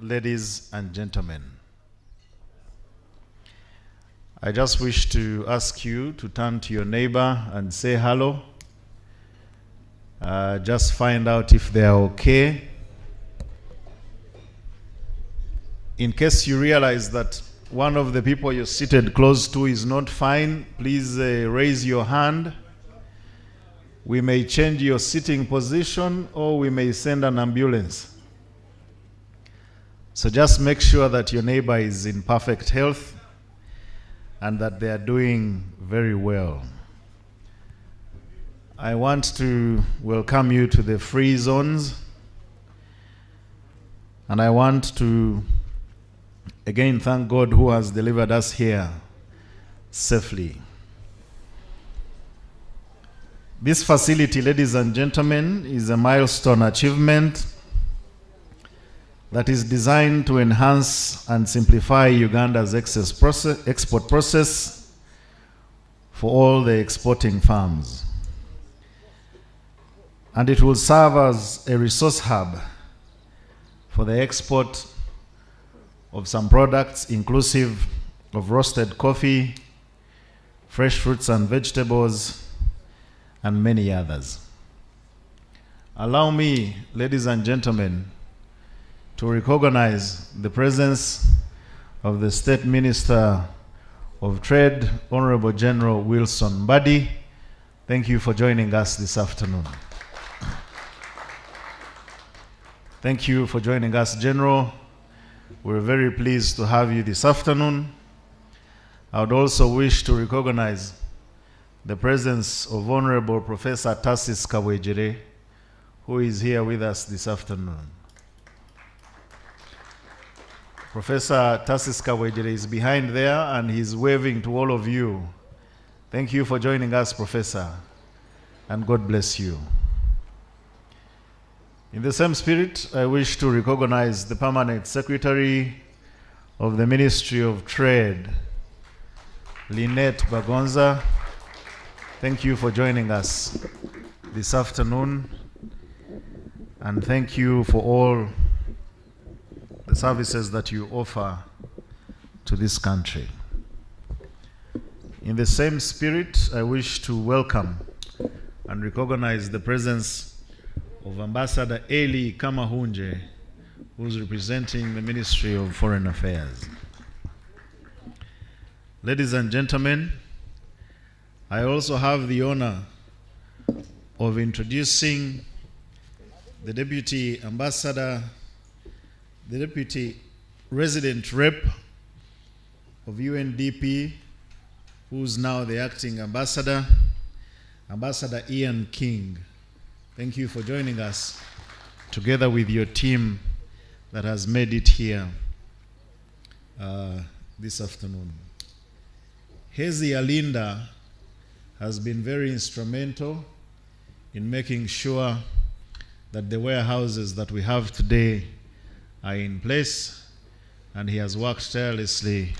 ladies and gentlemen. I just wish to ask you to turn to your neighbor and say hello. Just find out if they are okay. In case you realize that one of the people you're seated close to is not fine, please raise your hand. We may change your sitting position or we may send an ambulance. So just make sure that your neighbor is in perfect health and that they are doing very well. I want to welcome you to the Free Zones, and I want to again thank God who has delivered us here safely. This facility, ladies and gentlemen, is a milestone achievement that is designed to enhance and simplify Uganda's export process for all the exporting firms. And it will serve as a resource hub for the export of some products inclusive of roasted coffee, fresh fruits and vegetables, and many others. Allow me, ladies and gentlemen, to recognize the presence of the State Minister of Trade, Honorable General Wilson Mbadi. Thank you for joining us this afternoon. Thank you for joining us, General. We're very pleased to have you this afternoon. I would also wish to recognize the presence of Honorable Professor Tassis Kabwejere, who is here with us this afternoon. Professor Tassis Kabwejere is behind there and he's waving to all of you. Thank you for joining us, Professor, and God bless you. In the same spirit, I wish to recognize the Permanent Secretary of the Ministry of Trade, Lynette Bagonza. Thank you for joining us this afternoon, and thank you for all the services that you offer to this country. In the same spirit, I wish to welcome and recognize the presence of Ambassador Eli Kamahunje, who's representing the Ministry of Foreign Affairs. Ladies and gentlemen, I also have the honor of introducing the Deputy Ambassador, the Deputy Resident Rep of UNDP, who's now the Acting Ambassador, Ambassador Ian King. Thank you for joining us, together with your team that has made it here this afternoon. H.E Alinda has been very instrumental in making sure that the warehouses that we have today are in place, and he has worked tirelessly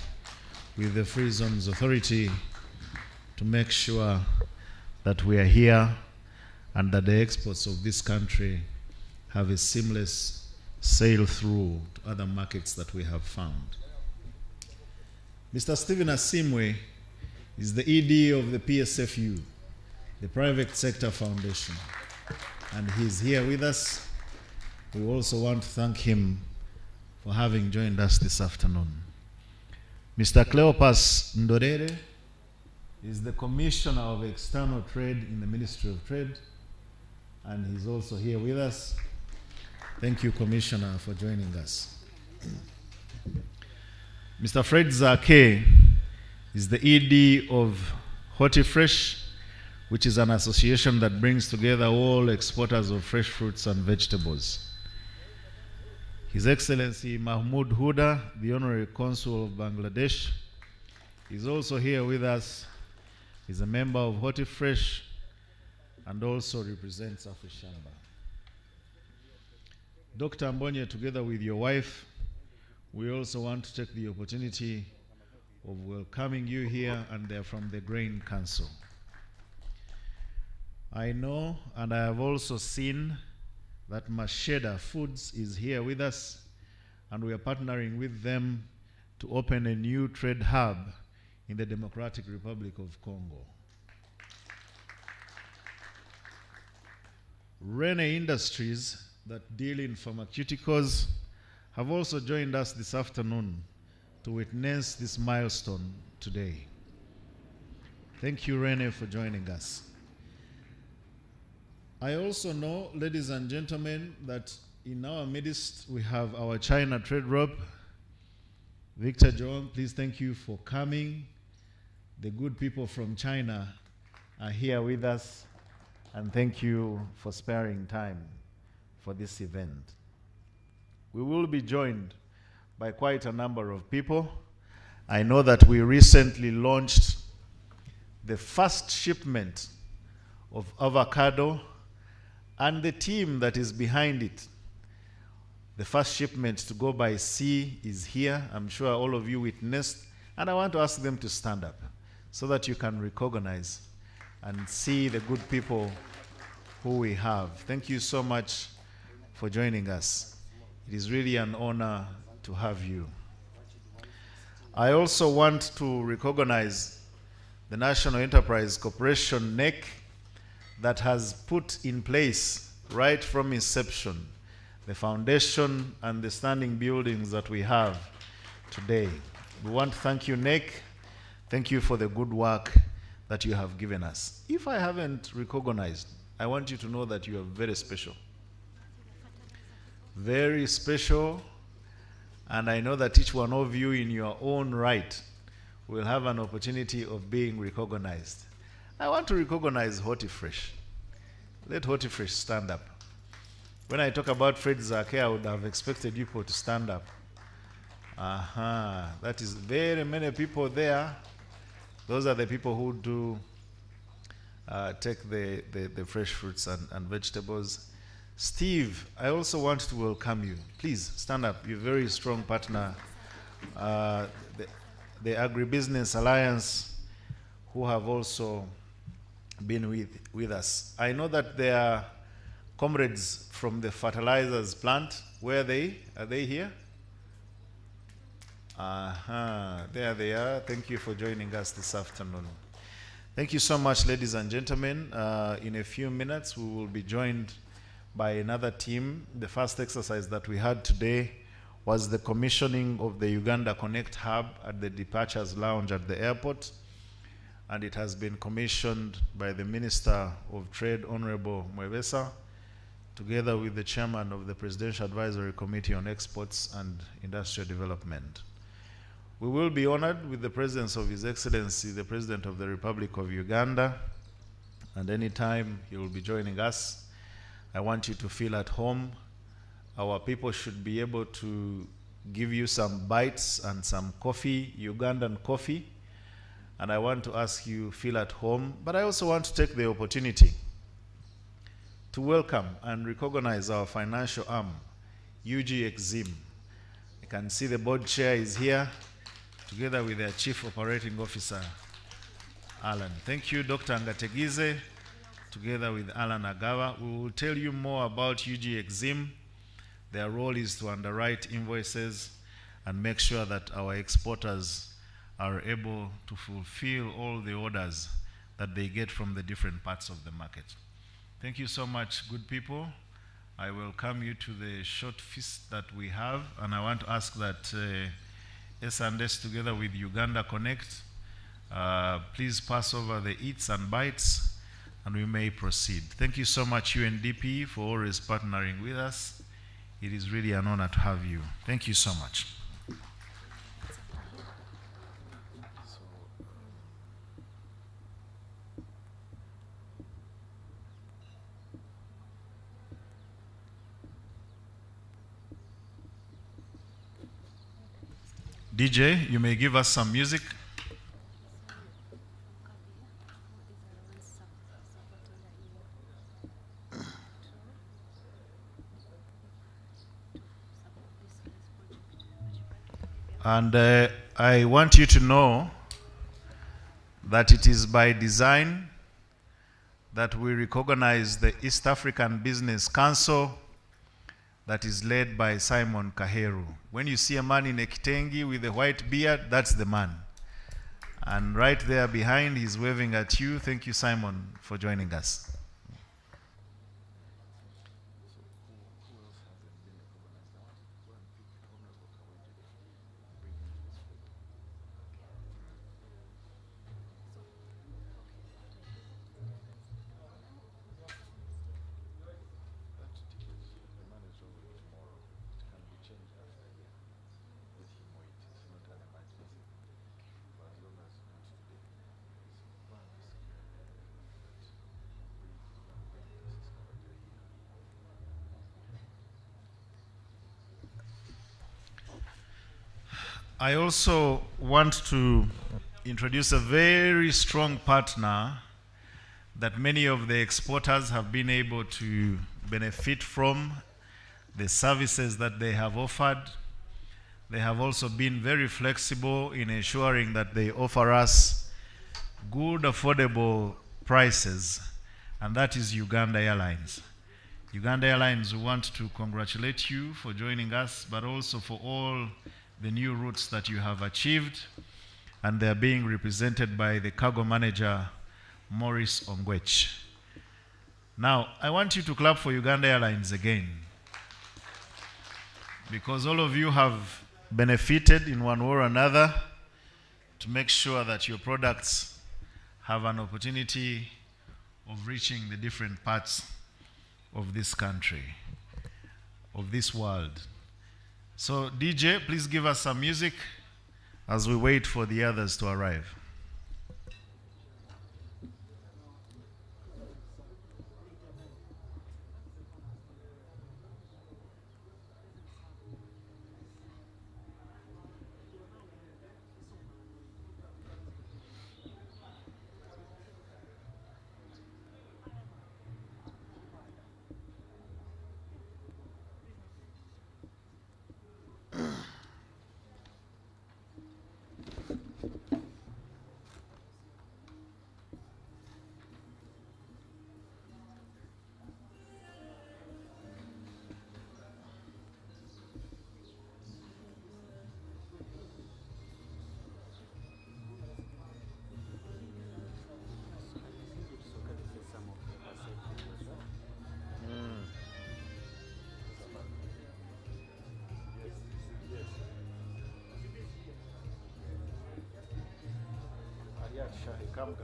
with the Free Zones Authority to make sure that we are here and that the exports of this country have a seamless sail through to other markets that we have found. Mr. Stephen Asimwe is the ED of the PSFU, the Private Sector Foundation, and he's here with us. We also want to thank him for having joined us this afternoon. Mr. Cleopas Ndorere is the Commissioner of External Trade in the Ministry of Trade, and he's also here with us. Thank you, Commissioner, for joining us. Mr. Fred Zake is the ED of HortiFresh, which is an association that brings together all exporters of fresh fruits and vegetables. His Excellency Mahmoud Huda, the Honorary Consul of Bangladesh, is also here with us. He's a member of HortiFresh and also represents Afrishamba. Dr. Mbonye, together with your wife, we also want to take the opportunity of welcoming you here, and they're from the Grain Council. I know, and I have also seen, that Masheda Foods is here with us, and we are partnering with them to open a new trade hub in the Democratic Republic of Congo. Rene Industries, that deal in pharmaceuticals, have also joined us this afternoon to witness this milestone today. Thank you, Rene, for joining us. I also know, ladies and gentlemen, that in our midst we have our China trade rep, Victor John. Please, thank you for coming. The good people from China are here with us, and thank you for sparing time for this event. We will be joined by quite a number of people. I know that we recently launched the first shipment of avocado, and the team that is behind it, the first shipment to go by sea, is here. I'm sure all of you witnessed, and I want to ask them to stand up so that you can recognize and see the good people who we have. Thank you so much for joining us. It is really an honor to have you. I also want to recognize the National Enterprise Corporation, NEC, that has put in place right from inception the foundation and the standing buildings that we have today. We want to thank you, NEC. Thank you for the good work that you have given us. If I haven't recognized, I want you to know that you are very special. Very special, and I know that each one of you in your own right will have an opportunity of being recognized. I want to recognize Hortifresh. Let Hortifresh stand up. When I talk about Fred Zake, I would have expected people to stand up. That is very many people there. Those are the people who do take the fresh fruits and vegetables. Steve, I also want to welcome you. Please stand up. You're a very strong partner. The Agribusiness Alliance, who have also been with us. I know that there are comrades from the fertilizers plant. Where are they? Are they here? There they are. Thank you for joining us this afternoon. Thank you so much, ladies and gentlemen. In a few minutes, we will be joined by another team. The first exercise that we had today was the commissioning of the Uganda Connect Hub at the Departures Lounge at the airport, and it has been commissioned by the Minister of Trade, Honorable Mwebesa, together with the Chairman of the Presidential Advisory Committee on Exports and Industrial Development. We will be honored with the presence of His Excellency, the President of the Republic of Uganda, and anytime he will be joining us, I want you to feel at home. Our people should be able to give you some bites and some coffee, Ugandan coffee. And I want to ask you, feel at home. But I also want to take the opportunity to welcome and recognize our financial arm, H.E Exim. You can see the board chair is here, together with their Chief Operating Officer, Alan. Thank you, Dr. Ngategize, together with Alan Agawa. We will tell you more about H.E Exim. Their role is to underwrite invoices and make sure that our exporters are able to fulfill all the orders that they get from the different parts of the market. Thank you so much, good people. I welcome you to the short feast that we have, and I want to ask that S&S together with Uganda Connect, please pass over the eats and bites, and we may proceed. Thank you so much, UNDP, for always partnering with us. It is really an honor to have you. Thank you so much. DJ, you may give us some music. And I want you to know that it is by design that we recognize the East African Business Council, that is led by Simon Kaheru. When you see a man in a kitengi with a white beard, that's the man. And right there behind, he's waving at you. Thank you, Simon, for joining us. I also want to introduce a very strong partner that many of the exporters have been able to benefit from, the services that they have offered. They have also been very flexible in ensuring that they offer us good, affordable prices, and that is Uganda Airlines. Uganda Airlines, we want to congratulate you for joining us, but also for all the new routes that you have achieved, and they're being represented by the cargo manager, Maurice Ongwech. Now, I want you to clap for Uganda Airlines again, because all of you have benefited in one way or another to make sure that your products have an opportunity of reaching the different parts of this country, of this world. So DJ, please give us some music as we wait for the others to arrive. Come,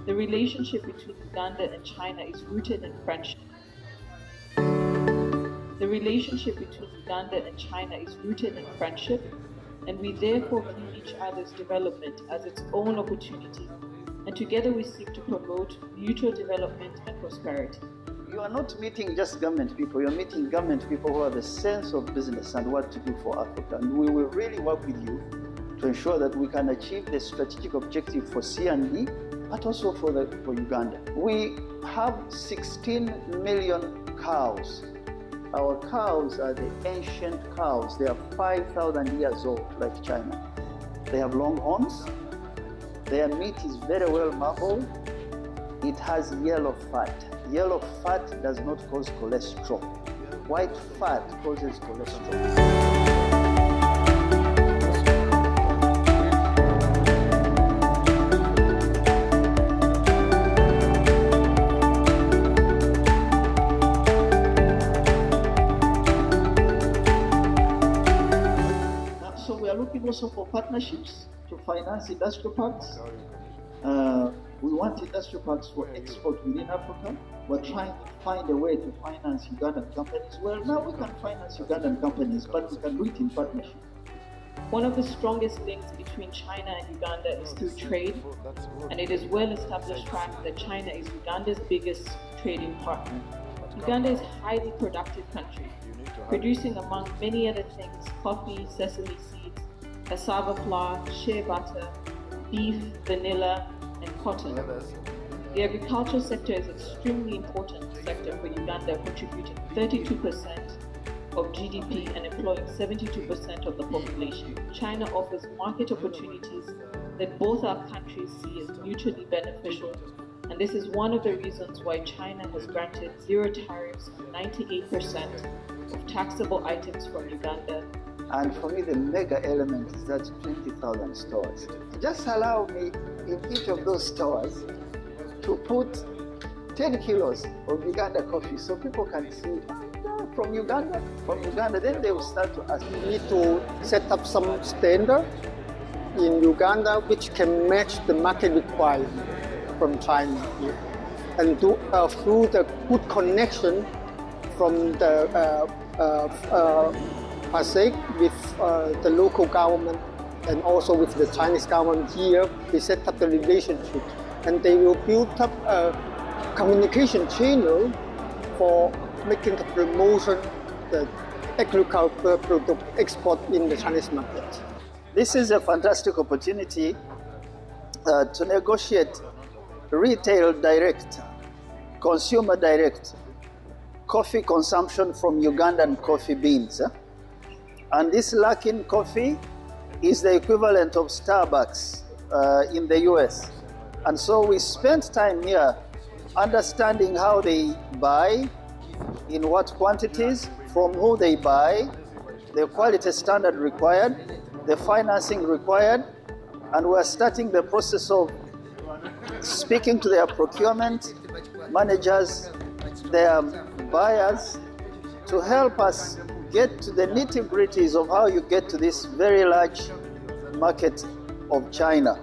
The relationship between Uganda and China is rooted in friendship. The relationship between Uganda and China is rooted in friendship and we therefore view each other's development as its own opportunity, and together we seek to promote mutual development and prosperity. You are not meeting just government people, you're meeting government people who have a sense of business and what to do for Africa. And we will really work with you to ensure that we can achieve the strategic objective for C&D, but also for Uganda. We have 16 million cows. Our cows are the ancient cows. They are 5,000 years old, like China. They have long horns. Their meat is very well marbled. It has yellow fat. Yellow fat does not cause cholesterol. White fat causes cholesterol. So we are looking also for partnerships to finance industrial parks. We want industrial parks for export within Africa. We're trying to find a way to finance Ugandan companies. Well, now we can finance Ugandan companies, but we can do it in partnership. One of the strongest links between China and Uganda is through trade, and it is well established fact that China is Uganda's biggest trading partner. Uganda is a highly productive country, producing among many other things coffee, sesame seeds, cassava flour, shea butter, beef, vanilla, and cotton. The agricultural sector is an extremely important sector for Uganda, contributing 32% of GDP and employing 72% of the population. China offers market opportunities that both our countries see as mutually beneficial, and this is one of the reasons why China has granted zero tariffs on 98% of taxable items from Uganda. And for me, the mega element is that 20,000 stores. Just allow me in each of those stores to put 10 kilos of Uganda coffee so people can see from Uganda. Then they will start to ask. We need to set up some standard in Uganda which can match the market requirement from China. And through the good connection from the PASEC with the local government and also with the Chinese government here, we set up the relationship, and they will build up a communication channel for making the promotion, the agricultural product export in the Chinese market. This is a fantastic opportunity to negotiate retail direct, consumer direct coffee consumption from Ugandan coffee beans. And this Luckin coffee is the equivalent of Starbucks in the US. And so we spent time here understanding how they buy, in what quantities, from who they buy, the quality standard required, the financing required, and we're starting the process of speaking to their procurement managers, their buyers, to help us get to the nitty-gritties of how you get to this very large market of China.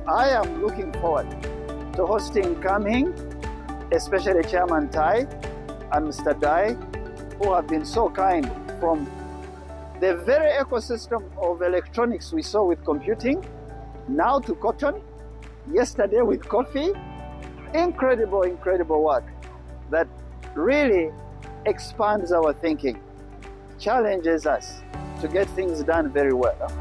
I am looking forward to hosting Kamhing, especially Chairman Tai and Mr. Dai, who have been so kind from the very ecosystem of electronics we saw with computing, now to cotton, yesterday with coffee. Incredible, incredible work that really expands our thinking, challenges us to get things done very well.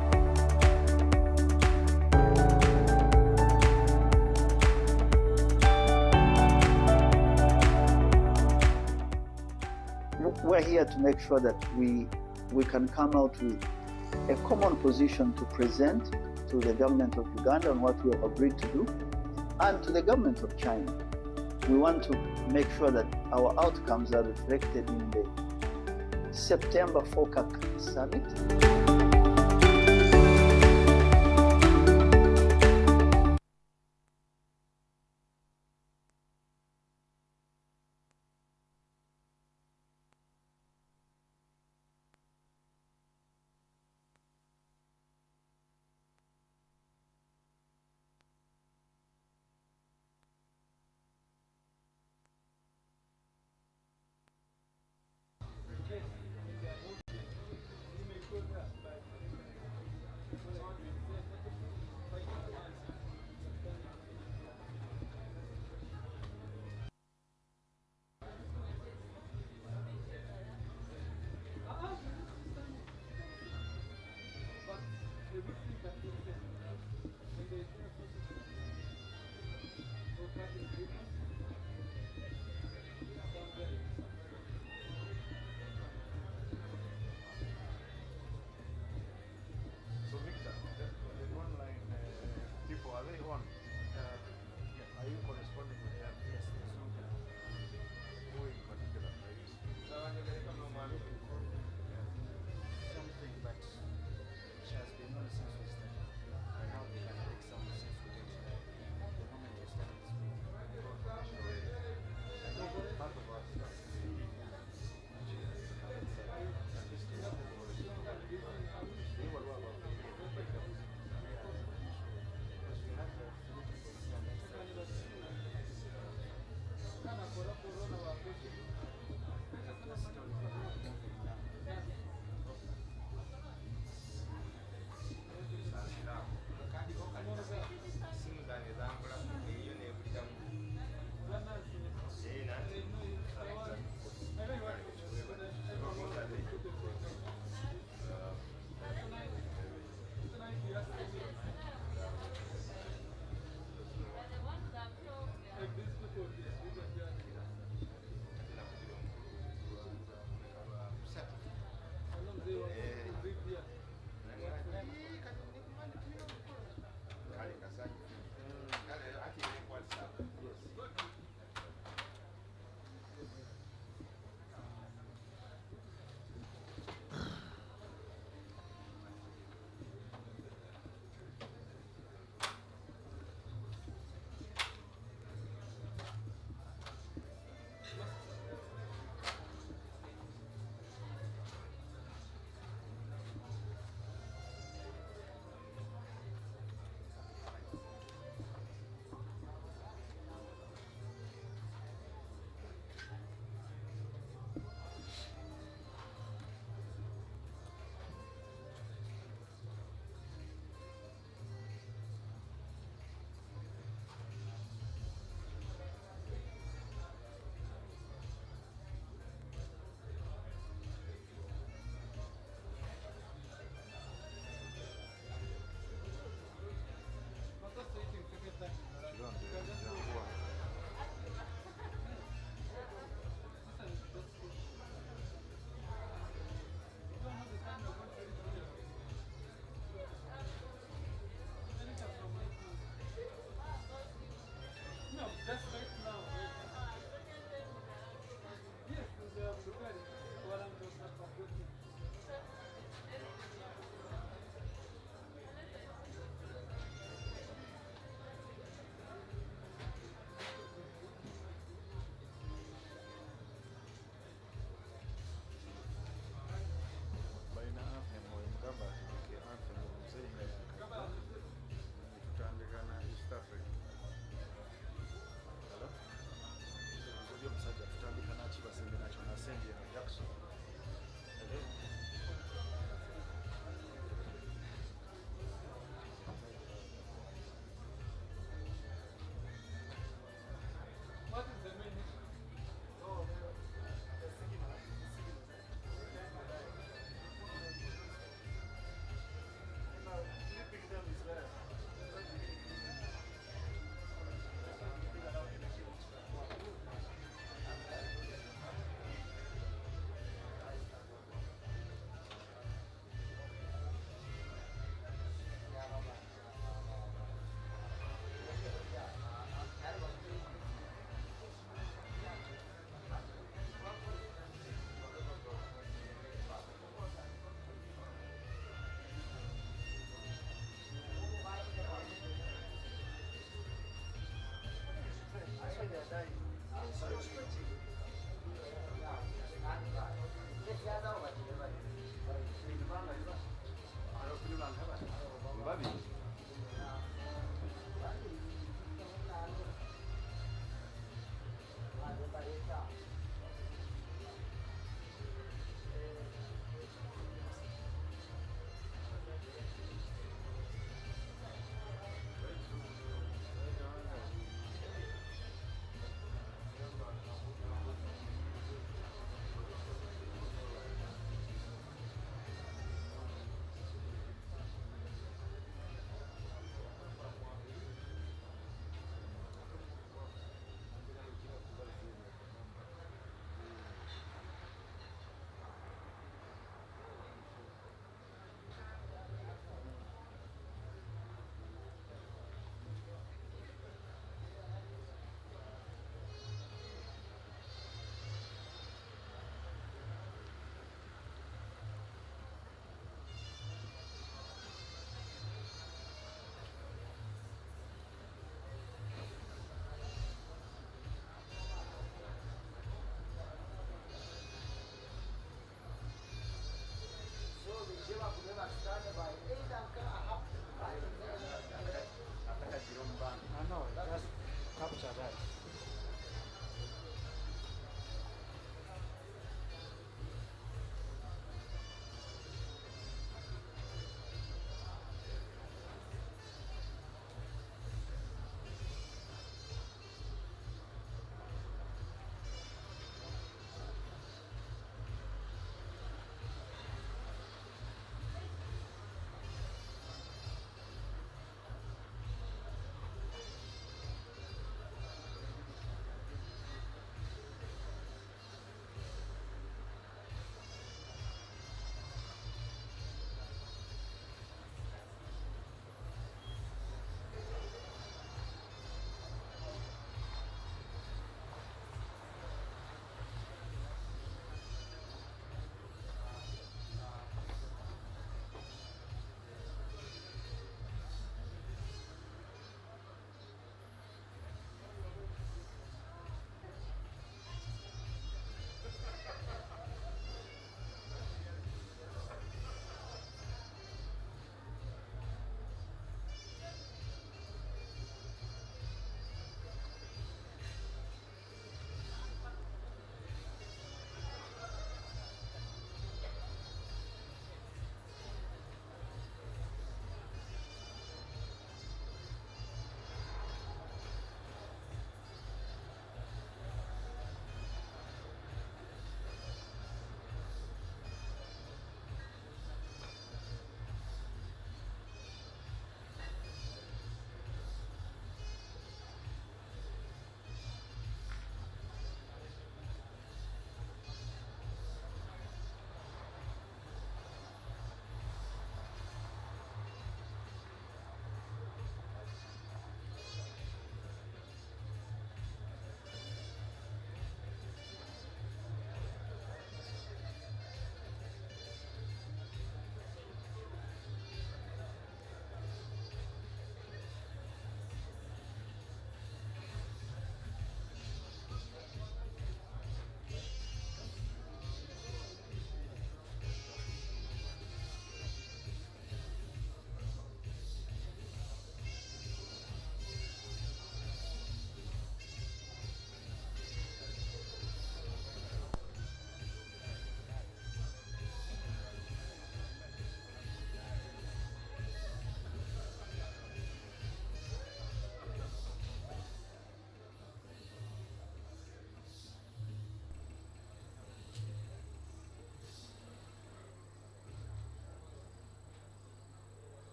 We're here to make sure that we can come out with a common position to present to the government of Uganda on what we have agreed to do, and to the government of China. We want to make sure that our outcomes are reflected in the September FOCAC summit.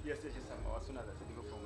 Yes, yes, yes. As soon as I go from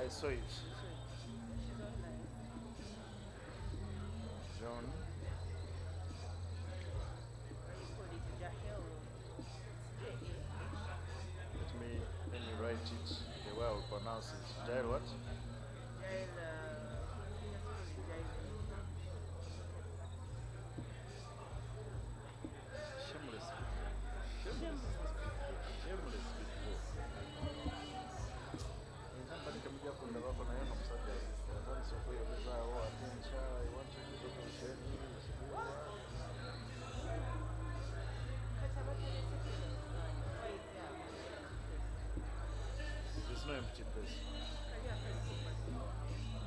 I saw it. John. Let me write it the way I will pronounce it. Jail what? Shameless people. Shameless people. Somebody can be up on the rock on a subject. That is for your desire or attention. I want you to go to there's no empty place.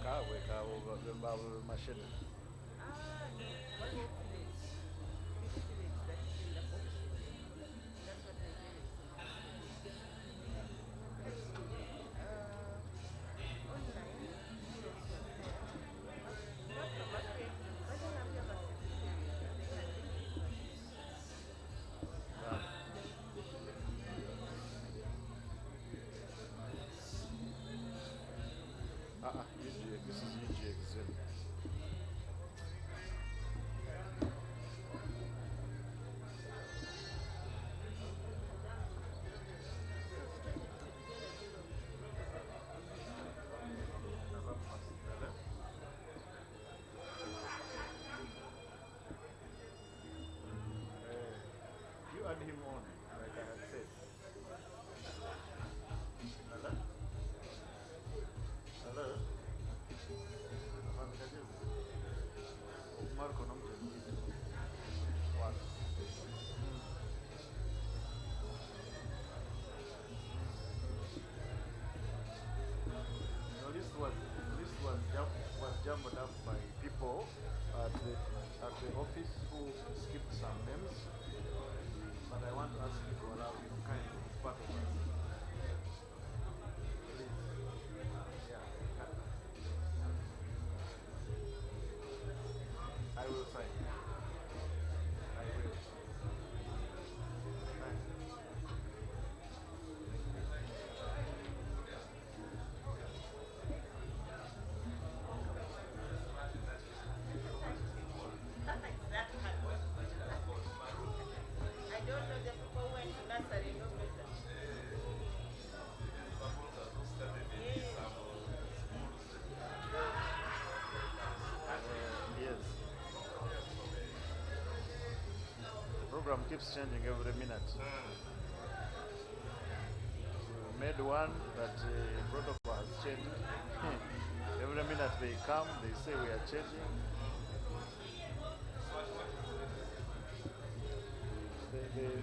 Kawe, machine. UGX, this is UGX. You add him on, like I had said. Hello? Hello? office who skipped some names, but I want to ask you to allow you kind of part of us. Please. Yeah. I will sign. I will. Thank you. I don't know the people who went to nursery, no better. Yes. The program keeps changing every minute. We made one, but protocol has changed. Every minute they come, they say we are changing.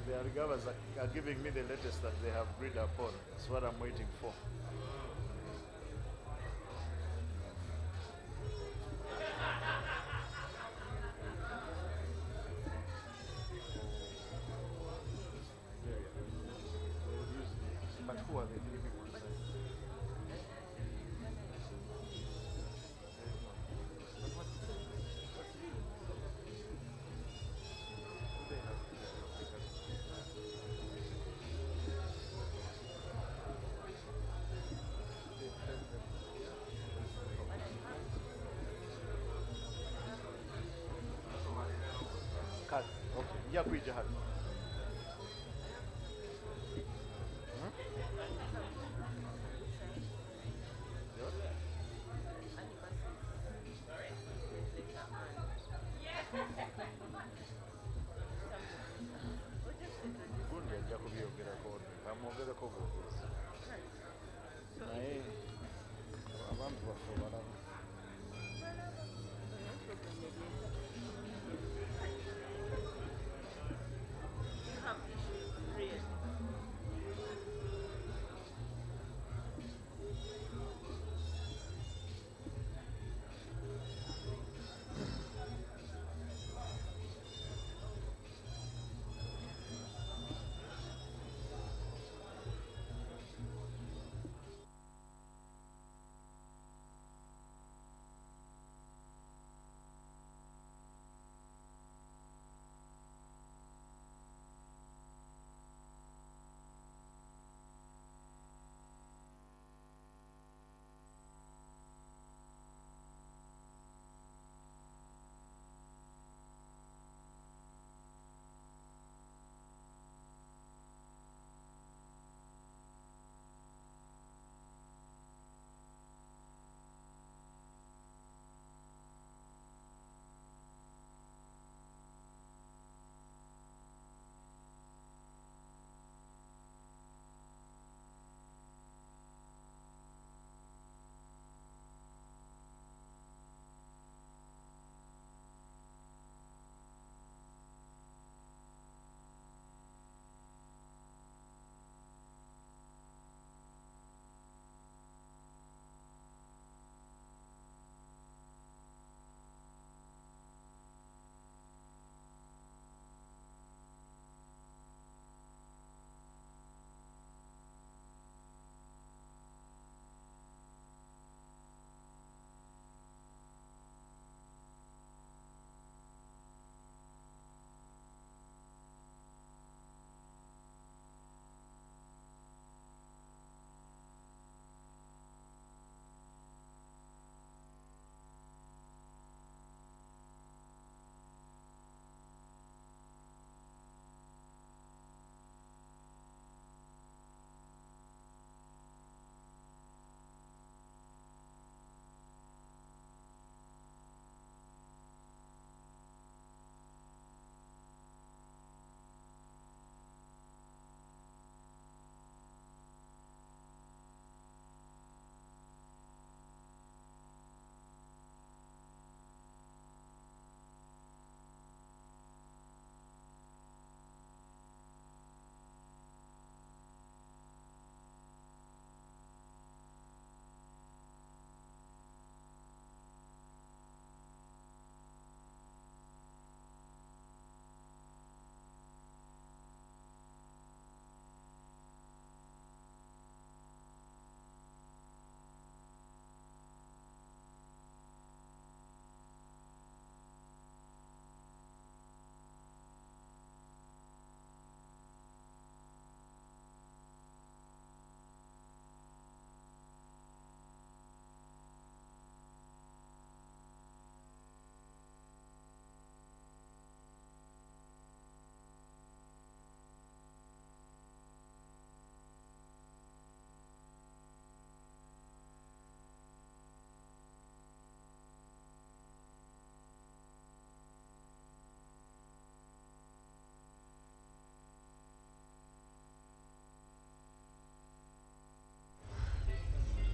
The Arigavas are giving me the latest that they have agreed upon. That's what I'm waiting for. But who are the three people inside? But what's the do they have to Cut. Okay. Yeah, kuija hapa. Gundi ajja kubyogerako amwogereko bwogezi naye abantu baffe balaba Have issues, really.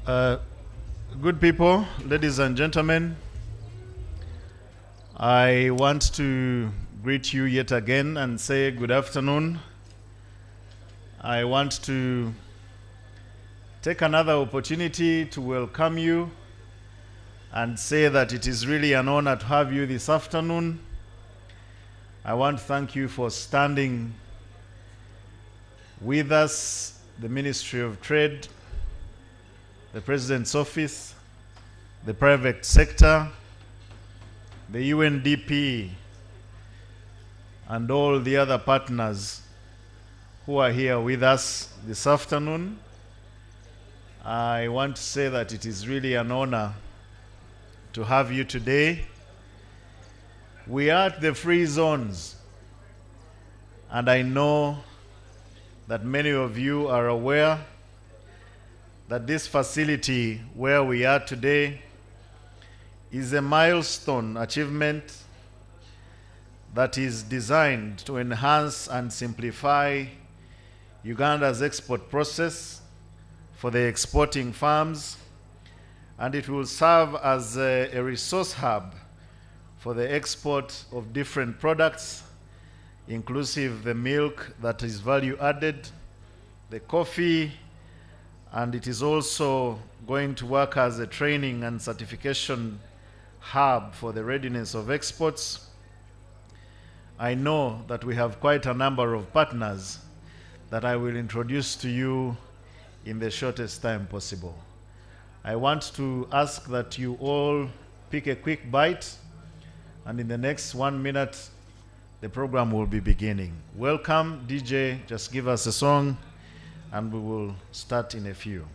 Good people, ladies and gentlemen, I want to greet you yet again and say good afternoon. I want to take another opportunity to welcome you and say that it is really an honor to have you this afternoon. I want to thank you for standing with us, the Ministry of Trade, the President's Office, the private sector, the UNDP, and all the other partners who are here with us this afternoon. I want to say that it is really an honor to have you today. We are at the Free Zones, and I know that many of you are aware that this facility where we are today is a milestone achievement that is designed to enhance and simplify Uganda's export process for the exporting farms, and it will serve as a resource hub for the export of different products, inclusive the milk that is value added, the coffee, and it is also going to work as a training and certification hub for the readiness of exports. I know that we have quite a number of partners that I will introduce to you in the shortest time possible. I want to ask that you all pick a quick bite, and in the next 1 minute, the program will be beginning. Welcome, DJ, just give us a song, and we will start in a few.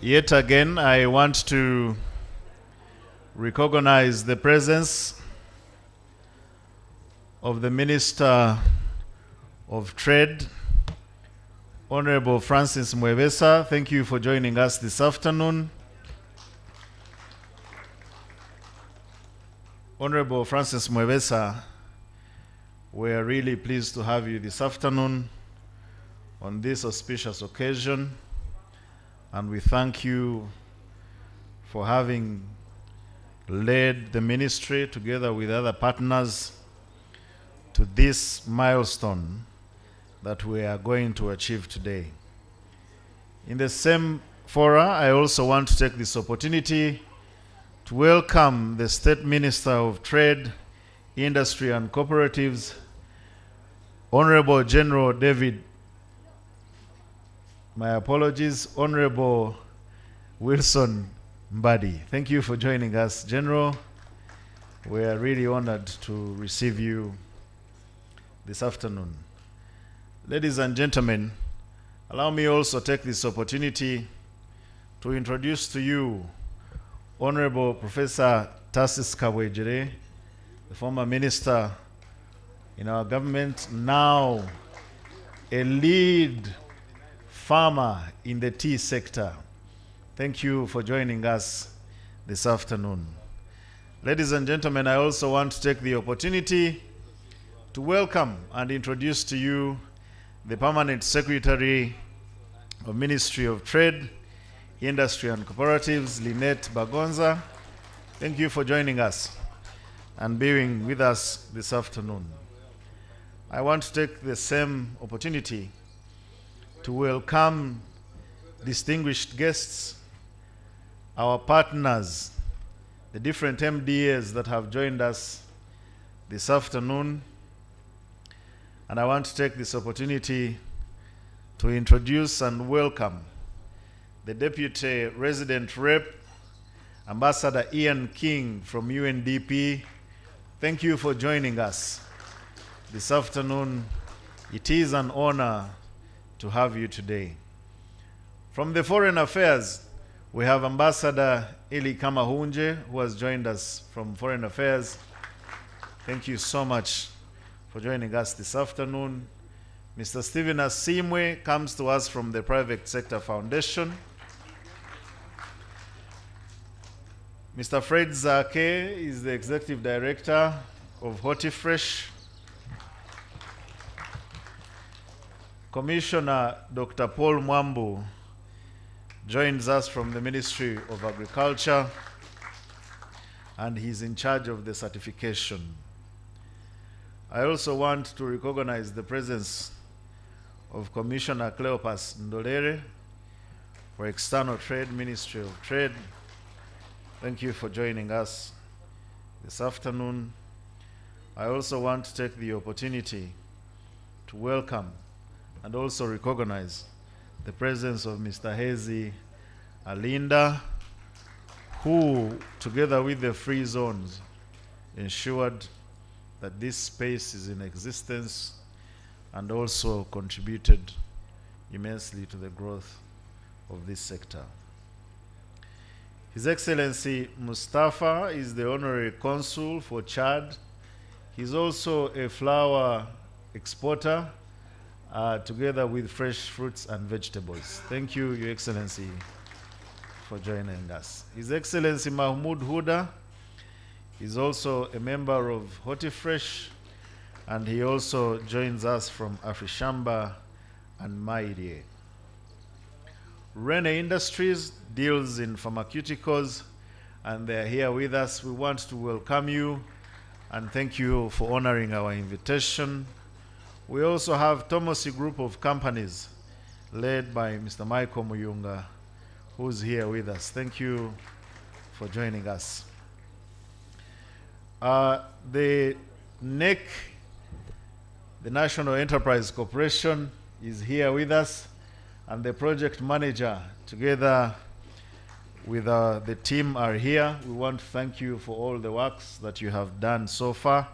Yet again, I want to recognize the presence of the Minister of Trade, Honorable Francis Mwebesa. Thank you for joining us this afternoon. Honorable Francis Mwebesa, we are really pleased to have you this afternoon on this auspicious occasion, and we thank you for having led the ministry together with other partners to this milestone that we are going to achieve today. In the same fora, I also want to take this opportunity to welcome the State Minister of Trade, Industry and Cooperatives, Honorable General David, my apologies, Honorable Wilson Mbadi. Thank you for joining us, General. We are really honored to receive you this afternoon. Ladies and gentlemen, allow me also take this opportunity to introduce to you Honorable Professor Tarsis Kabwejere, the former minister in our government, now a lead farmer in the tea sector. Thank you for joining us this afternoon. Ladies and gentlemen, I also want to take the opportunity to welcome and introduce to you the Permanent Secretary of Ministry of Trade, Industry and Cooperatives, Lynette Bagonza. Thank you for joining us and being with us this afternoon. I want to take the same opportunity to welcome distinguished guests, our partners, the different MDAs that have joined us this afternoon. And I want to take this opportunity to introduce and welcome the Deputy Resident Rep, Ambassador Ian King from UNDP. Thank you for joining us this afternoon. It is an honor to have you today. From the Foreign Affairs, we have Ambassador Eli Kamahunje, who has joined us from Foreign Affairs. Thank you so much for joining us this afternoon. Mr. Stephen Asimwe comes to us from the Private Sector Foundation. Mr. Fred Zake is the Executive Director of Hortifresh. Commissioner Dr. Paul Mwambu joins us from the Ministry of Agriculture, and he's in charge of the certification. I also want to recognize the presence of Commissioner Cleopas Ndolere for External Trade, Ministry of Trade. Thank you for joining us this afternoon. I also want to take the opportunity to welcome and also recognize the presence of Mr. H.E Alinda, who, together with the Free Zones, ensured that this space is in existence and also contributed immensely to the growth of this sector. His Excellency Mustafa is the Honorary Consul for Chad. He's also a flower exporter, together with fresh fruits and vegetables. Thank you, Your Excellency, for joining us. His Excellency Mahmoud Huda is also a member of Hortifresh, and he also joins us from Afrishamba and Mairie. Rene Industries deals in pharmaceuticals, and they're here with us. We want to welcome you and thank you for honoring our invitation. We also have Tomosi Group of Companies, led by Mr. Michael Muyunga, who's here with us. Thank you for joining us. The NEC, the National Enterprise Corporation, is here with us, and the project manager, together with the team, are here. We want to thank you for all the works that you have done so far,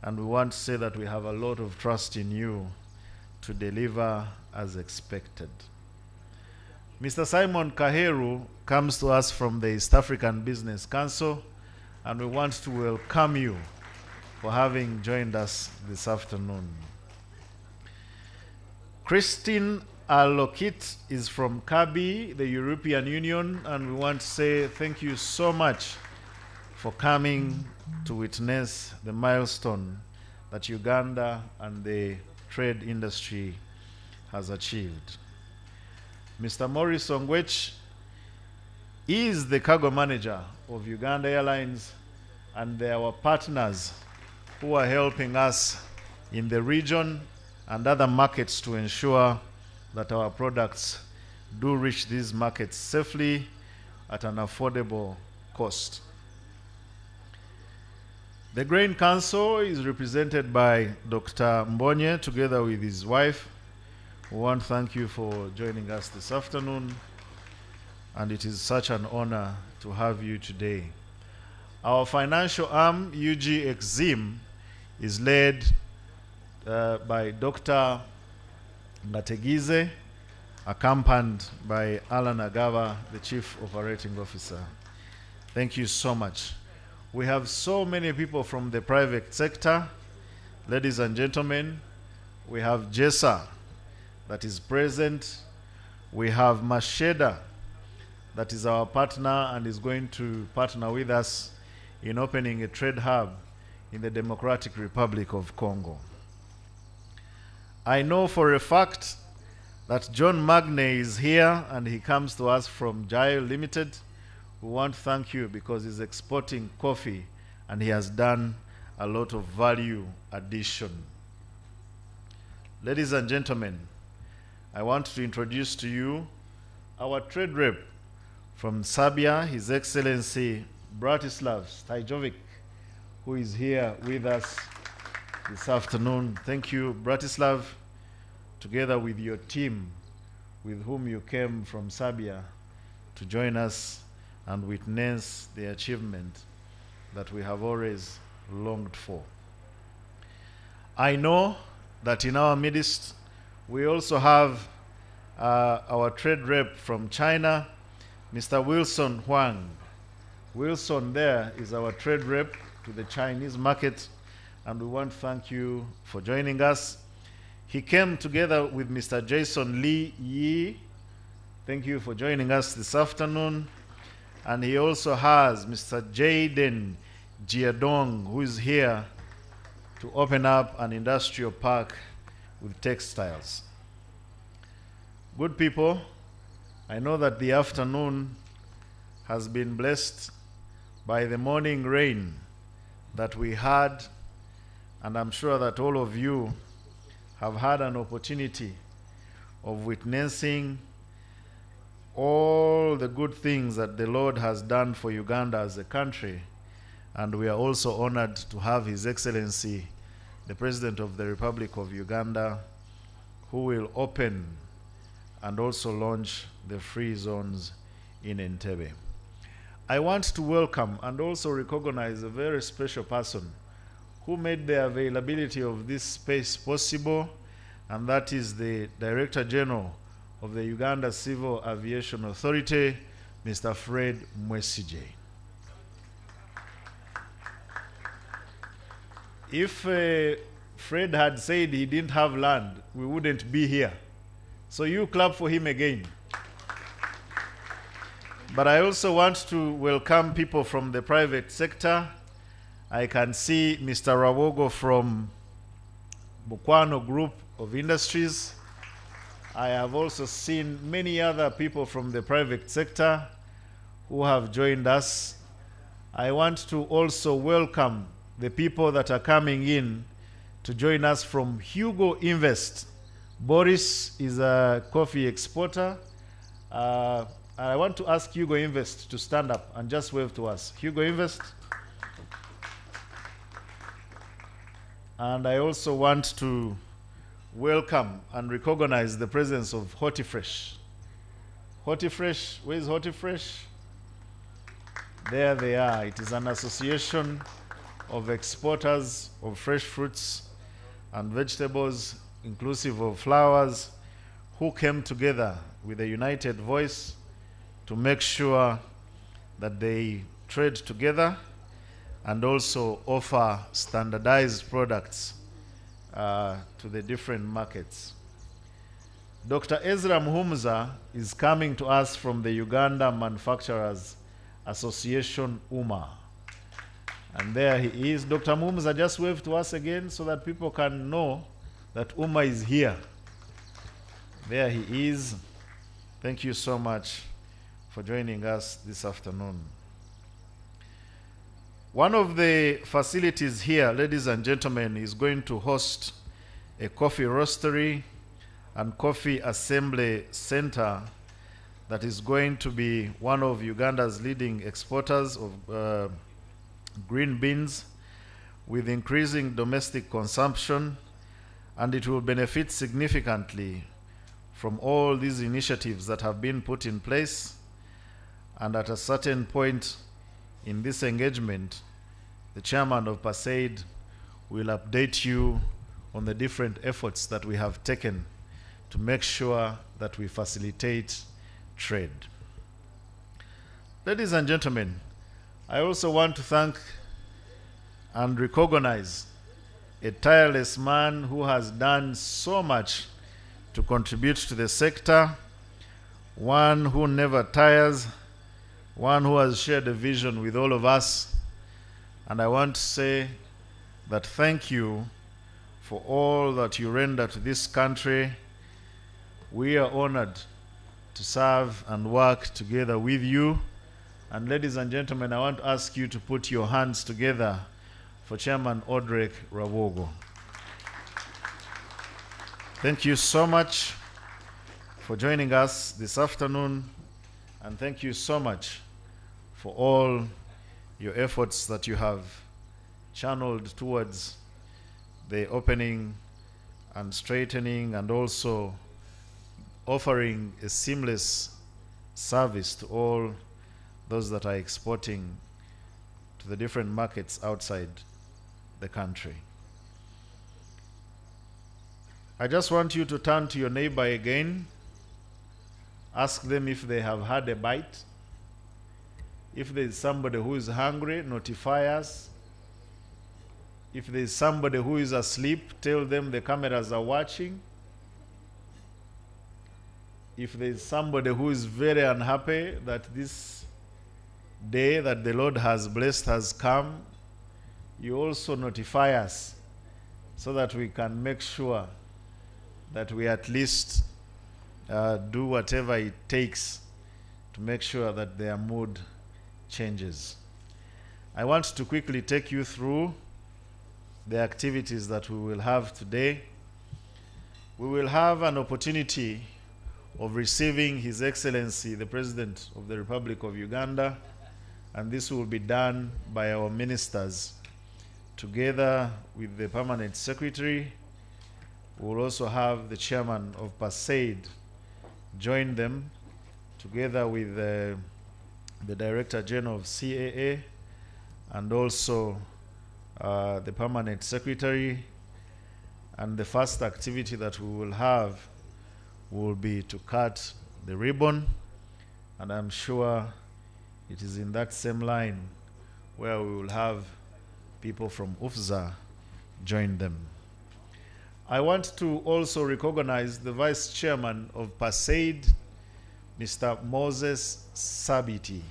and we want to say that we have a lot of trust in you to deliver as expected. Mr. Simon Kaheru comes to us from the East African Business Council, and we want to welcome you for having joined us this afternoon. Christine Alokit is from CABI, the European Union, and we want to say thank you so much for coming to witness the milestone that Uganda and the trade industry has achieved. Mr. Maurice Ongwech is the cargo manager of Uganda Airlines, and they are our partners who are helping us in the region and other markets to ensure that our products do reach these markets safely at an affordable cost. The Grain Council is represented by Dr. Mbonye together with his wife. We want to thank you for joining us this afternoon, and it is such an honor to have you today. Our financial arm, UG Exim, is led by Dr. Ngategize, accompanied by Alan Agava, the Chief Operating Officer. Thank you so much. We have so many people from the private sector. Ladies and gentlemen, we have Jessa that is present. We have Masheda that is our partner and is going to partner with us in opening a trade hub in the Democratic Republic of Congo. I know for a fact that John Magne is here and he comes to us from Jail Limited. We want to thank you because he's exporting coffee and he has done a lot of value addition. Ladies and gentlemen, I want to introduce to you our trade rep from Serbia, His Excellency Bratislav Stajjovic, who is here with us this afternoon. Thank you, Bratislav, together with your team with whom you came from Serbia to join us and witness the achievement that we have always longed for. I know that in our midst we also have our trade rep from China, Mr. Wilson Huang. Wilson there is our trade rep to the Chinese market, and we want to thank you for joining us. He came together with Mr. Jason Lee Yi. Thank you for joining us this afternoon. And he also has Mr. Jaden Jiadong, who is here to open up an industrial park with textiles. Good people, I know that the afternoon has been blessed by the morning rain that we had, and I'm sure that all of you have had an opportunity of witnessing all the good things that the Lord has done for Uganda as a country. And we are also honored to have His Excellency, the President of the Republic of Uganda, who will open and also launch the free zones in Entebbe. I want to welcome and also recognize a very special person who made the availability of this space possible, and that is the Director General of the Uganda Civil Aviation Authority, Mr. Fred Mwesije. If Fred had said he didn't have land, we wouldn't be here. So you clap for him again. But I also want to welcome people from the private sector. I can see Mr. Rawogo from Bukwano Group of Industries. I have also seen many other people from the private sector who have joined us. I want to also welcome the people that are coming in to join us from Hugo Invest. Boris is a coffee exporter. I want to ask Hugo Invest to stand up and just wave to us. Hugo Invest. And I also want to welcome and recognize the presence of Hortifresh. Hortifresh, where is Hortifresh? There they are. It is an association of exporters of fresh fruits and vegetables, inclusive of flowers, who came together with a united voice to make sure that they trade together and also offer standardized products to the different markets. Dr. Ezra Muhumuza is coming to us from the Uganda Manufacturers Association, UMA. And there he is. Dr. Mumza, just wave to us again so that people can know that Uma is here. There he is. Thank you so much for joining us this afternoon. One of the facilities here, ladies and gentlemen, is going to host a coffee roastery and coffee assembly center that is going to be one of Uganda's leading exporters of green beans with increasing domestic consumption, and it will benefit significantly from all these initiatives that have been put in place. And at a certain point in this engagement, the chairman of PASAID will update you on the different efforts that we have taken to make sure that we facilitate trade. Ladies and gentlemen, I also want to thank and recognize a tireless man who has done so much to contribute to the sector, one who never tires, one who has shared a vision with all of us. And I want to say that thank you for all that you render to this country. We are honored to serve and work together with you. And ladies and gentlemen, I want to ask you to put your hands together for Chairman Odrek Rawogo. Thank you so much for joining us this afternoon, and thank you so much for all your efforts that you have channeled towards the opening and straightening and also offering a seamless service to all those that are exporting to the different markets outside the country. I just want you to turn to your neighbor again, ask them if they have had a bite. If there is somebody who is hungry, notify us. If there is somebody who is asleep, tell them the cameras are watching. If there is somebody who is very unhappy that this day that the Lord has blessed has come, you also notify us so that we can make sure that we at least do whatever it takes to make sure that their mood changes. I want to quickly take you through the activities that we will have today. We will have an opportunity of receiving His Excellency, the President of the Republic of Uganda, and this will be done by our ministers together with the Permanent Secretary. We will also have the Chairman of PASAID join them together with the Director General of CAA and also the Permanent Secretary. And the first activity that we will have will be to cut the ribbon, and I'm sure it is in that same line where we will have people from UFZA join them. I want to also recognize the Vice Chairman of PASAID, Mr. Moses Sabiti.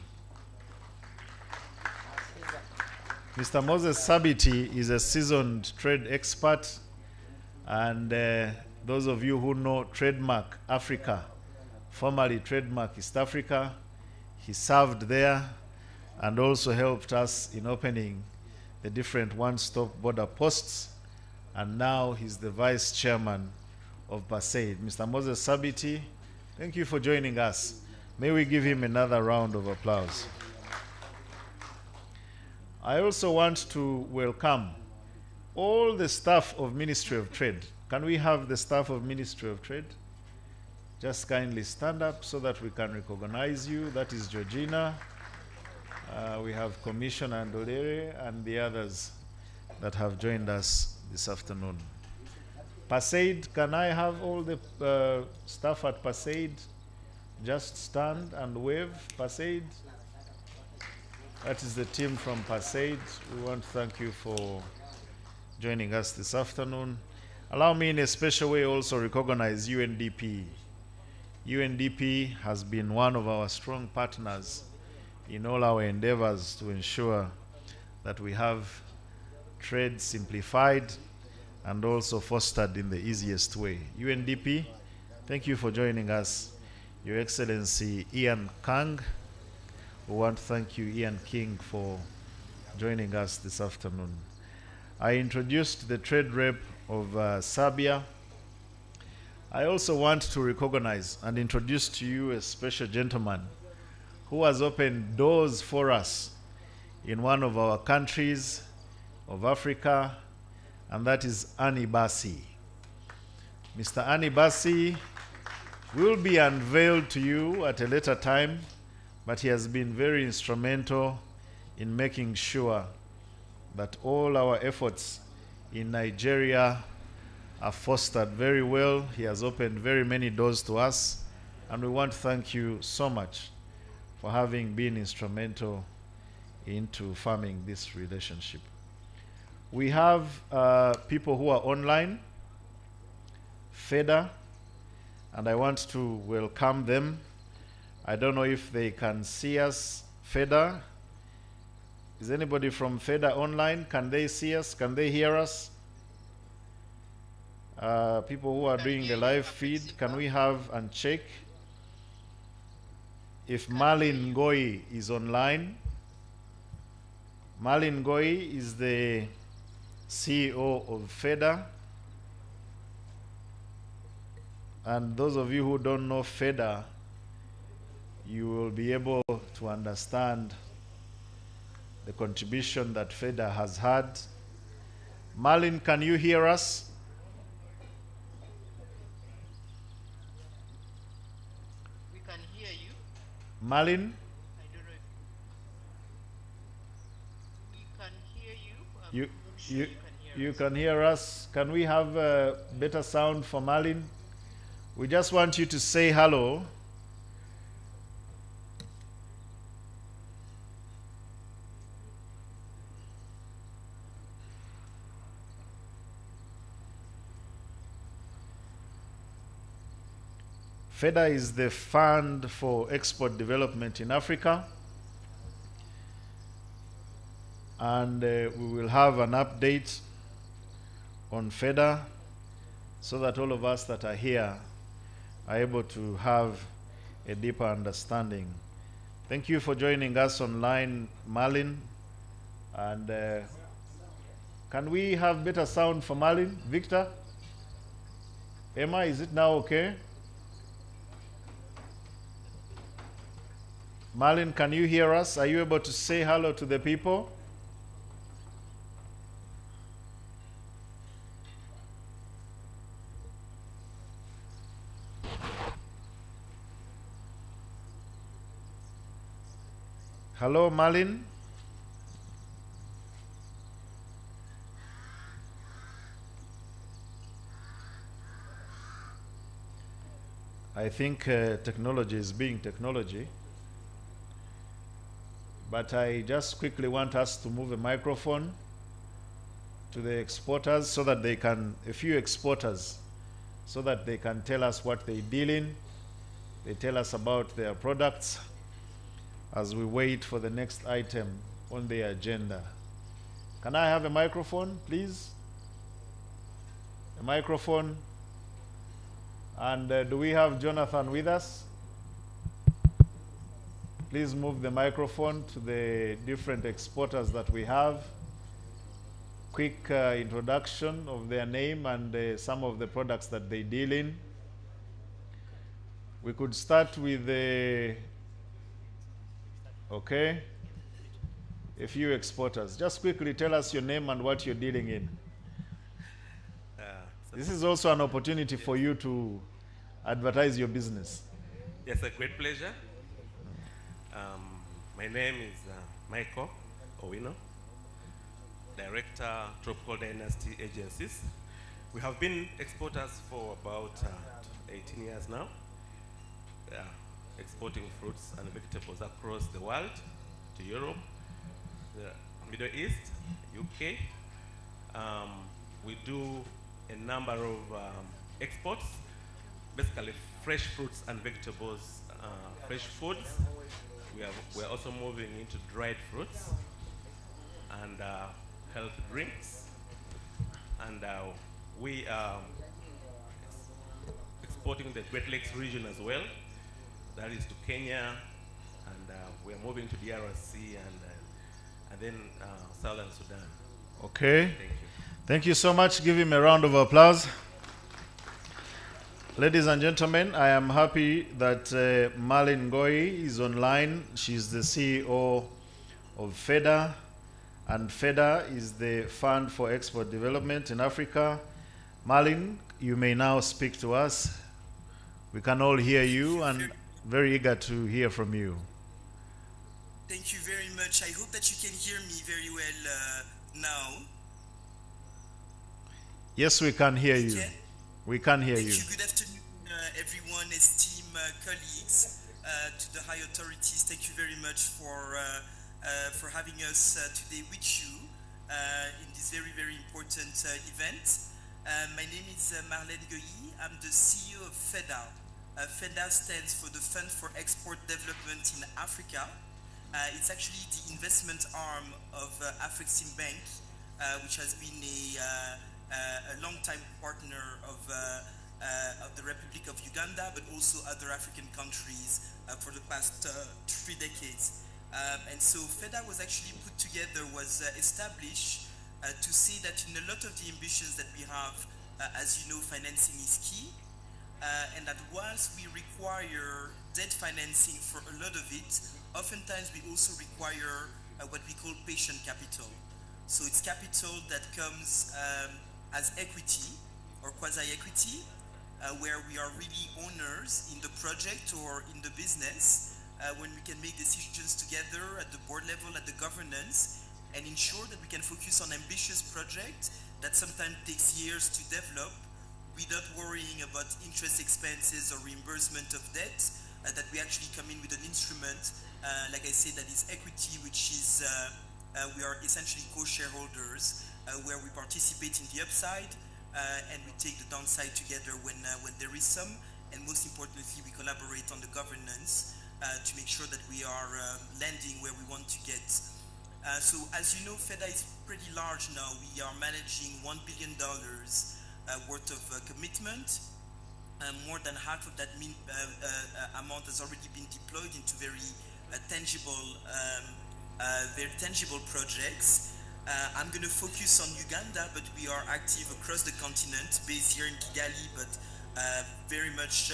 Mr. Moses Sabiti is a seasoned trade expert, and those of you who know Trademark Africa, formerly Trademark East Africa, he served there and also helped us in opening the different one-stop border posts, and now he's the Vice Chairman of PASAID. Mr. Moses Sabiti, thank you for joining us. May we give him another round of applause. I also want to welcome all the staff of Ministry of Trade. Can we have the staff of Ministry of Trade? Just kindly stand up so that we can recognize you. That is Georgina. We have Commissioner Ndolere and the others that have joined us this afternoon. PASAID, can I have all the staff at PASAID just stand and wave? PASAID. That is the team from PASAID. We want to thank you for joining us this afternoon. Allow me in a special way also recognize UNDP. UNDP has been one of our strong partners in all our endeavors to ensure that we have trade simplified and also fostered in the easiest way. UNDP, thank you for joining us. Your Excellency Ian Kang, we want to thank you, Ian King, for joining us this afternoon. I introduced the trade rep of Serbia. I also want to recognize and introduce to you a special gentleman who has opened doors for us in one of our countries of Africa, and that is Annie Bassi. Mr. Annie Bassi will be unveiled to you at a later time, but he has been very instrumental in making sure that all our efforts in Nigeria are fostered very well. He has opened very many doors to us, and we want to thank you so much for having been instrumental into farming this relationship. We have people who are online, FEDA, and I want to welcome them. I don't know if they can see us. FEDA, is anybody from FEDA online? Can they see us? Can they hear us? People who are doing the live feed, can we have and check if Marlin Ngoi is online? Marlin Ngoi is the CEO of FEDA. And those of you who don't know FEDA, you will be able to understand the contribution that FEDA has had. Marlin, can you hear us? We can hear you. Marlin? I don't know if we can hear you. You can hear us. Can we have a better sound for Marlin? We just want you to say hello. FEDA is the Fund for Export Development in Africa. And we will have an update on FEDA so that all of us that are here are able to have a deeper understanding. Thank you for joining us online, Marlin. And can we have better sound for Marlin? Victor? Emma, is it now okay? Marlin, can you hear us? Are you able to say hello to the people? Hello, Marlin. I think technology is being technology. But I just quickly want us to move a microphone to the exporters so that they can, a few exporters, so that they can tell us what they deal in. They tell us about their products as we wait for the next item on the agenda. Can I have a microphone, please? A microphone. And do we have Jonathan with us? Please move the microphone to the different exporters that we have. Quick introduction of their name and some of the products that they deal in. We could start with the, okay, a few exporters. Just quickly tell us your name and what you're dealing in. This is also an opportunity for you to advertise your business. Yes, a great pleasure. My name is Michael Owino, Director, Tropical Dynasty Agencies. We have been exporters for about 18 years now, exporting fruits and vegetables across the world, to Europe, the Middle East, UK. We do a number of exports, basically fresh fruits and vegetables, fresh foods. We're also moving into dried fruits. and health drinks. And we are exporting the Great Lakes region as well. That is to Kenya, and we are moving to DRC and then Southern Sudan. Okay. Thank you. Thank you so much. Give him a round of applause. Ladies and gentlemen, I am happy that Marlene Ngoi is online. She's the CEO of FEDA, and FEDA is the Fund for Export Development in Africa. Marlene, you may now speak to us. We can all hear you and very eager to hear from you. Thank you very much. I hope that you can hear me very well now. Yes, we can hear you. Okay. We can hear you. Thank you. Good afternoon, everyone, esteemed colleagues, to the high authorities. Thank you very much for having us today with you in this very, very important event. My name is Marlene Ngoi. I'm the CEO of FEDA. FEDA stands for the Fund for Export Development in Africa. It's actually the investment arm of Afrexim Bank, which has been a long-time partner of the Republic of Uganda, but also other African countries for the past 3 decades. And so FEDA was actually put together, was established to see that in a lot of the ambitions that we have, as you know, financing is key. And that whilst we require debt financing for a lot of it, oftentimes we also require what we call patient capital. So it's capital that comes as equity or quasi-equity, where we are really owners in the project or in the business, when we can make decisions together at the board level, at the governance, and ensure that we can focus on ambitious projects that sometimes takes years to develop without worrying about interest expenses or reimbursement of debt, that we actually come in with an instrument, like I said, that is equity, which is, we are essentially co-shareholders, where we participate in the upside, and we take the downside together when there is some, and most importantly, we collaborate on the governance to make sure that we are landing where we want to get. So as you know, FEDA is pretty large now. We are managing $1 billion worth of commitment. More than half of that amount has already been deployed into very tangible projects. I'm going to focus on Uganda, but we are active across the continent, based here in Kigali, but very much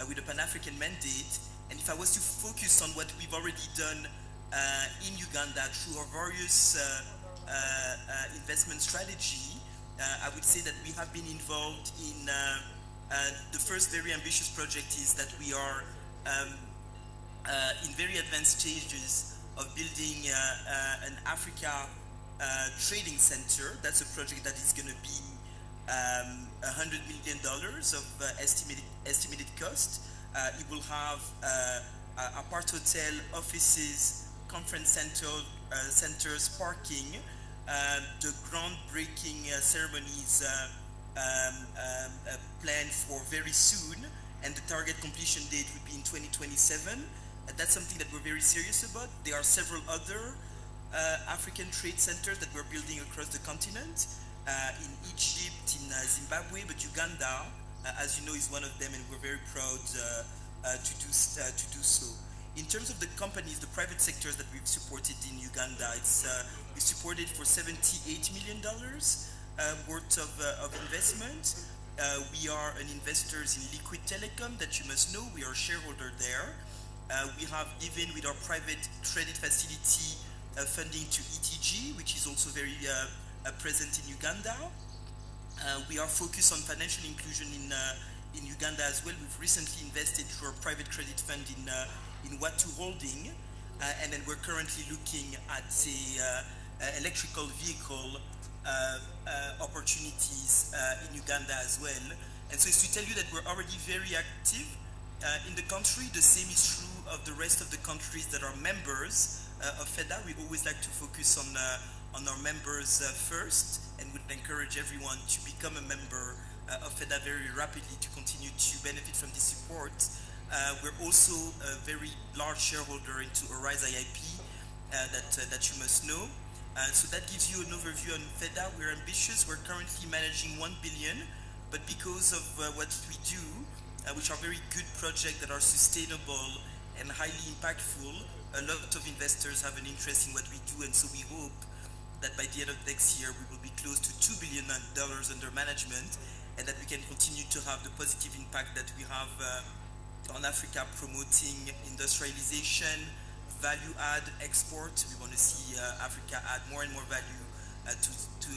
with a Pan-African mandate. And if I was to focus on what we've already done in Uganda through our various investment strategy, I would say that we have been involved in the first very ambitious project is that we are in very advanced stages of building an Africa trading center. That's a project that is going to be $100 million of estimated cost. It will have apart hotel, offices, conference centers, parking. The groundbreaking ceremonies planned for very soon, and the target completion date would be in 2027. That's something that we're very serious about. There are several other African trade centers that we're building across the continent, in Egypt, in Zimbabwe, but Uganda, as you know, is one of them, and we're very proud to do so. In terms of the companies, the private sectors that we've supported in Uganda, we supported for $78 million worth of investment. We are an investors in Liquid Telecom that you must know. We are a shareholder there. We have given with our private credit facility funding to ETG, which is also very present in Uganda. We are focused on financial inclusion in Uganda as well. We've recently invested through our private credit fund in Watu Holding, and then we're currently looking at the electrical vehicle opportunities in Uganda as well. And so it's to tell you that we're already very active in the country. The same is true of the rest of the countries that are members of FEDA. We always like to focus on our members first, and would encourage everyone to become a member of FEDA very rapidly to continue to benefit from this support. We're also a very large shareholder into Arise IIP that you must know. So that gives you an overview on FEDA. We're ambitious. We're currently managing 1 billion, but because of what we do, which are very good projects that are sustainable and highly impactful, a lot of investors have an interest in what we do, and so we hope that by the end of next year we will be close to $2 billion under management, and that we can continue to have the positive impact that we have on Africa, promoting industrialization, value add, export. We want to see Africa add more and more value to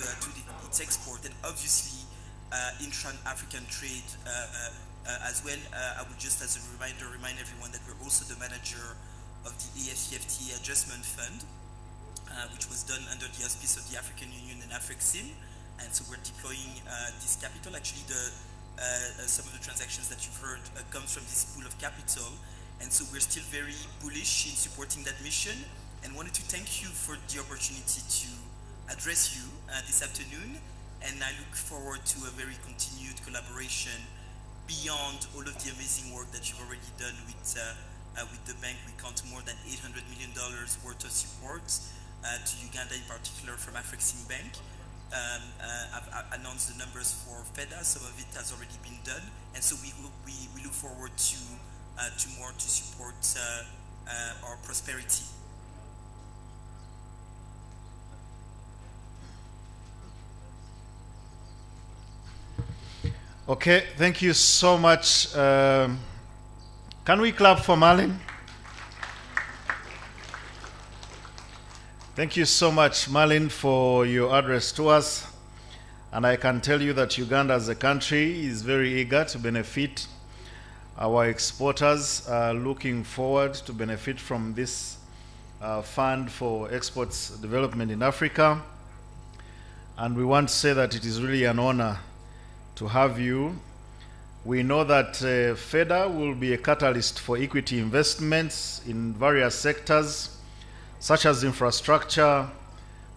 its export, and obviously intra-African trade as well. I would just, as a reminder, remind everyone that we're also the manager of the AFCTA Adjustment Fund, which was done under the auspice of the African Union and AFRICSIM, and so we're deploying this capital. Actually, some of the transactions that you've heard comes from this pool of capital, and so we're still very bullish in supporting that mission, and wanted to thank you for the opportunity to address you this afternoon, and I look forward to a very continued collaboration beyond all of the amazing work that you've already done with the bank. We count more than $800 million worth of support to Uganda, in particular from AFRICSIM Bank. I've announced the numbers for FEDA. Some of it has already been done, and so we look forward to more to support our prosperity. Okay, thank you so much. Can we clap for Malin? Thank you so much, Malin, for your address to us. And I can tell you that Uganda as a country is very eager to benefit. Our exporters are looking forward to benefit from this fund for exports development in Africa. And we want to say that it is really an honor to have you. We know that FEDA will be a catalyst for equity investments in various sectors, such as infrastructure,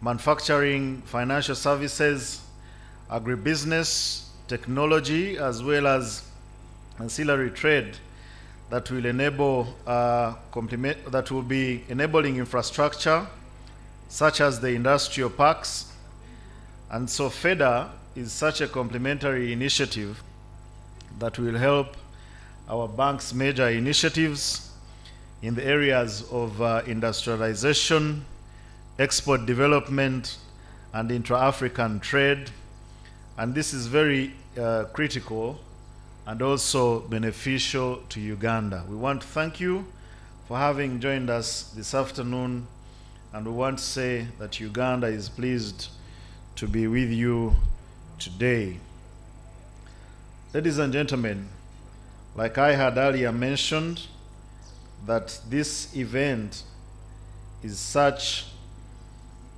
manufacturing, financial services, agribusiness, technology, as well as ancillary trade that will enable that will be enabling infrastructure, such as the industrial parks. And so FEDA is such a complementary initiative that will help our bank's major initiatives in the areas of industrialization, export development, and intra-African trade. And this is very critical and also beneficial to Uganda. We want to thank you for having joined us this afternoon, and we want to say that Uganda is pleased to be with you today. Ladies and gentlemen, like I had earlier mentioned, that this event is such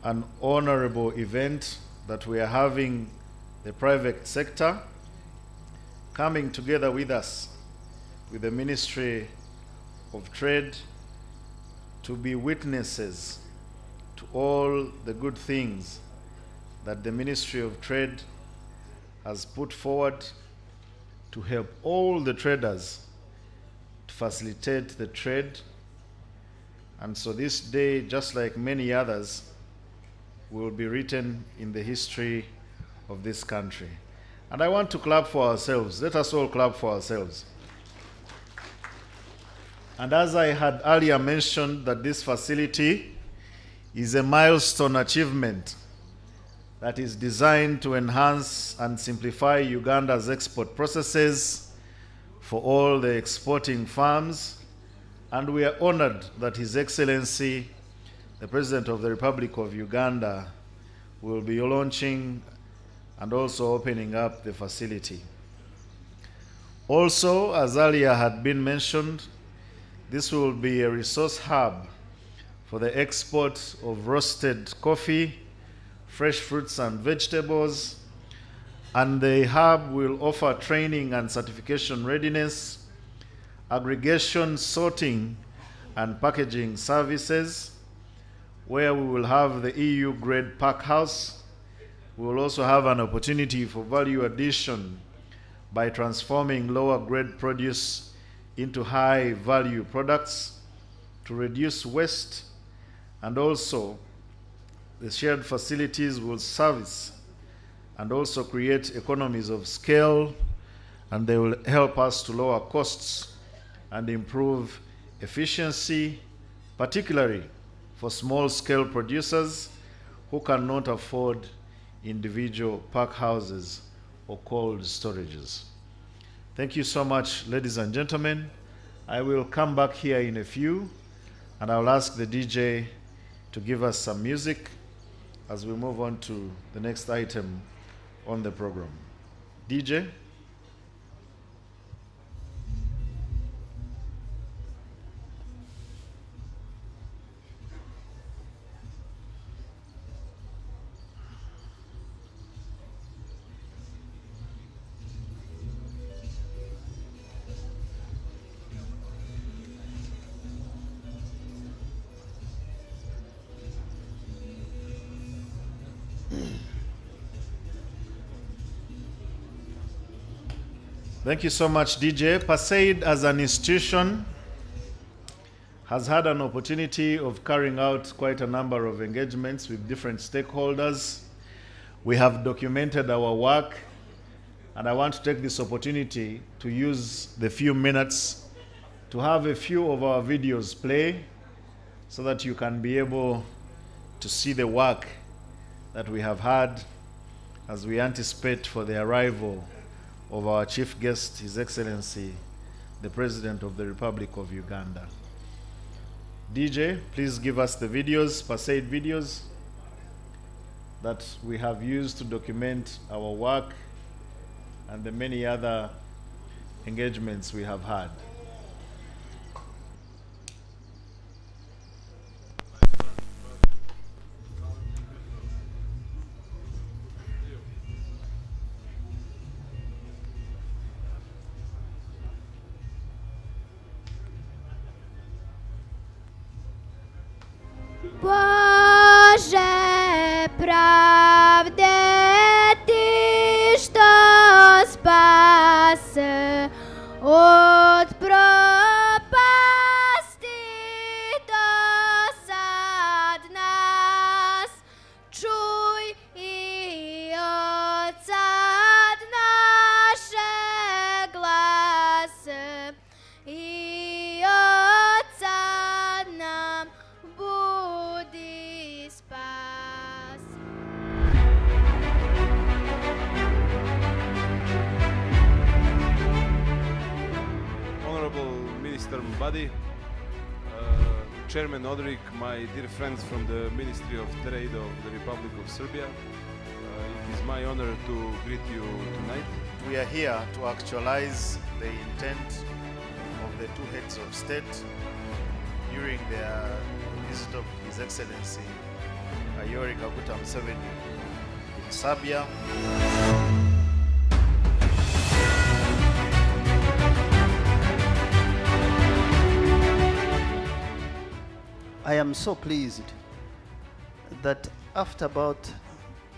an honorable event that we are having the private sector coming together with us, with the Ministry of Trade, to be witnesses to all the good things that the Ministry of Trade has put forward to help all the traders to facilitate the trade. And so this day, just like many others, will be written in the history of this country. And I want to clap for ourselves. Let us all clap for ourselves. And as I had earlier mentioned, that this facility is a milestone achievement that is designed to enhance and simplify Uganda's export processes for all the exporting firms. And we are honored that His Excellency, the President of the Republic of Uganda, will be launching and also opening up the facility. Also, as earlier had been mentioned, this will be a resource hub for the export of roasted coffee, fresh fruits and vegetables, and the hub will offer training and certification readiness, aggregation, sorting, and packaging services, where we will have the EU-grade pack house. We will also have an opportunity for value addition by transforming lower-grade produce into high-value products to reduce waste and also the shared facilities will service and also create economies of scale, and they will help us to lower costs and improve efficiency, particularly for small-scale producers who cannot afford individual pack houses or cold storages. Thank you so much, ladies and gentlemen. I will come back here in a few, and I'll ask the DJ to give us some music as we move on to the next item on the program. DJ? Thank you so much, DJ. PASAID as an institution has had an opportunity of carrying out quite a number of engagements with different stakeholders. We have documented our work, and I want to take this opportunity to use the few minutes to have a few of our videos play so that you can be able to see the work that we have had as we anticipate for the arrival of our chief guest, His Excellency, the President of the Republic of Uganda. DJ, please give us the videos, PASAID videos, that we have used to document our work and the many other engagements we have had. Боже, правде Ты, что спас от пропасти досад нас, чуй и отсад наше глаз, и отсад нам буди спас. Honorable Minister Mbadi, Chairman Odrik, my dear friends from the Ministry of Trade of the Republic of Serbia, it is my honor to greet you tonight. We are here to actualize the intent of the two heads of state during their visit of His Excellency H.E Yoweri Kaguta Museveni in Serbia. I am so pleased that after about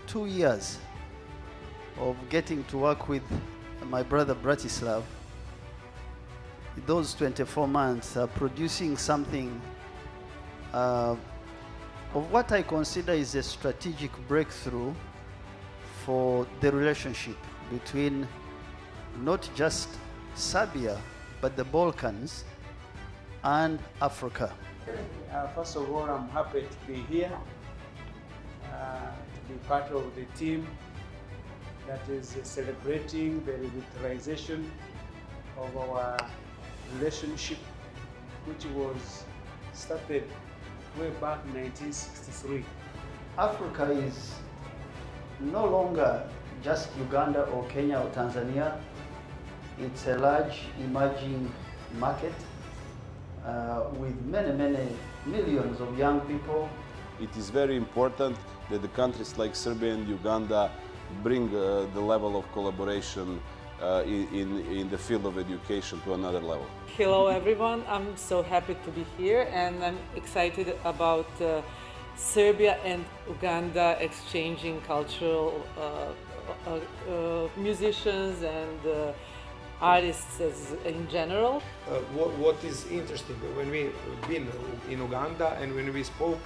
2 years of getting to work with my brother Bratislav, those 24 months are producing something of what I consider is a strategic breakthrough for the relationship between not just Serbia, but the Balkans and Africa. First of all, I'm happy to be here, to be part of the team that is celebrating the revitalization of our relationship, which was started way back in 1963. Africa is no longer just Uganda or Kenya or Tanzania. It's a large emerging market with many, many millions of young people. It is very important that the countries like Serbia and Uganda bring the level of collaboration in the field of education to another level. Hello everyone, I'm so happy to be here and I'm excited about Serbia and Uganda exchanging cultural musicians and artists in general. What is interesting when we've been in Uganda and when we spoke,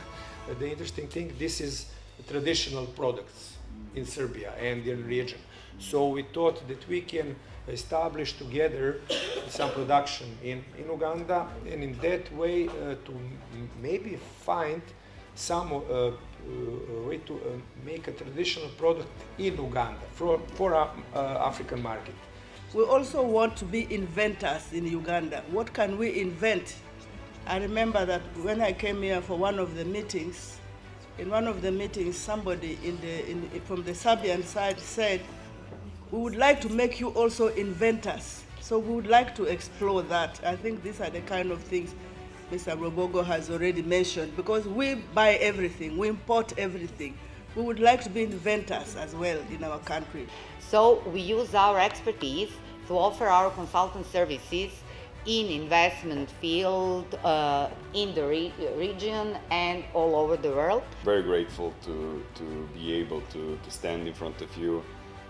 the interesting thing, this is traditional products in Serbia and in the region. So we thought that we can establish together some production in Uganda, and in that way to maybe find some way to make a traditional product in Uganda for our African market. We also want to be inventors in Uganda. What can we invent? I remember that when I came here for one of the meetings, in one of the meetings somebody from the Serbian side said, we would like to make you also inventors. So we would like to explore that. I think these are the kind of things Mr. Robogo has already mentioned, because we buy everything, we import everything. We would like to be inventors as well in our country. So we use our expertise to offer our consultant services in investment field, in the region and all over the world. Very grateful to be able to stand in front of you,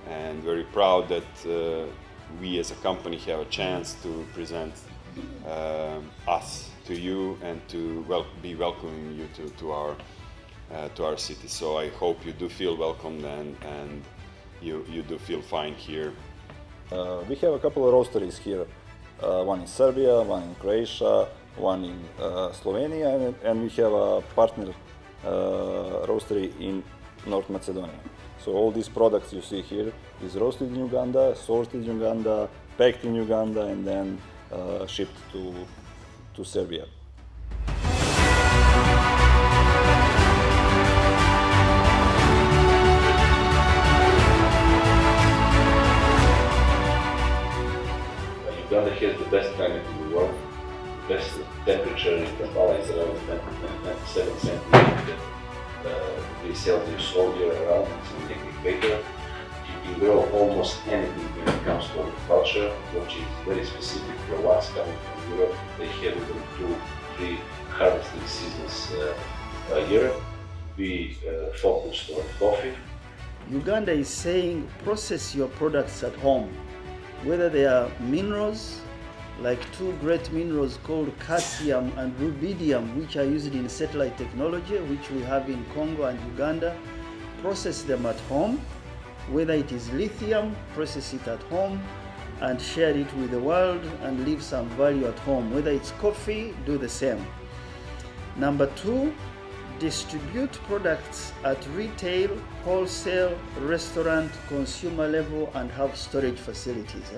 and very proud that we as a company have a chance to present us to you and to be welcoming you to our city. So I hope you do feel welcomed and you do feel fine here. We have a couple of roasteries here, one in Serbia, one in Croatia, one in Slovenia, and we have a partner roastery in North Macedonia. So all these products you see here is roasted in Uganda, sourced in Uganda, packed in Uganda, and then shipped to Serbia. Uganda has the best climate in the world, the best temperature in Kampala is around 97 centimeters degrees Celsius all year around, it's in the equator. You can grow almost anything when it comes to agriculture, which is very specific for what's coming from Europe. They have even 2-3 harvesting seasons a year. We focused on coffee. Uganda is saying process your products at home, whether they are minerals, like two great minerals called calcium and rubidium, which are used in satellite technology, which we have in Congo and Uganda. Process them at home. Whether it is lithium, process it at home and share it with the world and leave some value at home. Whether it's coffee, do the same. Number 2, distribute products at retail, wholesale, restaurant, consumer level, and have storage facilities.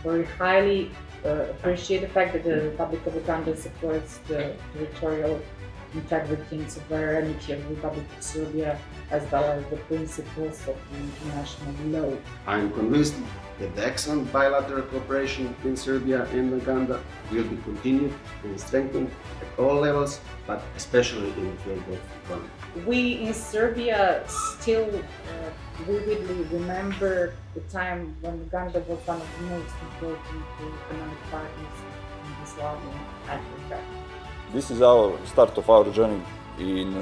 We highly appreciate the fact that the Republic of Uganda supports the territorial integrity and sovereignty of the Republic of Serbia, as well as the principles of the international law. I am convinced that the excellent bilateral cooperation between Serbia and Uganda will be continued and strengthened at all levels, but especially in the field of economy. We in Serbia still vividly remember the time when Uganda was one of the most important economic partners in the Slavian Africa. This is our start of our journey in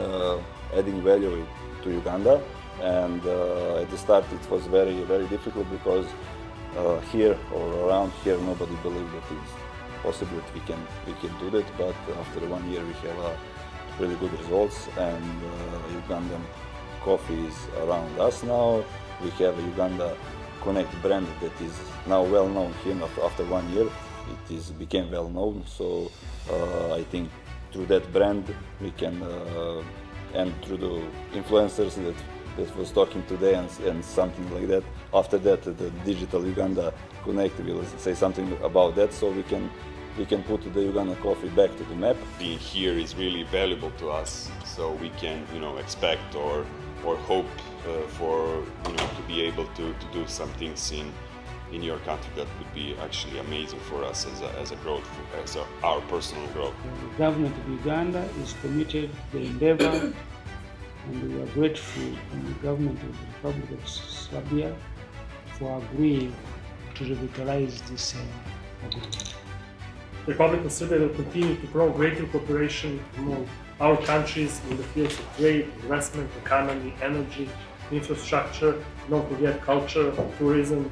adding value to Uganda, and at the start it was very, very difficult because here or around here nobody believed that it's possible that we can do that, but after 1 year we have really good results, and Ugandan coffee is around us now. We have a Uganda Connect brand that is now well known here after 1 year. It became well known, so I think through that brand we can, and through the influencers that was talking today and something like that. After that, the Digital Uganda Connect will say something about that, so we can put the Uganda coffee back to the map. Being here is really valuable to us, so we can, expect or hope for, to be able to do some things in your country that would be actually amazing for us as a growth, as our personal growth. The government of Uganda is committed to the endeavor, and we are grateful to the government of the Republic of Serbia for agreeing to revitalize this agreement. The Republic of Serbia will continue to promote greater cooperation among our countries in the fields of trade, investment, economy, energy, infrastructure, don't forget culture, tourism,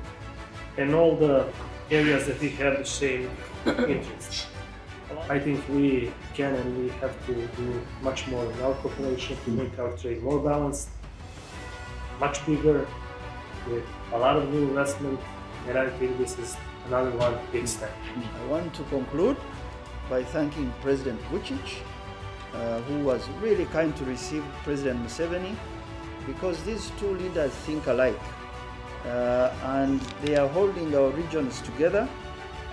and all the areas that we have the same interests. I think we can and we have to do much more in our cooperation to make our trade more balanced, much bigger, with a lot of new investment, and I think this is another one big step. I want to conclude by thanking President Vučić, who was really kind to receive President Museveni, because these two leaders think alike, and they are holding our regions together,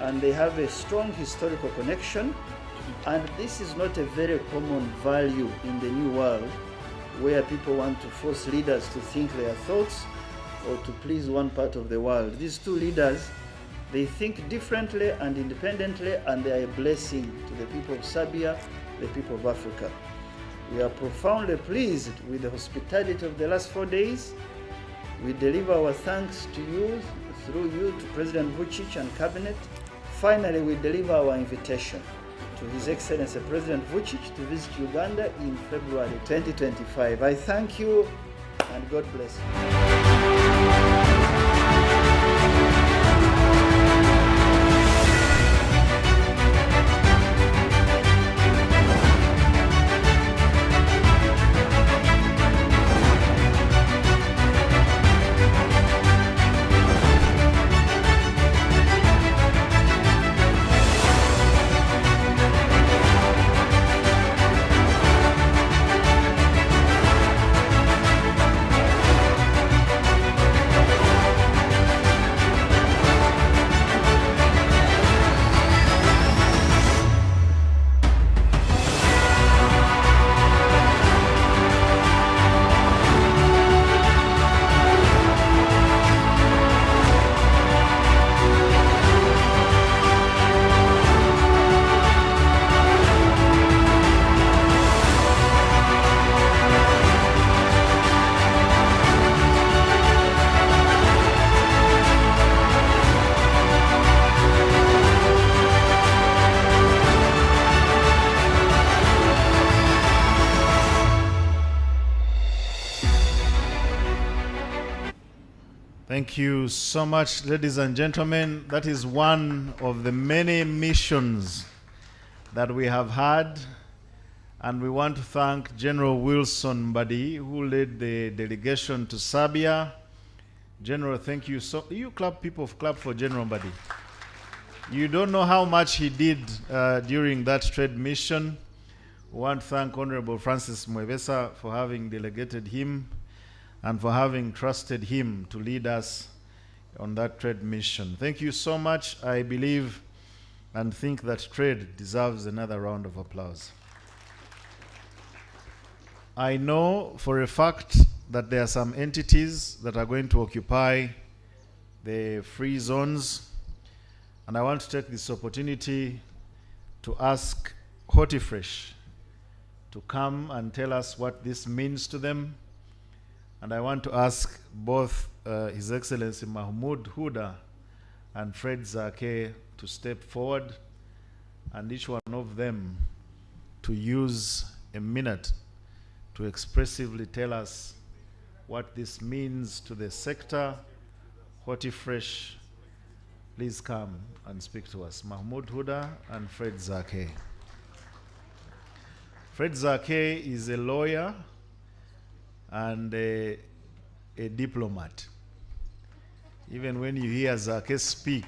and they have a strong historical connection, and this is not a very common value in the new world, where people want to force leaders to think their thoughts or to please one part of the world. These two leaders, they think differently and independently, and they are a blessing to the people of Serbia, the people of Africa. We are profoundly pleased with the hospitality of the last 4 days. We deliver our thanks to you, through you, to President Vučić and Cabinet. Finally, we deliver our invitation to His Excellency President Vučić to visit Uganda in February 2025. I thank you and God bless you. Thank you so much, ladies and gentlemen. That is one of the many missions that we have had, and we want to thank General Wilson Mbadi, who led the delegation to Serbia. General, thank you. So you clap, people clap for General Mbadi. You don't know how much he did during that trade mission. We want to thank Honorable Francis Mwevesa for having delegated him and for having trusted him to lead us on that trade mission. Thank you so much. I believe and think that trade deserves another round of applause. I know for a fact that there are some entities that are going to occupy the free zones, and I want to take this opportunity to ask Hortifresh to come and tell us what this means to them. And I want to ask both His Excellency Mahmoud Huda and Fred Zake to step forward, and each one of them to use a minute to expressively tell us what this means to the sector. Hortifresh, please come and speak to us. Mahmoud Huda and Fred Zake. Fred Zake is a lawyer and a diplomat. Even when you hear Zake speak,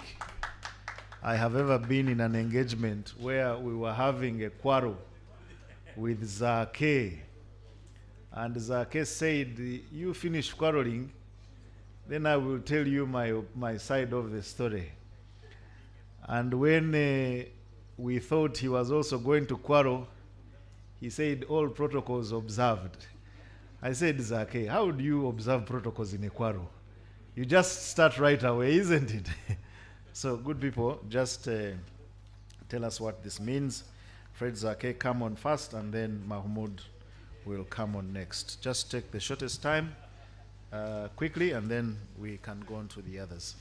I have ever been in an engagement where we were having a quarrel with Zake, and Zake said, "You finish quarreling, then I will tell you my side of the story." And when we thought he was also going to quarrel, he said, "All protocols observed." I said, "Zake, how do you observe protocols in a quarrel? You just start right away, isn't it?" So, good people, just tell us what this means. Fred Zake, come on first, and then Mahmoud will come on next. Just take the shortest time, quickly, and then we can go on to the others.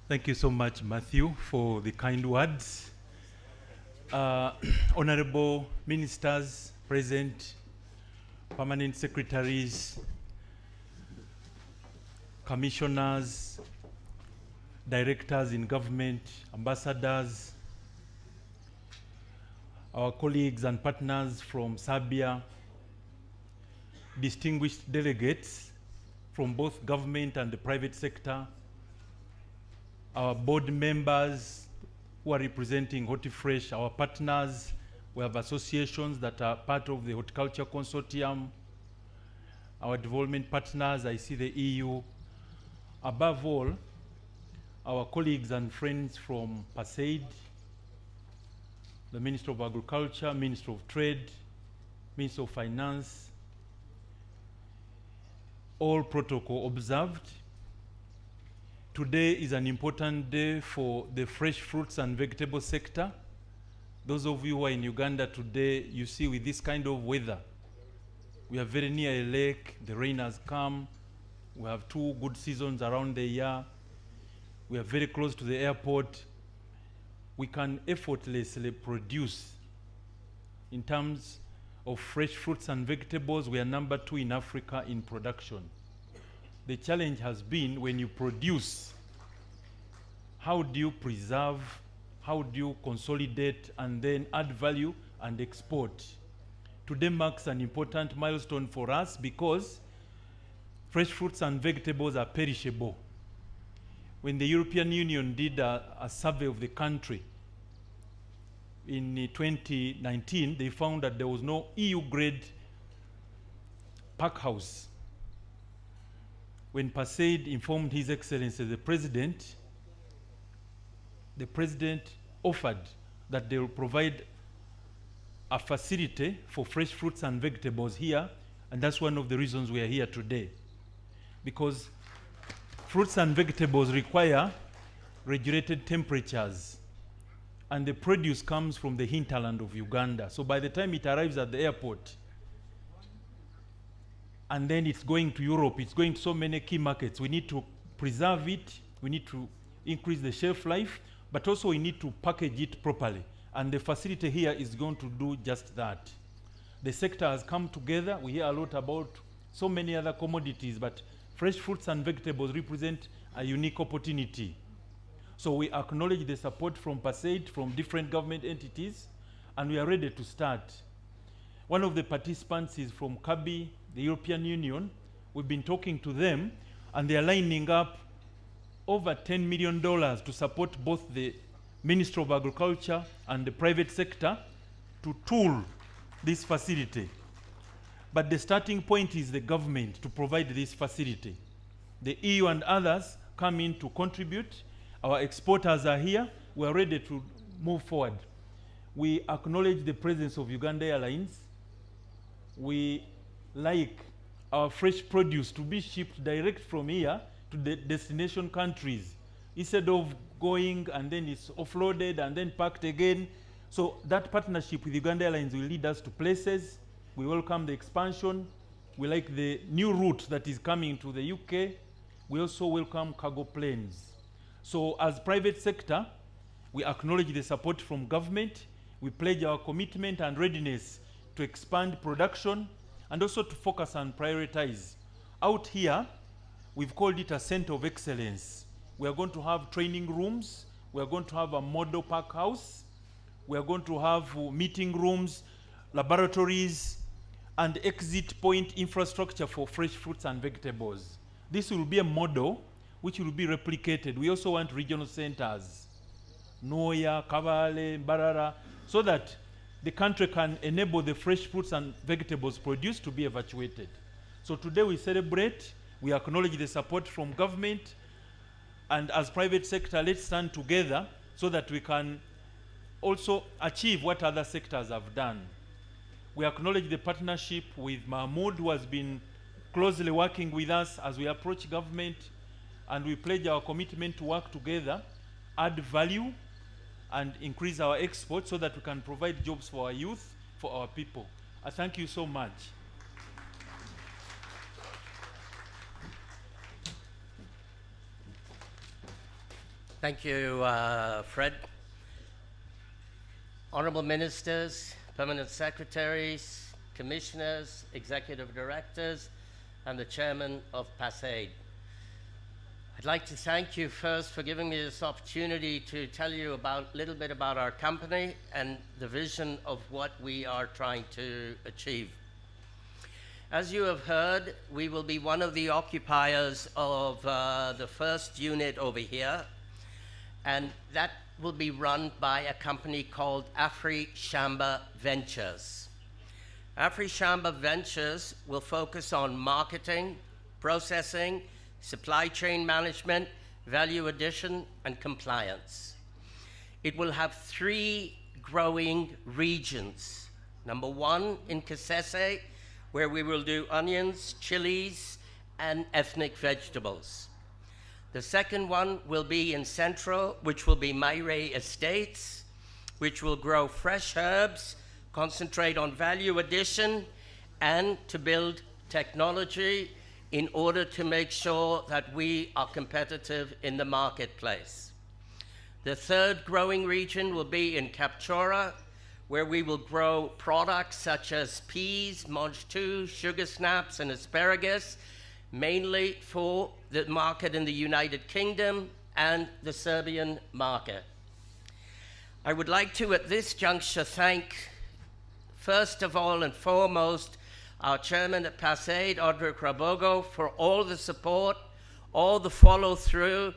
Thank you so much, Matthew, for the kind words. Honorable ministers present, permanent secretaries, commissioners, directors in government, ambassadors, our colleagues and partners from Serbia, distinguished delegates from both government and the private sector, our board members who are representing HortiFresh, our partners. We have associations that are part of the Horticulture Consortium, our development partners, I see the EU. Above all, our colleagues and friends from PASAID, the Minister of Agriculture, Minister of Trade, Minister of Finance, all protocol observed. Today is an important day for the fresh fruits and vegetable sector. Those of you who are in Uganda today, you see with this kind of weather, we are very near a lake, the rain has come, we have 2 good seasons around the year, we are very close to the airport. We can effortlessly produce. In terms of fresh fruits and vegetables, we are number 2 in Africa in production. The challenge has been when you produce, how do you preserve, how do you consolidate and then add value and export? Today marks an important milestone for us because fresh fruits and vegetables are perishable. When the European Union did a survey of the country in 2019, they found that there was no EU-grade pack house. When PASAID informed His Excellency the President offered that they will provide a facility for fresh fruits and vegetables here, and that's one of the reasons we are here today. Because fruits and vegetables require regulated temperatures, and the produce comes from the hinterland of Uganda. So by the time it arrives at the airport, and then it's going to Europe, it's going to so many key markets, we need to preserve it, we need to increase the shelf life, but also we need to package it properly. And the facility here is going to do just that. The sector has come together. We hear a lot about so many other commodities, but fresh fruits and vegetables represent a unique opportunity. So we acknowledge the support from PASAID, from different government entities, and we are ready to start. One of the participants is from CABI, the European Union. We've been talking to them, and they are lining up over $10 million to support both the Ministry of Agriculture and the private sector to tool this facility. But the starting point is the government to provide this facility. The EU and others come in to contribute. Our exporters are here. We are ready to move forward. We acknowledge the presence of Uganda Airlines. We like our fresh produce to be shipped direct from here to the destination countries, instead of going and then it's offloaded and then packed again. So that partnership with Uganda Airlines will lead us to places. We welcome the expansion. We like the new route that is coming to the UK. We also welcome cargo planes. So as private sector, we acknowledge the support from government. We pledge our commitment and readiness to expand production and also to focus and prioritize. Out here, we've called it a center of excellence. We are going to have training rooms. We are going to have a model pack house. We are going to have meeting rooms, laboratories, and exit point infrastructure for fresh fruits and vegetables. This will be a model which will be replicated. We also want regional centers, Noya, Kabale, Barara, so that the country can enable the fresh fruits and vegetables produced to be evacuated. So today we celebrate, we acknowledge the support from government, and as private sector, let's stand together so that we can also achieve what other sectors have done. We acknowledge the partnership with Mahmoud, who has been closely working with us as we approach government, and we pledge our commitment to work together, add value, and increase our exports so that we can provide jobs for our youth, for our people. I thank you so much. Thank you, Fred. Honorable Ministers, Permanent Secretaries, Commissioners, Executive Directors, and the Chairman of PASAID. I'd like to thank you first for giving me this opportunity to tell you a little bit about our company and the vision of what we are trying to achieve. As you have heard, we will be one of the occupiers of the first unit over here, and that will be run by a company called AFCTA Ventures. AFCTA Ventures will focus on marketing, processing, supply chain management, value addition, and compliance. It will have 3 growing regions. Number 1 in Kasese, where we will do onions, chilies, and ethnic vegetables. The second one will be in Central, which will be Maire Estates, which will grow fresh herbs, concentrate on value addition, and to build technology in order to make sure that we are competitive in the marketplace. The third growing region will be in Kapchora, where we will grow products such as peas, Monge 2, sugar snaps, and asparagus, mainly for the market in the United Kingdom and the Serbian market. I would like to, at this juncture, thank, first of all and foremost, our chairman at PASAID, Audrey Krabogo, for all the support, all the follow-through,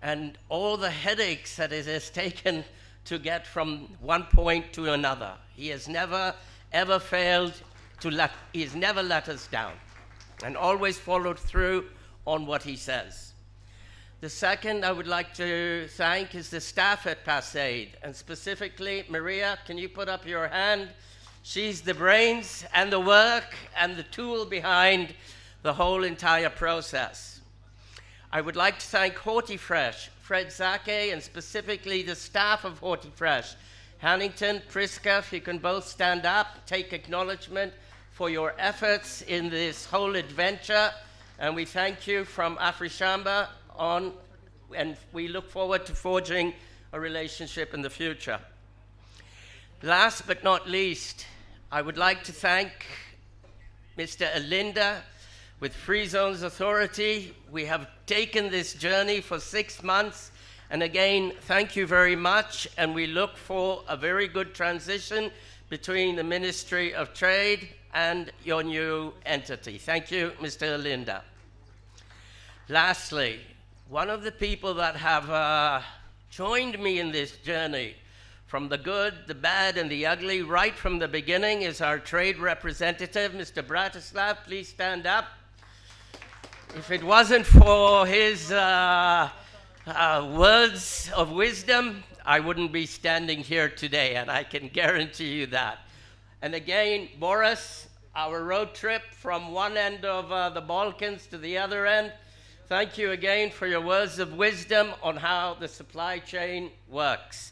and all the headaches that it has taken to get from one point to another. He has never, ever failed to he has never let us down, and always followed through on what he says. The second I would like to thank is the staff at PASAID, and specifically, Maria, can you put up your hand? She's the brains and the work and the tool behind the whole entire process. I would like to thank HortiFresh, Fred Zake, and specifically the staff of HortiFresh. Hannington, Priska, if you can both stand up, take acknowledgement for your efforts in this whole adventure. And we thank you from AFCTA and we look forward to forging a relationship in the future. Last but not least, I would like to thank Mr. Alinda with FreeZones Authority. We have taken this journey for 6 months, and again, thank you very much, and we look for a very good transition between the Ministry of Trade and your new entity. Thank you, Mr. Alinda. Lastly, one of the people that have joined me in this journey from the good, the bad, and the ugly, right from the beginning, is our trade representative, Mr. Bratislav. Please stand up. If it wasn't for his words of wisdom, I wouldn't be standing here today, and I can guarantee you that. And again, Boris, our road trip from one end of the Balkans to the other end, thank you again for your words of wisdom on how the supply chain works.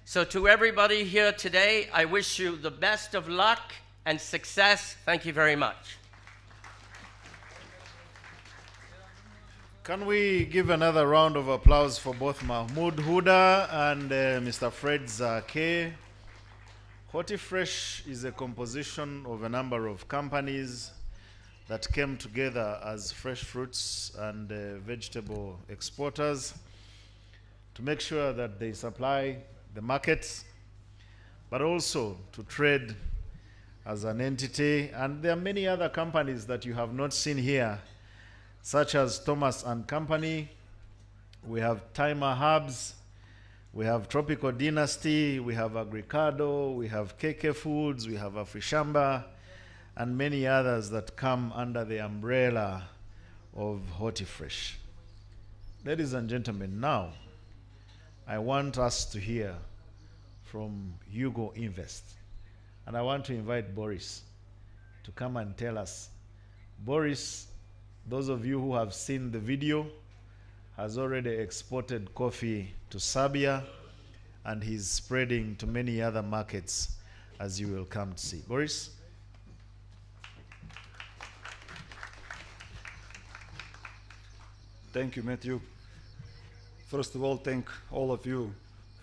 So to everybody here today, I wish you the best of luck and success. Thank you very much. Can we give another round of applause for both Mahmoud Huda and Mr. Fred Zake? HortiFresh is a composition of a number of companies that came together as fresh fruits and vegetable exporters to make sure that they supply the markets, but also to trade as an entity. And there are many other companies that you have not seen here, such as Thomas and Company. We have Timer Hubs, we have Tropical Dynasty, we have Agricado, we have KK Foods, we have AFCTA, and many others that come under the umbrella of HortiFresh. Ladies and gentlemen, now I want us to hear from Hugo Invest. And I want to invite Boris to come and tell us. Boris, those of you who have seen the video, has already exported coffee to Serbia, and he's spreading to many other markets, as you will come to see. Boris? Thank you, Matthew. First of all, thank all of you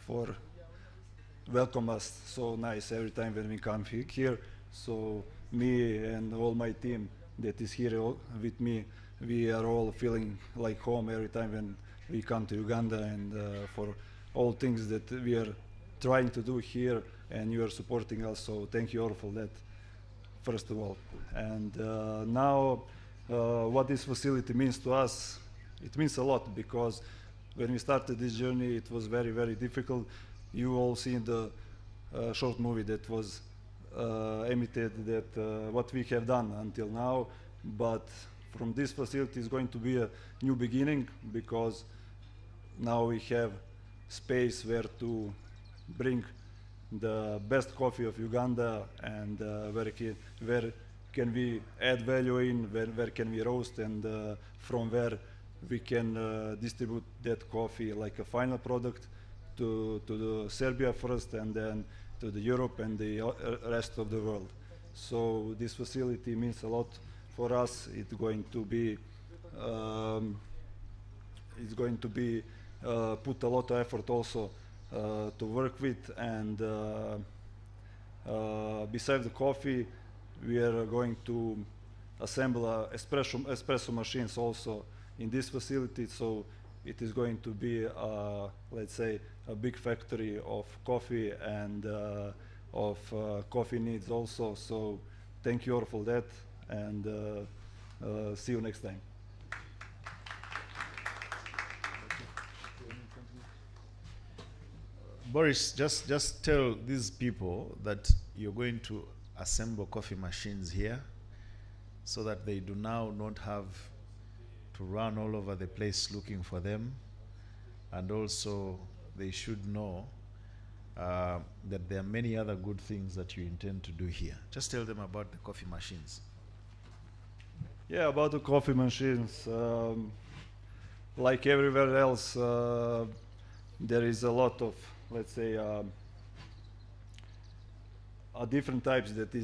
for welcome us so nice every time when we come here. So me and all my team that is here with me we are all feeling like home every time when we come to Uganda, and for all things that we are trying to do here, and you are supporting us. So thank you all for that, first of all. And now, what this facility means to us, it means a lot, because when we started this journey, it was very, very difficult. You all seen the short movie that was emitted, that what we have done until now, but from this facility is going to be a new beginning, because now we have space where to bring the best coffee of Uganda, and where can we add value in, where can we roast, and from where we can distribute that coffee like a final product to the Serbia first, and then to the Europe and the rest of the world. So this facility means a lot for us. It's going to be put a lot of effort also to work with, and besides the coffee, we are going to assemble espresso machines also in this facility. So it is going to be, let's say, a big factory of coffee and of coffee needs also. So thank you all for that, and see you next time. Boris, just tell these people that you're going to assemble coffee machines here, so that they do now not have to run all over the place looking for them, and also they should know that there are many other good things that you intend to do here. Just tell them about the coffee machines. Yeah, about the coffee machines, like everywhere else, there is a lot of, let's say, different types that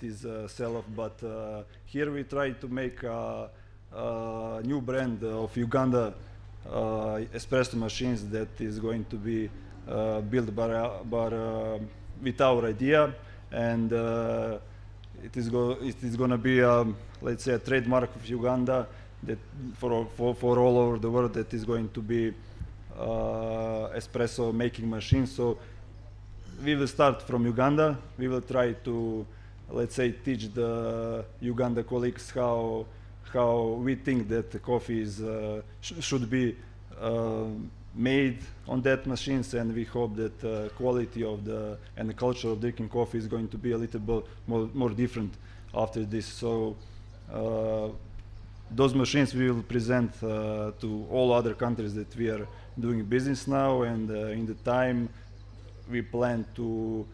is sell off, but here we try to make a new brand of Uganda espresso machines that is going to be built with our idea, and it is going to be let's say a trademark of Uganda that for all over the world, that is going to be espresso making machines. So we will start from Uganda. We will try to, let's say, teach the Uganda colleagues how we think that the coffee is should be made on that machines, and we hope that quality of and the culture of drinking coffee is going to be a little bit more different after this. So those machines we will present to all other countries that we are doing business now, and in the time we plan to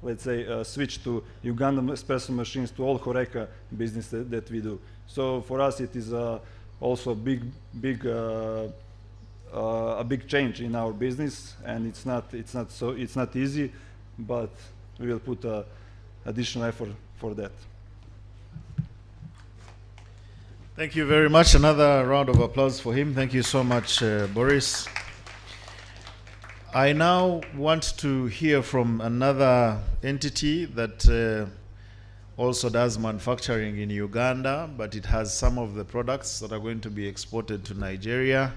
let's say switch to Ugandan espresso machines to all Horeca business that we do. So for us it is also a big change in our business, and it's not easy, but we will put additional effort for that. Thank you very much. Another round of applause for him. Thank you so much, Boris. I now want to hear from another entity that also does manufacturing in Uganda, but it has some of the products that are going to be exported to Nigeria,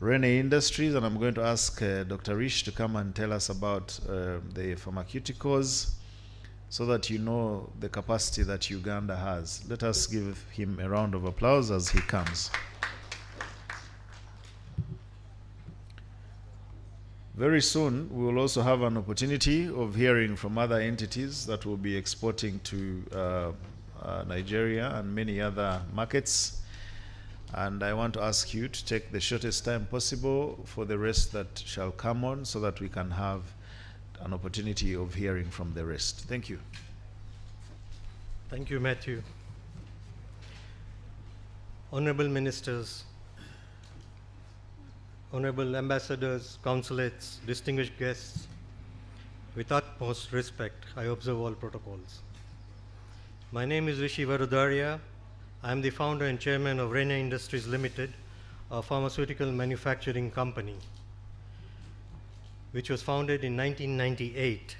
Rene Industries, and I'm going to ask Dr. Rish to come and tell us about the pharmaceuticals, so that you know the capacity that Uganda has. Let us give him a round of applause as he comes. Very soon, we will also have an opportunity of hearing from other entities that will be exporting to Nigeria and many other markets. And I want to ask you to take the shortest time possible for the rest that shall come on, so that we can have an opportunity of hearing from the rest. Thank you. Thank you, Matthew. Honorable ministers, honorable ambassadors, consulates, distinguished guests, with utmost respect, I observe all protocols. My name is H.E Yoweri. I am the founder and chairman of Rene Industries Limited, a pharmaceutical manufacturing company, which was founded in 1998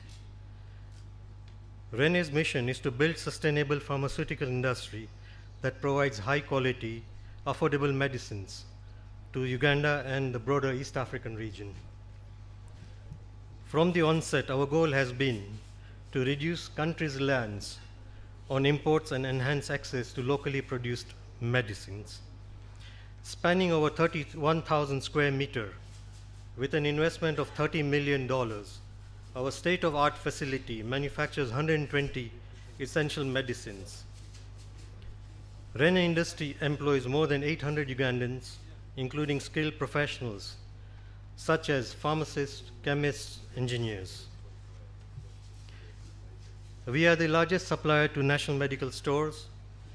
RENE's mission is to build sustainable pharmaceutical industry that provides high quality, affordable medicines to Uganda and the broader East African region. From the onset, our goal has been to reduce countries' reliance on imports and enhance access to locally produced medicines. Spanning over 31,000 square meters, with an investment of $30 million, our state-of-art facility manufactures 120 essential medicines. RENE industry employs more than 800 Ugandans, including skilled professionals such as pharmacists, chemists, engineers. We are the largest supplier to national medical stores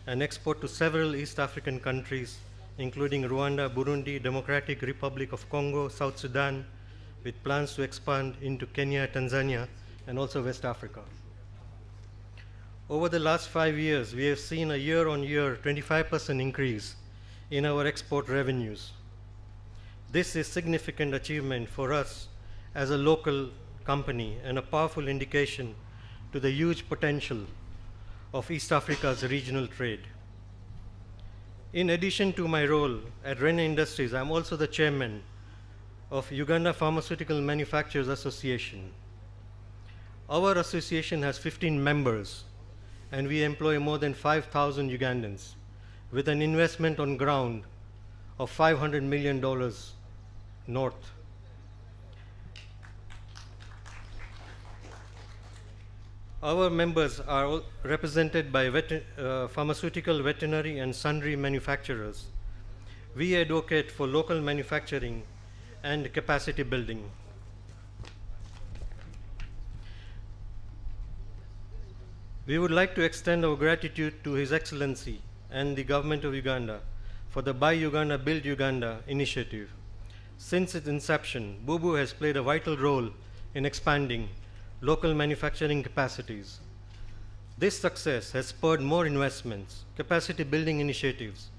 and export to several East African countries, including Rwanda, Burundi, Democratic Republic of Congo, South Sudan, with plans to expand into Kenya, Tanzania, and also West Africa. Over the last 5 years, we have seen a year-on-year 25% increase in our export revenues. This is a significant achievement for us as a local company and a powerful indication to the huge potential of East Africa's regional trade. In addition to my role at RENE Industries, I'm also the chairman of Uganda Pharmaceutical Manufacturers Association. Our association has 15 members, and we employ more than 5,000 Ugandans with an investment on ground of $500 million north. Our members are represented by pharmaceutical, veterinary, and sundry manufacturers. We advocate for local manufacturing and capacity building. We would like to extend our gratitude to His Excellency and the Government of Uganda for the Buy Uganda, Build Uganda initiative. Since its inception, BUBU has played a vital role in expanding local manufacturing capacities. This success has spurred more investments, capacity building initiatives,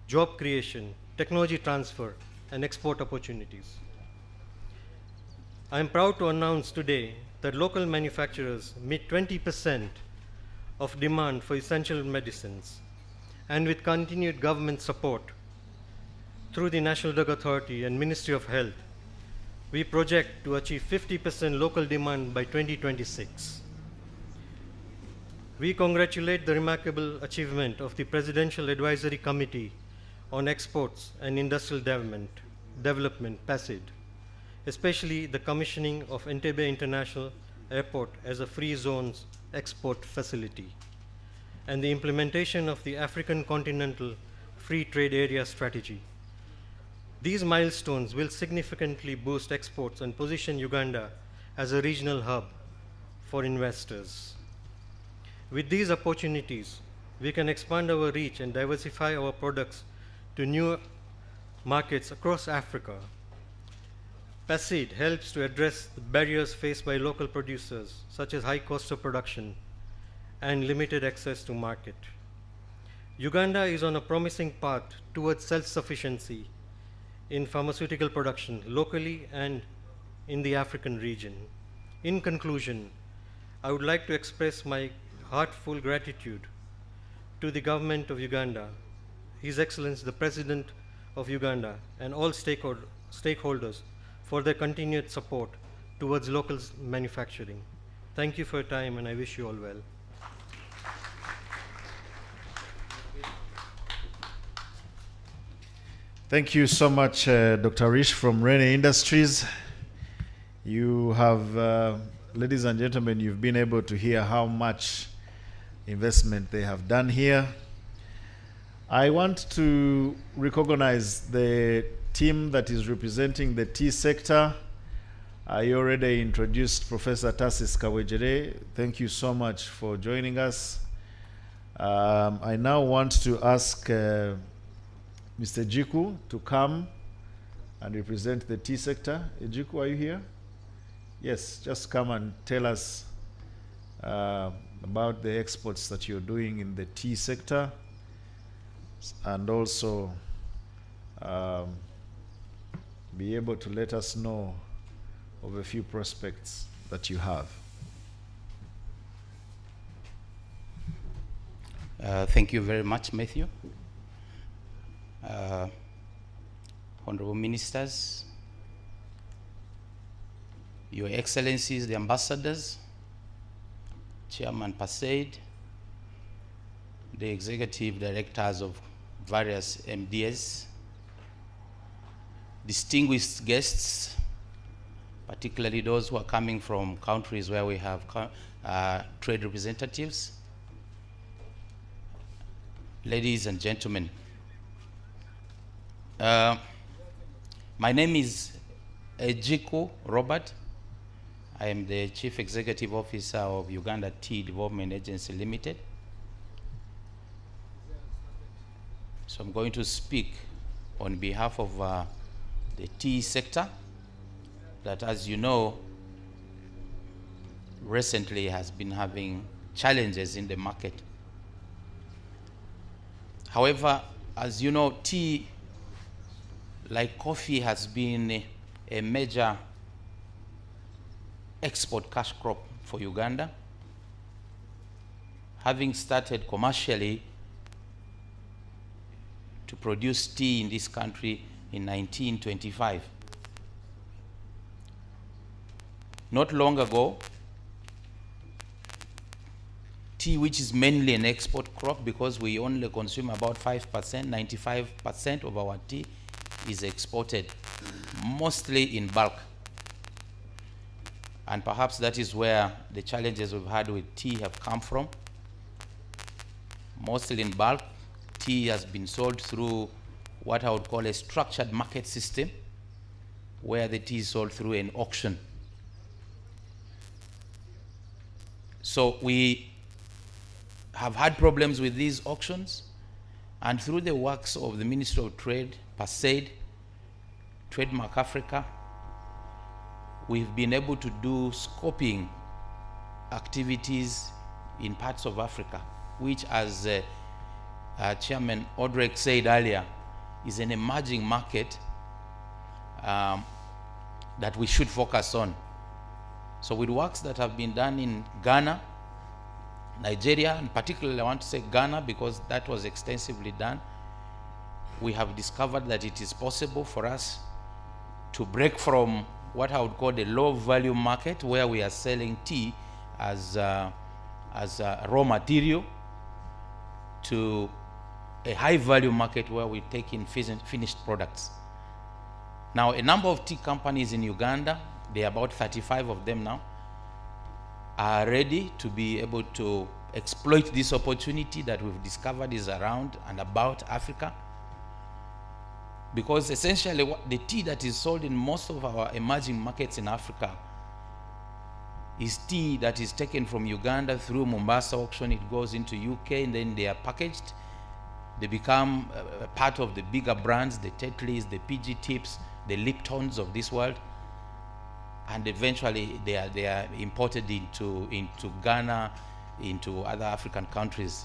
job creation, technology transfer, and export opportunities. I am proud to announce today that local manufacturers meet 20% of demand for essential medicines, and with continued government support through the National Drug Authority and Ministry of Health, we project to achieve 50% local demand by 2026. We congratulate the remarkable achievement of the Presidential Advisory Committee on Exports and Industrial Development, PASID, especially the commissioning of Entebbe International Airport as a free zones export facility, and the implementation of the African Continental Free Trade Area Strategy. These milestones will significantly boost exports and position Uganda as a regional hub for investors. With these opportunities, we can expand our reach and diversify our products to new markets across Africa. PASID helps to address the barriers faced by local producers, such as high cost of production and limited access to market. Uganda is on a promising path towards self-sufficiency in pharmaceutical production locally and in the African region. In conclusion, I would like to express my heartfelt gratitude to the government of Uganda, His Excellency the President of Uganda, and all stakeholders for their continued support towards local manufacturing. Thank you for your time, and I wish you all well. Thank you so much, Dr. Rish from RENE Industries. You have, ladies and gentlemen, you've been able to hear how much investment they have done here. I want to recognize the team that is representing the tea sector. I already introduced Professor Tassis Kawejere. Thank you so much for joining us. I now want to ask Mr. Jiku to come and represent the tea sector. Jiku, are you here? Yes, just come and tell us about the exports that you're doing in the tea sector, and also be able to let us know of a few prospects that you have. Thank you very much, Matthew. Honorable Ministers, Your Excellencies, the Ambassadors, Chairman Pasaid, the Executive Directors of various MDS, distinguished guests, particularly those who are coming from countries where we have trade representatives, ladies and gentlemen. My name is Ejiko Robert. I am the Chief Executive Officer of Uganda Tea Development Agency Limited. So I'm going to speak on behalf of the tea sector that, as you know, recently has been having challenges in the market. However, as you know, tea, like coffee, has been a major export cash crop for Uganda, having started commercially to produce tea in this country in 1925. Not long ago, tea, which is mainly an export crop because we only consume about 5%, 95% of our tea is exported, mostly in bulk. And perhaps that is where the challenges we've had with tea have come from. Mostly in bulk, tea has been sold through what I would call a structured market system, where the tea is sold through an auction. So we have had problems with these auctions, and through the works of the Ministry of Trade, Pasaid, Trademark Africa, we've been able to do scoping activities in parts of Africa, which, as Chairman Odrek said earlier, is an emerging market that we should focus on. So with works that have been done in Ghana, Nigeria, and particularly I want to say Ghana because that was extensively done, we have discovered that it is possible for us to break from what I would call the low value market, where we are selling tea as a raw material, to a high value market where we take in finished products. Now, a number of tea companies in Uganda, there are about 35 of them now, are ready to be able to exploit this opportunity that we've discovered is around and about Africa. Because essentially the tea that is sold in most of our emerging markets in Africa is tea that is taken from Uganda through Mombasa auction. It goes into UK and then they are packaged. They become a part of the bigger brands, the Tetleys, the PG Tips, the Liptons of this world. And eventually they are imported into Ghana, into other African countries.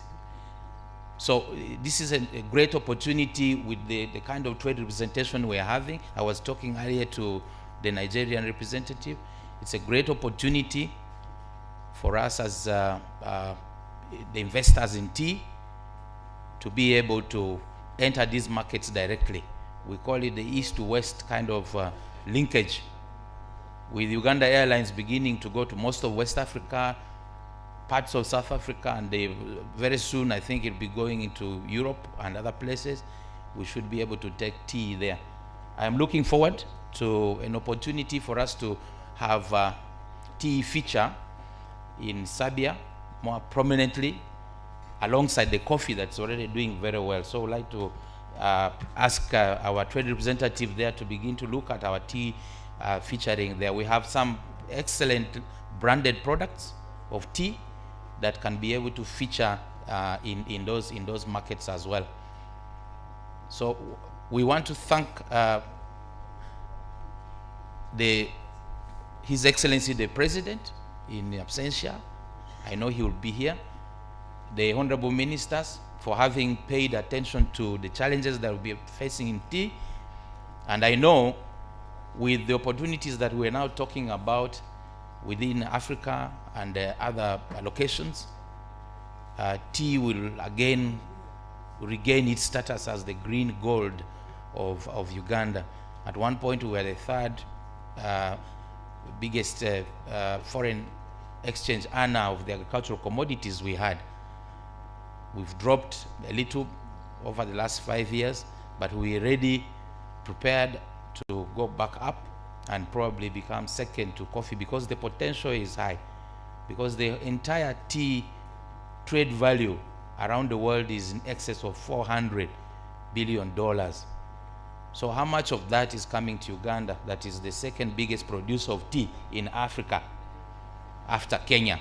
So this is a great opportunity with the kind of trade representation we're having. I was talking earlier to the Nigerian representative. It's a great opportunity for us as the investors in tea to be able to enter these markets directly. We call it the east to west kind of linkage, with Uganda Airlines beginning to go to most of West Africa, parts of South Africa, and very soon I think it'll be going into Europe and other places. We should be able to take tea there. I am looking forward to an opportunity for us to have tea feature in Serbia more prominently, alongside the coffee that's already doing very well. So I'd like to ask our trade representative there to begin to look at our tea featuring there. We have some excellent branded products of tea that can be able to feature in those markets as well. So we want to thank His Excellency the President in absentia. I know he will be here. The honorable ministers for having paid attention to the challenges that we'll be facing in tea. And I know with the opportunities that we're now talking about within Africa and other locations, tea will again regain its status as the green gold of Uganda. At one point, we were the third biggest foreign exchange earner of the agricultural commodities we had. We've dropped a little over the last 5 years, but we're ready, prepared to go back up and probably become second to coffee, because the potential is high, because the entire tea trade value around the world is in excess of $400 billion. So how much of that is coming to Uganda, that is the second biggest producer of tea in Africa after Kenya?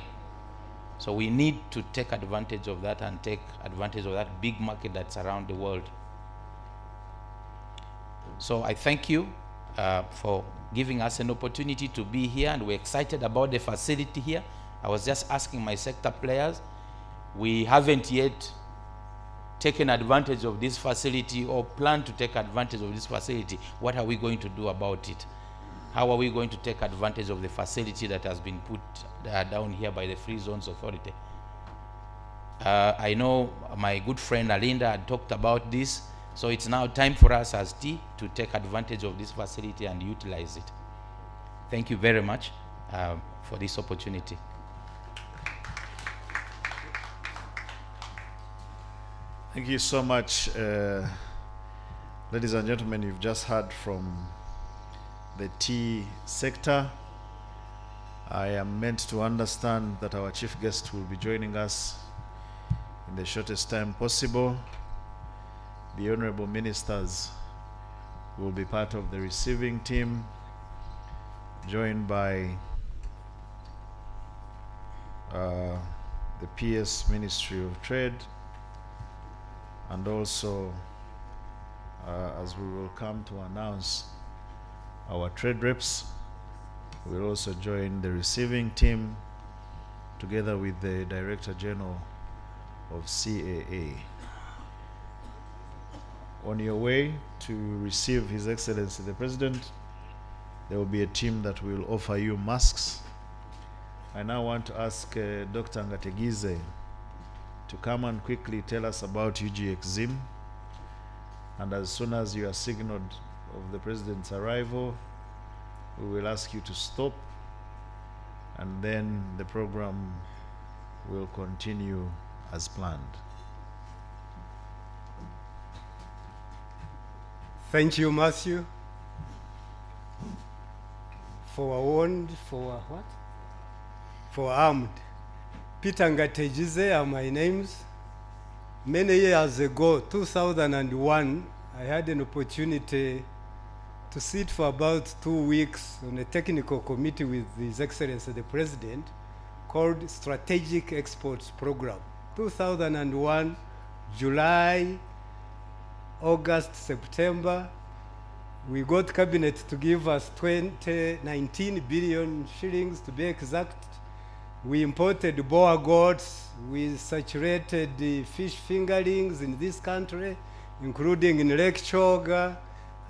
So we need to take advantage of that and take advantage of that big market that's around the world. So I thank you for giving us an opportunity to be here, and we're excited about the facility here. I was just asking my sector players, we haven't yet taken advantage of this facility or plan to take advantage of this facility. What are we going to do about it? How are we going to take advantage of the facility that has been put down here by the Free Zones Authority? I know my good friend Alinda had talked about this, so it's now time for us as T to take advantage of this facility and utilize it. Thank you very much for this opportunity. Thank you so much. Ladies and gentlemen, you've just heard from the tea sector. I am meant to understand that our chief guest will be joining us in the shortest time possible. The honorable ministers will be part of the receiving team, joined by the PS Ministry of Trade, and also as we will come to announce our trade reps, will also join the receiving team together with the Director General of CAA. On your way to receive His Excellency the President, there will be a team that will offer you masks. I now want to ask Dr. Ngategize to come and quickly tell us about UGXIM, and as soon as you are signaled of the President's arrival, we will ask you to stop, and then the program will continue as planned. Thank you, Matthew. Forewarned, forearmed. Peter Ngategize are my names. Many years ago, 2001, I had an opportunity to sit for about 2 weeks on a technical committee with His Excellency the President called Strategic Exports Program. 2001, July, August, September, we got cabinet to give us 19 billion shillings to be exact. We imported boer goats, we saturated the fish fingerlings in this country, including in Lake Choga,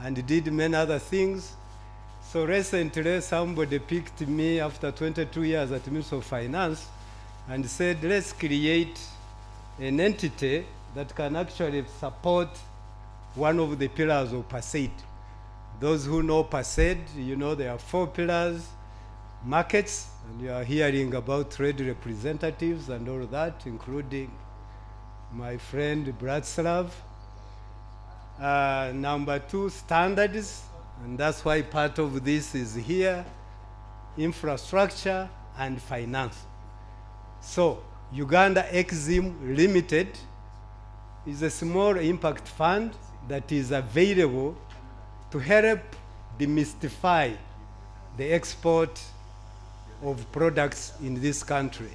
and did many other things. So recently somebody picked me after 22 years at Ministry of Finance and said, let's create an entity that can actually support one of the pillars of PASAID. Those who know PASAID, you know there are 4 pillars: markets, and you are hearing about trade representatives and all that, including my friend Bratslav. Number 2, standards, and that's why part of this is here, infrastructure and finance. So Uganda EXIM Limited is a small impact fund that is available to help demystify the export of products in this country.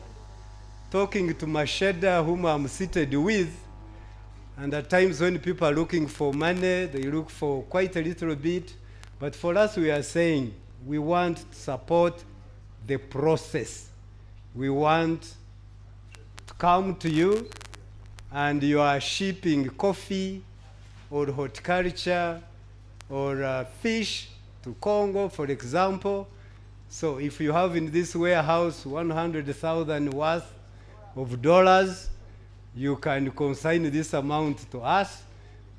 Talking to Masheda, whom I'm seated with, and at times when people are looking for money, they look for quite a little bit, but for us we are saying we want to support the process. We want to come to you and you are shipping coffee or horticulture or fish to Congo, for example. So if you have in this warehouse 100,000 worth of dollars, you can consign this amount to us,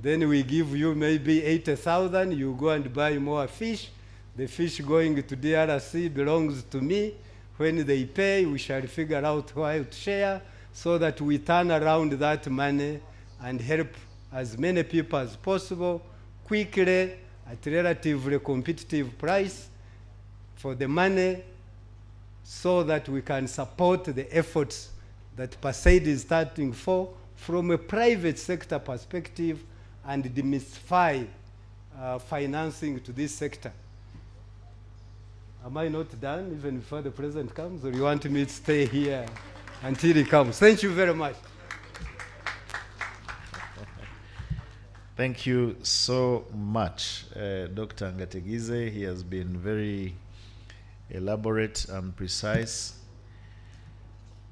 then we give you maybe 80,000, you go and buy more fish. The fish going to DRC belongs to me. When they pay, we shall figure out how to share so that we turn around that money and help as many people as possible quickly at relatively competitive price for the money so that we can support the efforts that PASAID is starting for from a private sector perspective and demystify financing to this sector. Am I not done even before the president comes, or you want me to stay here until he comes? Thank you very much. Thank you so much, Dr. Ngategize. He has been very elaborate and precise.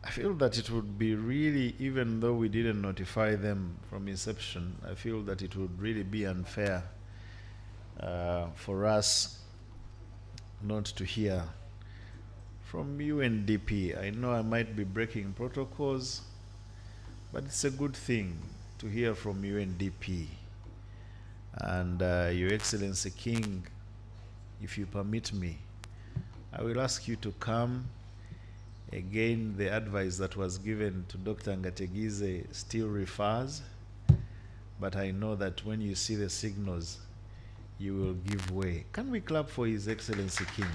I feel that it would be really, even though we didn't notify them from inception, I feel that it would really be unfair for us not to hear from UNDP. I know I might be breaking protocols, but it's a good thing to hear from UNDP. And Your Excellency King, if you permit me, I will ask you to come. Again, the advice that was given to Dr. Ngategize still refers, but I know that when you see the signals, you will give way. Can we clap for His Excellency King?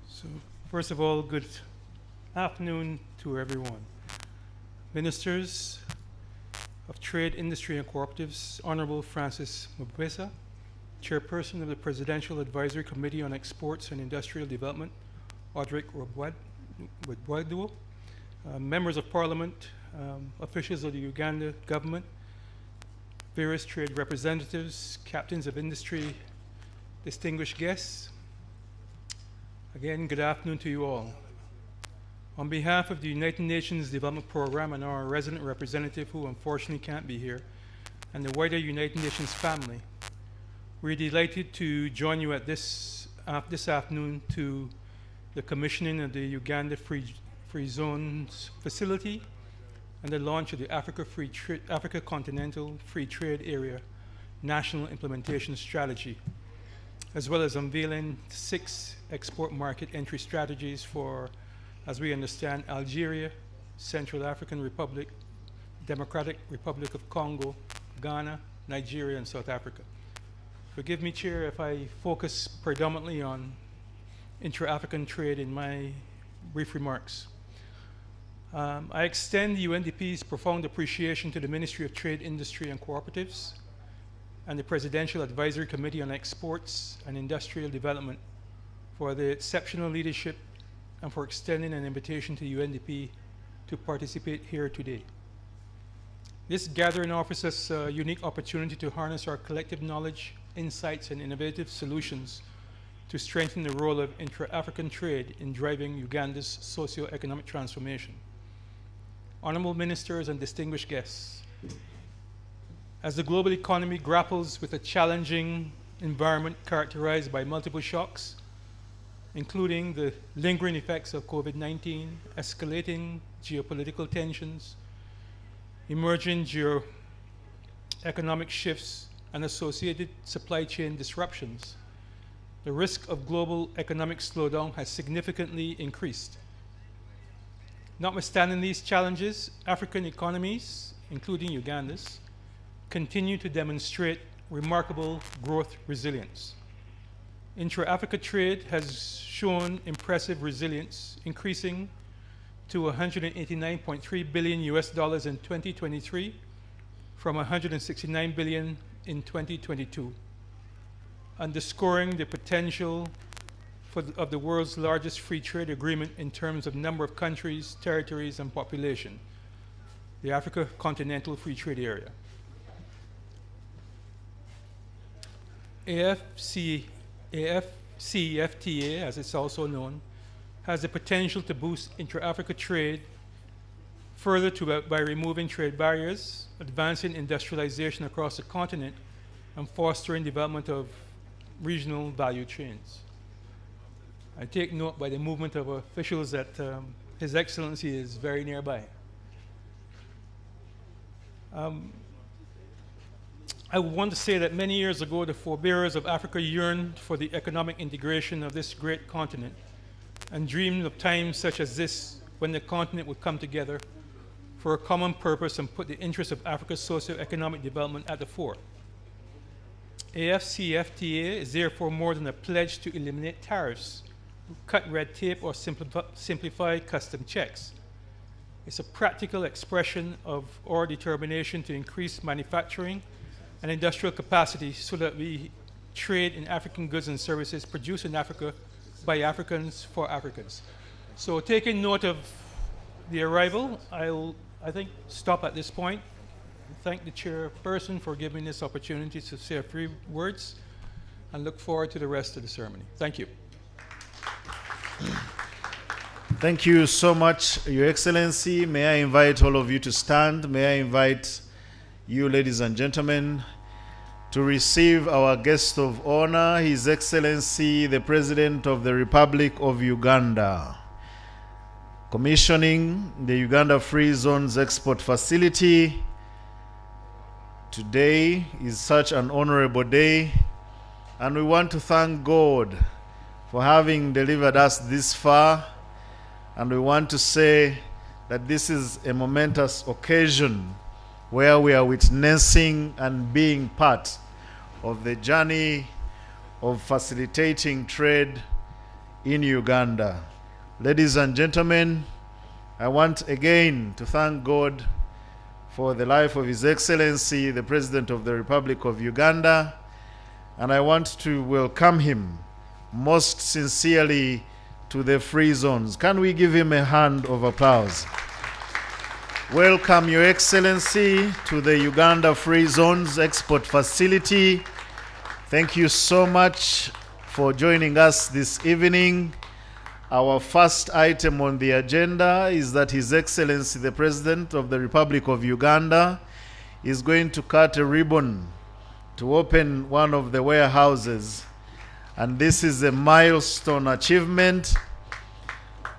So, first of all, good afternoon to everyone. Ministers of Trade, Industry and Cooperatives, Honorable Francis Mubwesa, Chairperson of the Presidential Advisory Committee on Exports and Industrial Development, Audric Rwabwadwo, members of Parliament, officials of the Uganda government, various trade representatives, captains of industry, distinguished guests. Again, good afternoon to you all. On behalf of the United Nations Development Program and our resident representative, who unfortunately can't be here, and the wider United Nations family, we're delighted to join you at this afternoon to the commissioning of the Uganda Free Zones facility and the launch of the Africa Continental Free Trade Area National Implementation Strategy, as well as unveiling 6 export market entry strategies for, as we understand, Algeria, Central African Republic, Democratic Republic of Congo, Ghana, Nigeria, and South Africa. Forgive me, Chair, if I focus predominantly on intra-African trade in my brief remarks. I extend the UNDP's profound appreciation to the Ministry of Trade, Industry and Cooperatives and the Presidential Advisory Committee on Exports and Industrial Development for the exceptional leadership and for extending an invitation to UNDP to participate here today. This gathering offers us a unique opportunity to harness our collective knowledge, insights, and innovative solutions to strengthen the role of intra-African trade in driving Uganda's socio-economic transformation. Honorable ministers and distinguished guests, as the global economy grapples with a challenging environment characterized by multiple shocks, including the lingering effects of COVID-19, escalating geopolitical tensions, emerging geo-economic shifts, and associated supply chain disruptions, the risk of global economic slowdown has significantly increased. Notwithstanding these challenges, African economies, including Uganda's, continue to demonstrate remarkable growth resilience. Intra-Africa trade has shown impressive resilience, increasing to $189.3 billion in 2023 from $169 billion in 2022, underscoring the potential of the world's largest free trade agreement in terms of number of countries, territories, and population, the Africa Continental Free Trade Area. AFCTA, as it's also known, has the potential to boost intra-Africa trade further by removing trade barriers, advancing industrialization across the continent, and fostering development of regional value chains. I take note by the movement of officials that His Excellency is very nearby. I want to say that many years ago, the forebears of Africa yearned for the economic integration of this great continent and dreamed of times such as this when the continent would come together for a common purpose and put the interests of Africa's socio-economic development at the fore. AFCFTA is therefore more than a pledge to eliminate tariffs, cut red tape, or simplify custom checks. It's a practical expression of our determination to increase manufacturing and industrial capacity so that we trade in African goods and services produced in Africa by Africans for Africans. So taking note of the arrival, I think, stop at this point. Thank the chairperson for giving me this opportunity to say a few words and look forward to the rest of the ceremony. Thank you. Thank you so much, Your Excellency. May I invite all of you to stand. May I invite you, ladies and gentlemen, to receive our guest of honor, His Excellency, the President of the Republic of Uganda. Commissioning the Uganda Free Zones Export Facility. Today is such an honorable day, and we want to thank God for having delivered us this far, and we want to say that this is a momentous occasion where we are witnessing and being part of the journey of facilitating trade in Uganda. Ladies and gentlemen, I want again to thank God for the life of His Excellency, the President of the Republic of Uganda, and I want to welcome him most sincerely to the Free Zones. Can we give him a hand of applause? Welcome, Your Excellency, to the Uganda Free Zones Export Facility. Thank you so much for joining us this evening. Our first item on the agenda is that His Excellency, the President of the Republic of Uganda, is going to cut a ribbon to open one of the warehouses. And this is a milestone achievement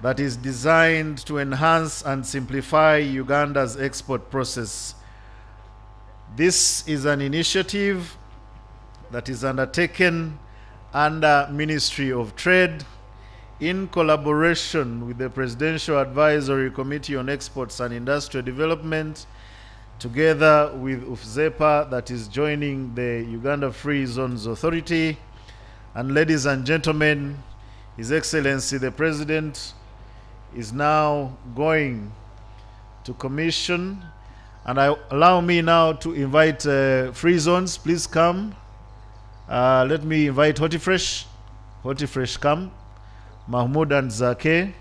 that is designed to enhance and simplify Uganda's export process. This is an initiative that is undertaken under Ministry of Trade in collaboration with the Presidential Advisory Committee on Exports and Industrial Development, together with UFZEPA, that is joining the Uganda Free Zones Authority. And ladies and gentlemen, His Excellency the President is now going to commission. And allow me now to invite Free Zones, please come. Let me invite Hortifresh. Hortifresh, come. Mahmoud and Zake,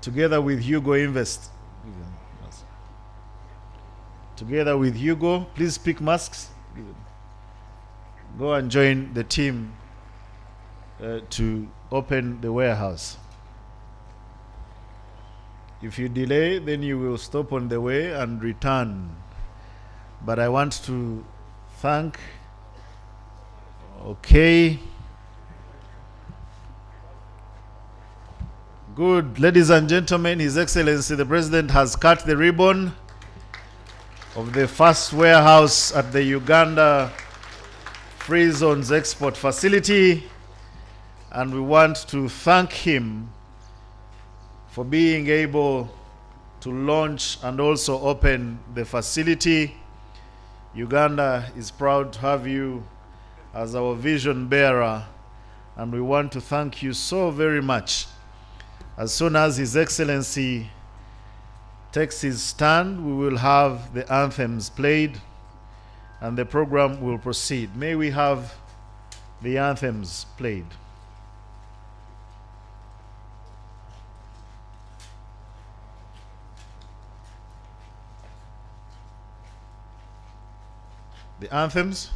together with Hugo Invest. Together with Hugo, please pick masks. Go and join the team to open the warehouse. If you delay, then you will stop on the way and return. But I want to thank, okay. Good. Ladies and gentlemen, His Excellency the President has cut the ribbon of the first warehouse at the Uganda Free Zones Export Facility, and we want to thank him for being able to launch and also open the facility. Uganda is proud to have you as our vision bearer, and we want to thank you so very much. As soon as His Excellency takes his stand, we will have the anthems played and the program will proceed. May we have the anthems played. The anthems.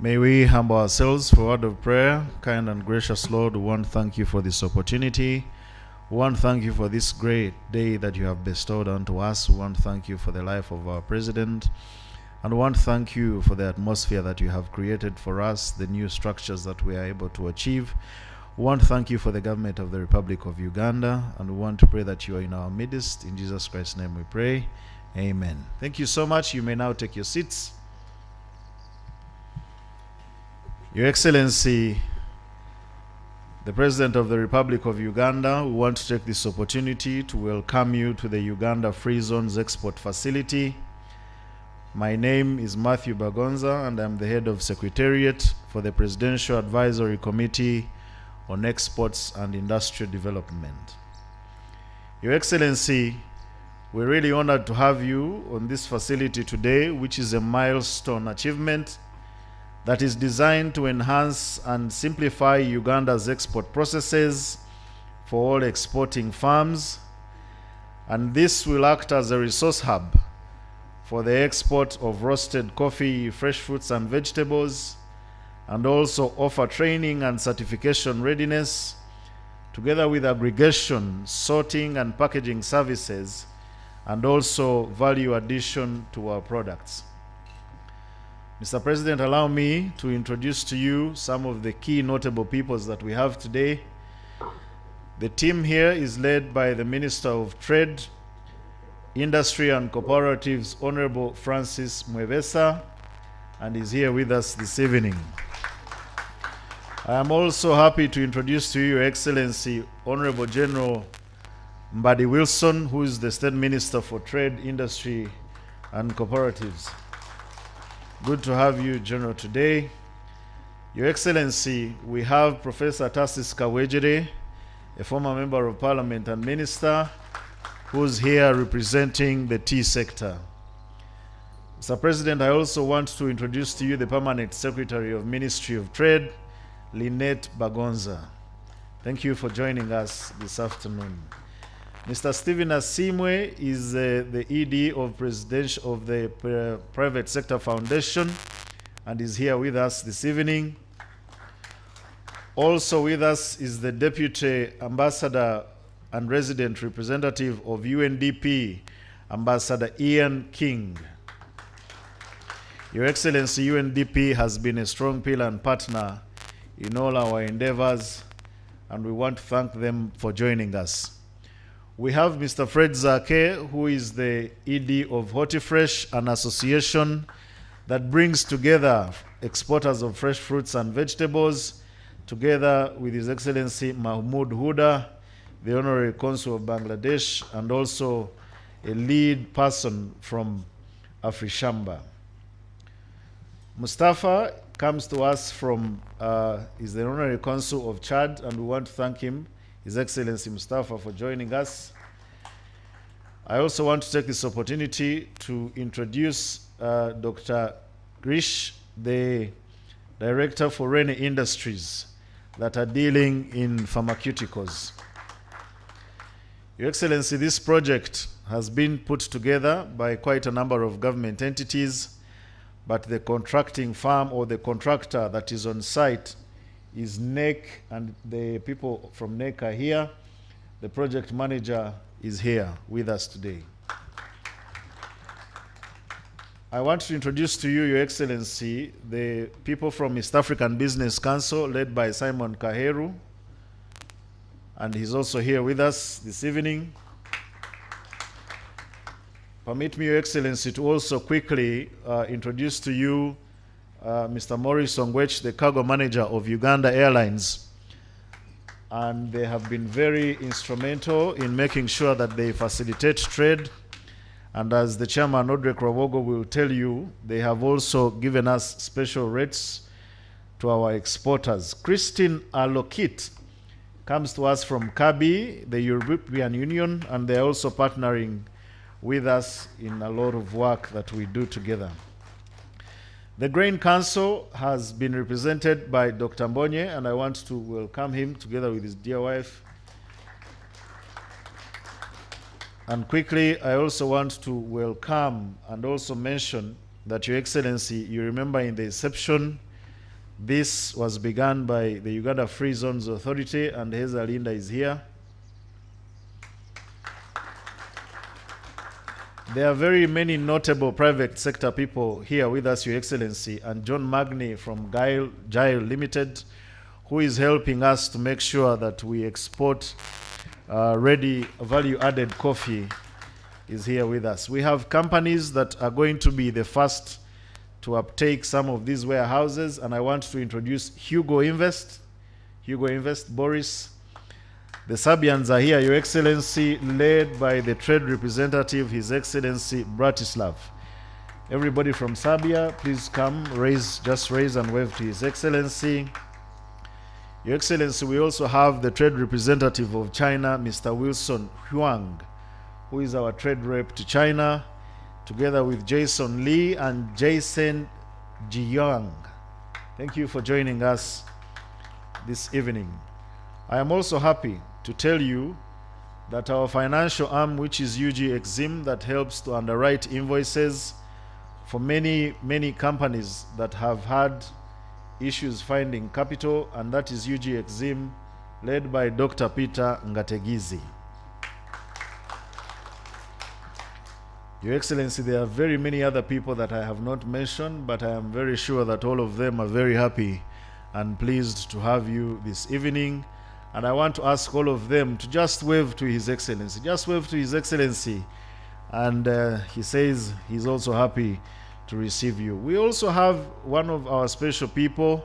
May we humble ourselves for a word of prayer. Kind and gracious Lord, we want to thank you for this opportunity. We want to thank you for this great day that you have bestowed unto us. We want to thank you for the life of our president. And we want to thank you for the atmosphere that you have created for us, the new structures that we are able to achieve. We want to thank you for the government of the Republic of Uganda. And we want to pray that you are in our midst. In Jesus Christ's name we pray. Amen. Thank you so much. You may now take your seats. Your Excellency, the President of the Republic of Uganda, we want to take this opportunity to welcome you to the Uganda Free Zones Export Facility. My name is Matthew Bagonza, and I'm the head of Secretariat for the Presidential Advisory Committee on Exports and Industrial Development. Your Excellency, we're really honored to have you on this facility today, which is a milestone achievement that is designed to enhance and simplify Uganda's export processes for all exporting firms, and this will act as a resource hub for the export of roasted coffee, fresh fruits and vegetables, and also offer training and certification readiness, together with aggregation, sorting and packaging services, and also value addition to our products. Mr. President, allow me to introduce to you some of the key notable peoples that we have today. The team here is led by the Minister of Trade, Industry and Cooperatives, Honorable Francis Mwevesa, and is here with us this evening. I am also happy to introduce to you, Your Excellency, Honorable General Mbadi Wilson, who is the State Minister for Trade, Industry and Cooperatives. Good to have you, General, today. Your Excellency, we have Professor Tarsis Kawejere, a former Member of Parliament and Minister, who's here representing the tea sector. Mr. President, I also want to introduce to you the Permanent Secretary of Ministry of Trade, Lynette Bagonza. Thank you for joining us this afternoon. Mr. Stephen Asimwe is the ED of the Private Sector Foundation and is here with us this evening. Also with us is the Deputy Ambassador and Resident Representative of UNDP, Ambassador Ian King. Your Excellency, UNDP has been a strong pillar and partner in all our endeavors, and we want to thank them for joining us. We have Mr. Fred Zake, who is the ED of Hortifresh, an association that brings together exporters of fresh fruits and vegetables, together with His Excellency Mahmoud Huda, the Honorary Consul of Bangladesh, and also a lead person from Afrishamba. Mustafa comes to us from, is the Honorary Consul of Chad, and we want to thank him, His Excellency Mustafa, for joining us. I also want to take this opportunity to introduce Dr. Grish, the Director for Rene Industries that are dealing in pharmaceuticals. Your Excellency, this project has been put together by quite a number of government entities, but the contracting firm or the contractor that is on site is NEC, and the people from NEC are here. The project manager is here with us today. I want to introduce to you, Your Excellency, the people from East African Business Council, led by Simon Kaheru, and he's also here with us this evening. Permit me, Your Excellency, to also quickly introduce to you Mr. Maurice Ongwech, the cargo manager of Uganda Airlines. And they have been very instrumental in making sure that they facilitate trade. And as the Chairman, Odrek Rawogo, will tell you, they have also given us special rates to our exporters. Christine Alokit comes to us from CABI, the European Union, and they're also partnering with us in a lot of work that we do together. The Grain Council has been represented by Dr. Mbonye, and I want to welcome him together with his dear wife. And quickly, I also want to welcome and also mention that, Your Excellency, you remember in the inception, This was begun by the Uganda Free Zones Authority, and Heza Linda is here. There are very many notable private sector people here with us, Your Excellency, and John Magni from Gile Limited, who is helping us to make sure that we export ready value-added coffee, is here with us. We have companies that are going to be the first to uptake some of these warehouses, and I want to introduce Hugo Invest, Boris. The Serbians are here, Your Excellency, led by the trade representative, His Excellency Bratislav. Everybody from Serbia, please come, just raise and wave to His Excellency. Your Excellency, we also have the trade representative of China, Mr. Wilson Huang, who is our trade rep to China, together with Jason Lee and Jason Jiang. Thank you for joining us this evening. I am also happy to tell you that our financial arm, which is UG Exim, that helps to underwrite invoices for many companies that have had issues finding capital, and that is UG Exim, led by Dr. Peter Ngategizi. Your Excellency, there are very many other people that I have not mentioned, but I am very sure that all of them are very happy and pleased to have you this evening. And I want to ask all of them to just wave to His Excellency. Just wave to His Excellency. And he says he's also happy to receive you. We also have one of our special people,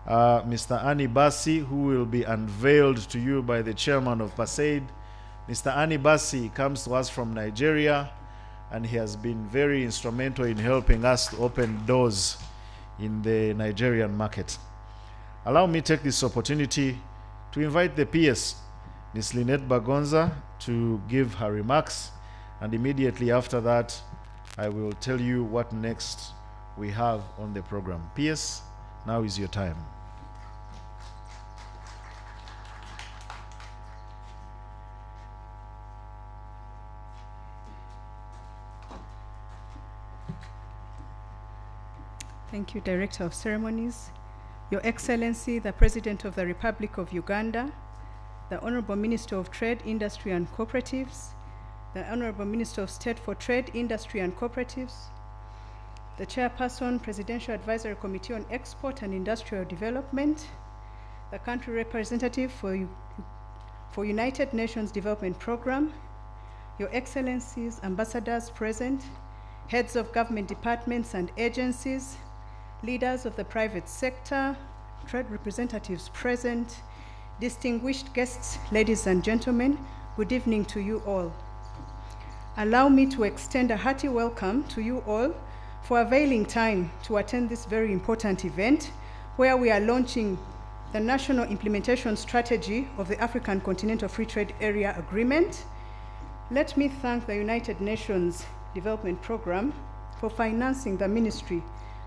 Mr. Ani Basi, who will be unveiled to you by the chairman of PASAID. Mr. Ani Basi comes to us from Nigeria, and he has been very instrumental in helping us to open doors in the Nigerian market. Allow me to take this opportunity to invite the PS, Ms. Lynette Bagonza, to give her remarks, and immediately after that, I will tell you what next we have on the program. PS, now is your time. Thank you, Director of Ceremonies. Your Excellency, the President of the Republic of Uganda, the Honorable Minister of Trade, Industry and Cooperatives, the Honorable Minister of State for Trade, Industry and Cooperatives, the Chairperson, Presidential Advisory Committee on Export and Industrial Development, the Country Representative for United Nations Development Program, Your Excellencies, Ambassadors present, Heads of Government Departments and Agencies, leaders of the private sector, trade representatives present, distinguished guests, ladies and gentlemen, good evening to you all. Allow me to extend a hearty welcome to you all for availing time to attend this very important event where we are launching the National Implementation Strategy of the African Continental Free Trade Area Agreement. Let me thank the United Nations Development Program for financing the ministry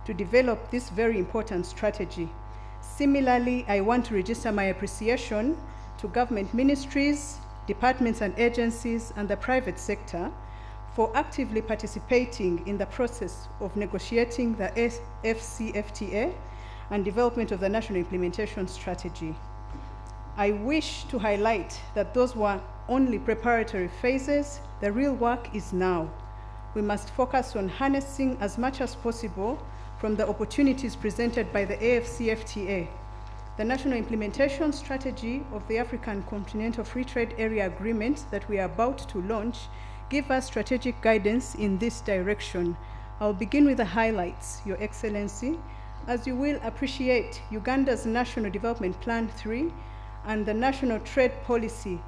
to develop this very important strategy. Similarly, I want to register my appreciation to government ministries, departments and agencies, and the private sector for actively participating in the process of negotiating the AFCTA and development of the National Implementation Strategy. I wish to highlight that those were only preparatory phases. The real work is now. We must focus on harnessing as much as possible from the opportunities presented by the AFCFTA. The National Implementation Strategy of the African Continental Free Trade Area Agreement that we are about to launch give us strategic guidance in this direction. I'll begin with the highlights, Your Excellency. As you will appreciate, Uganda's National Development Plan 3 and the National Trade Policy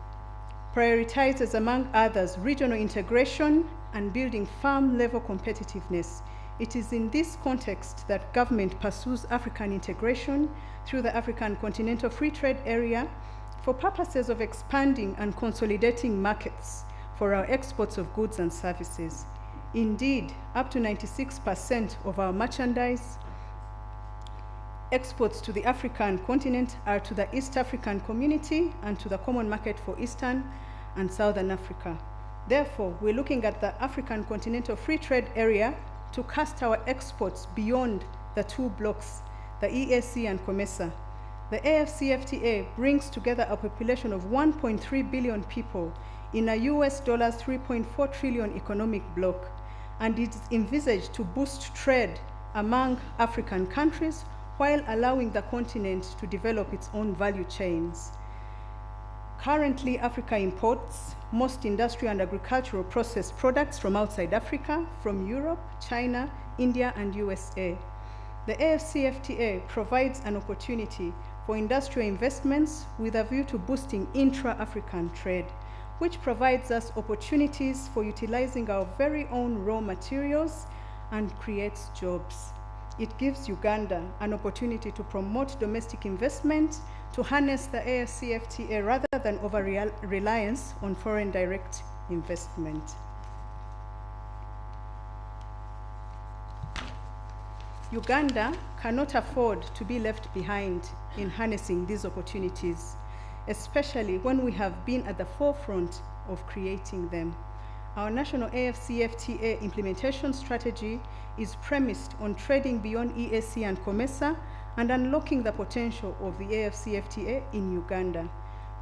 prioritizes, among others, regional integration and building farm-level competitiveness. It is in this context that government pursues African integration through the African Continental Free Trade Area for purposes of expanding and consolidating markets for our exports of goods and services. Indeed, up to 96% of our merchandise exports to the African continent are to the East African Community and to the Common Market for Eastern and Southern Africa. Therefore, we're looking at the African Continental Free Trade Area to cast our exports beyond the two blocks, the EAC and COMESA. The AFCFTA brings together a population of 1.3 billion people in a US dollars 3.4 trillion economic bloc, and it is envisaged to boost trade among African countries while allowing the continent to develop its own value chains. Currently, Africa imports most industrial and agricultural processed products from outside Africa, from Europe, China, India, and USA. The AFCFTA provides an opportunity for industrial investments with a view to boosting intra-African trade, which provides us opportunities for utilizing our very own raw materials and creates jobs. It gives Uganda an opportunity to promote domestic investment, to harness the AFCFTA rather than over-reliance on foreign direct investment. Uganda cannot afford to be left behind in harnessing these opportunities, especially when we have been at the forefront of creating them. Our national AFCFTA implementation strategy is premised on trading beyond EAC and COMESA and unlocking the potential of the AFCFTA in Uganda.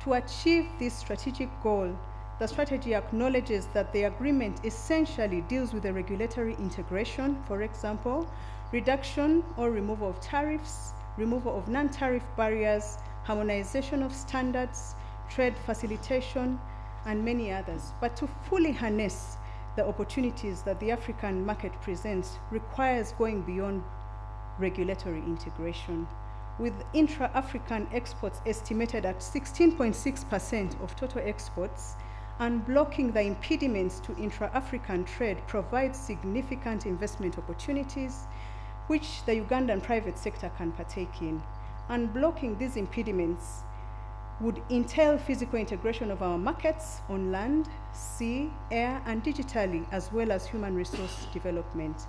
To achieve this strategic goal, the strategy acknowledges that the agreement essentially deals with the regulatory integration, for example, reduction or removal of tariffs, removal of non-tariff barriers, harmonization of standards, trade facilitation, and many others. But to fully harness the opportunities that the African market presents requires going beyond regulatory integration. With intra-African exports estimated at 16.6% of total exports, unblocking the impediments to intra-African trade provides significant investment opportunities which the Ugandan private sector can partake in. Unblocking these impediments would entail physical integration of our markets on land, sea, air, and digitally, as well as human resource development.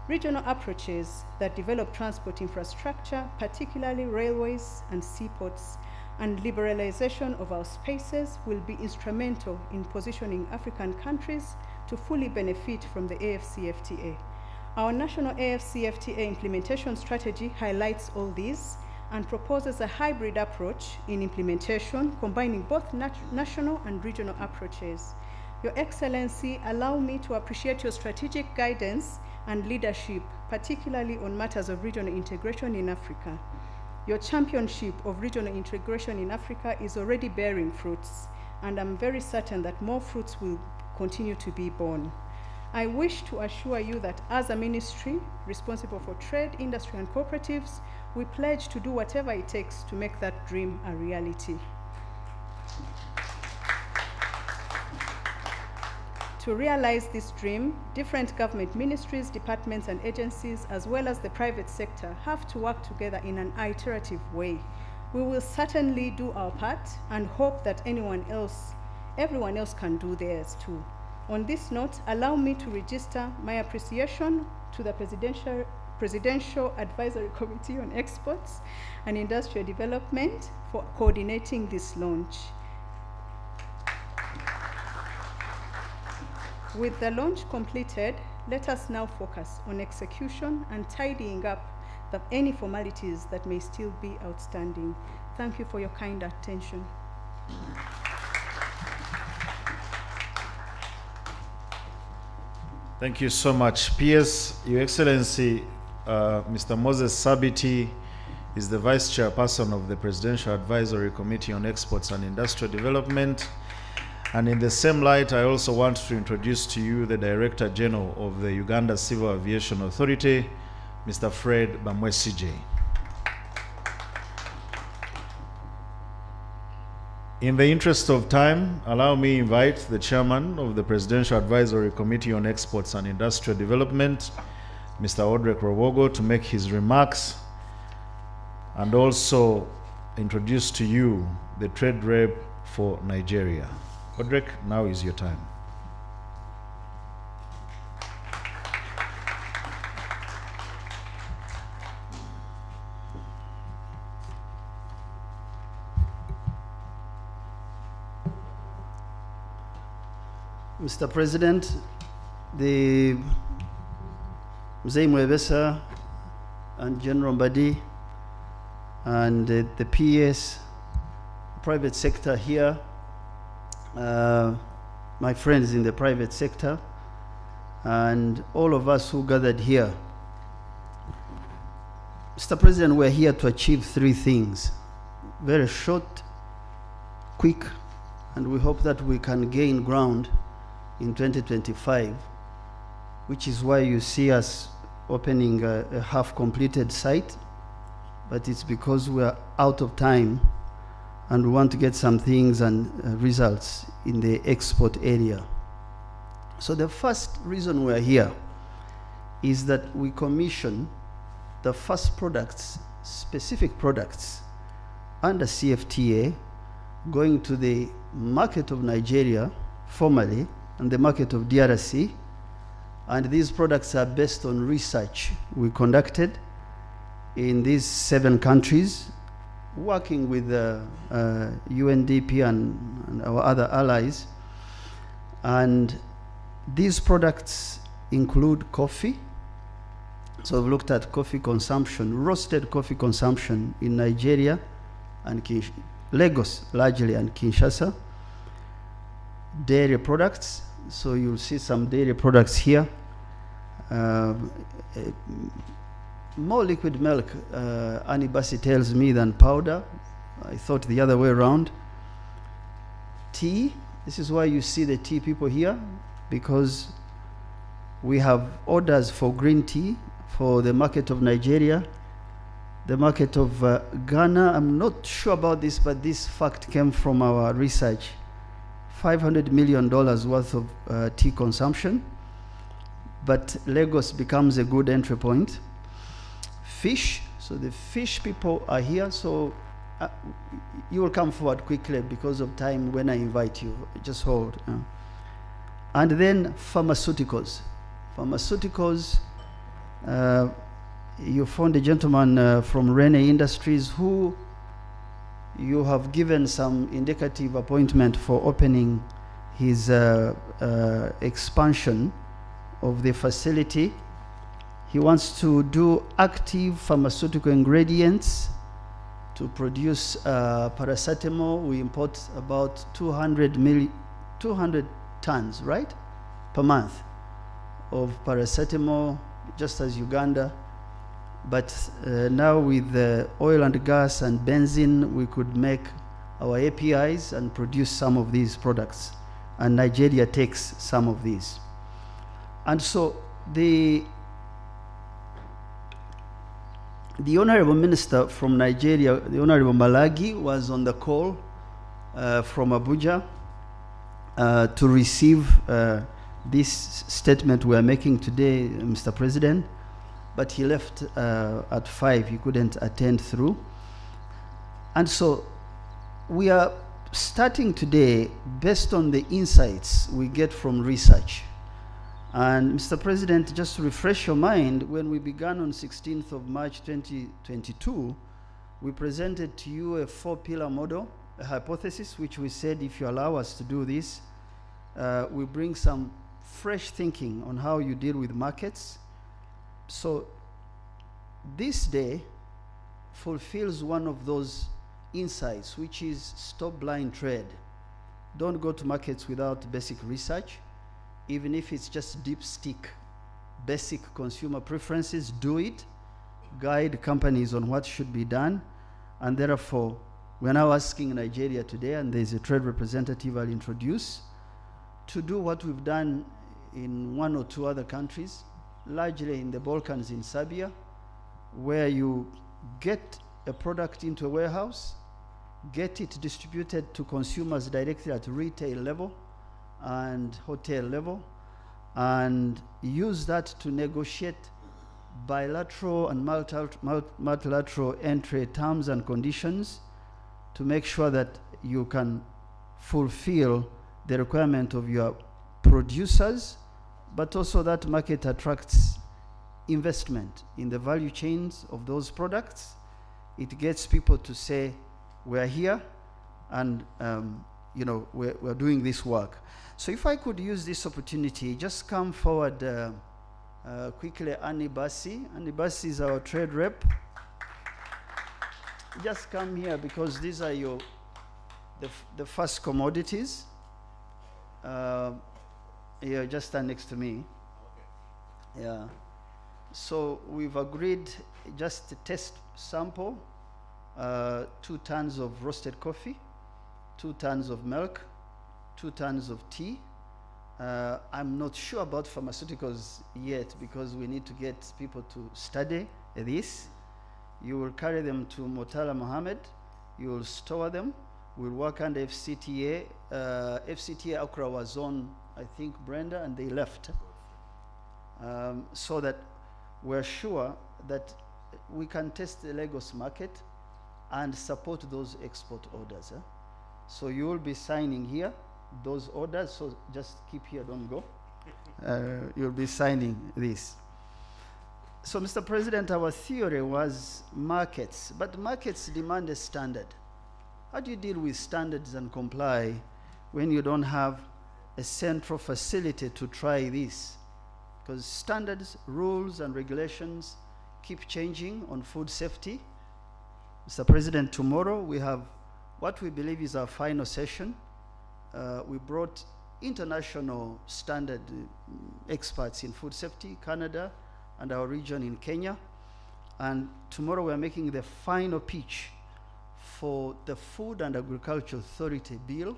Regional approaches that develop transport infrastructure, particularly railways and seaports, and liberalization of our spaces will be instrumental in positioning African countries to fully benefit from the AFCFTA. Our national AFCFTA implementation strategy highlights all these and proposes a hybrid approach in implementation, combining both national and regional approaches. Your Excellency, allow me to appreciate your strategic guidance and leadership, particularly on matters of regional integration in Africa. Your championship of regional integration in Africa is already bearing fruits, and I'm very certain that more fruits will continue to be born. I wish to assure you that as a ministry responsible for trade, industry, and cooperatives, we pledge to do whatever it takes to make that dream a reality. To realize this dream, different government ministries, departments, and agencies, as well as the private sector, have to work together in an iterative way. We will certainly do our part and hope that everyone else can do theirs too. On this note, allow me to register my appreciation to the Presidential Advisory Committee on Exports and Industrial Development for coordinating this launch. With the launch completed, let us now focus on execution and tidying up any formalities that may still be outstanding. Thank you for your kind attention. Thank you so much. PS, Your Excellency, Mr. Moses Sabiti is the Vice Chairperson of the Presidential Advisory Committee on Exports and Industrial Development. And in the same light, I also want to introduce to you the Director General of the Uganda Civil Aviation Authority, Mr. Fred Bamwesije. In the interest of time, allow me invite the Chairman of the Presidential Advisory Committee on Exports and Industrial Development, Mr. Odrek Rowogo, to make his remarks and also introduce to you the Trade Rep for Nigeria. Odrek, now is your time. Mr. President, the Mzee Mwebesa and General Mbadi, and the PS, private sector here, my friends in the private sector, and all of us who gathered here. Mr. President, we're here to achieve three things. Very short, quick, and we hope that we can gain ground in 2025, which is why you see us opening a half-completed site, but it's because we're out of time and we want to get some things and results in the export area. So the first reason we're here is that we commission the first products, specific products, under CFTA, going to the market of Nigeria, formally, and the market of DRC, and these products are based on research we conducted in these 7 countries, working with UNDP and our other allies. And these products include coffee. So we've looked at coffee consumption, roasted coffee consumption in Nigeria and Lagos largely, and Kinshasa. Dairy products, so you'll see some dairy products here. More liquid milk, Annie Bassi tells me, than powder. I thought the other way around. Tea, this is why you see the tea people here, because we have orders for green tea for the market of Nigeria, the market of Ghana. I'm not sure about this, but this fact came from our research. $500 million worth of tea consumption, but Lagos becomes a good entry point. Fish, so the fish people are here, so you will come forward quickly because of time when I invite you, just hold. And then pharmaceuticals. Pharmaceuticals, you found a gentleman from Rene Industries who you have given some indicative appointment for opening his expansion of the facility. He wants to do active pharmaceutical ingredients to produce paracetamol. We import about 200 tons, right, per month of paracetamol, just as Uganda. But now with the oil and gas and benzene, we could make our APIs and produce some of these products. And Nigeria takes some of these. And so the Honorable Minister from Nigeria, the Honorable Malagi, was on the call from Abuja to receive this statement we are making today, Mr. President. But he left at 5, he couldn't attend through. And so we are starting today based on the insights we get from research. And Mr. President, just to refresh your mind, when we began on 16th of March 2022, we presented to you a 4-pillar model, a hypothesis, which we said, if you allow us to do this, we bring some fresh thinking on how you deal with markets. So this day fulfills one of those insights, which is stop blind trade. Don't go to markets without basic research. Even if it's just dipstick, basic consumer preferences, do it. Guide companies on what should be done. And therefore, we're now asking Nigeria today, and there's a trade representative I'll introduce, to do what we've done in 1 or 2 other countries, largely in the Balkans, in Serbia, where you get a product into a warehouse, get it distributed to consumers directly at retail level and hotel level, and use that to negotiate bilateral and multilateral entry terms and conditions to make sure that you can fulfill the requirement of your producers, but also that market attracts investment in the value chains of those products. It gets people to say, we're here and you know, we're doing this work. So if I could use this opportunity, just come forward quickly, Annie Bassi. Annie Bassi is our trade rep. just come here because these are your the first commodities. Yeah, just stand next to me. Okay. Yeah. So we've agreed just a test sample, 2 tons of roasted coffee, 2 tons of milk, 2 tons of tea. I'm not sure about pharmaceuticals yet because we need to get people to study this. You will carry them to Motala Mohammed. You will store them. We'll work under FCTA. FCTA Accra was on, I think, Brenda, and they left. So that we're sure that we can test the Lagos market and support those export orders. So you will be signing here those orders, so just keep here, don't go. You'll be signing this. So, Mr. President, our theory was markets, but markets demand a standard. How do you deal with standards and comply when you don't have a central facility to try this? Because standards, rules, and regulations keep changing on food safety. Mr. President, tomorrow we have what we believe is our final session. We brought international standard experts in food safety, Canada, and our region in Kenya. And tomorrow we're making the final pitch for the Food and Agriculture Authority bill,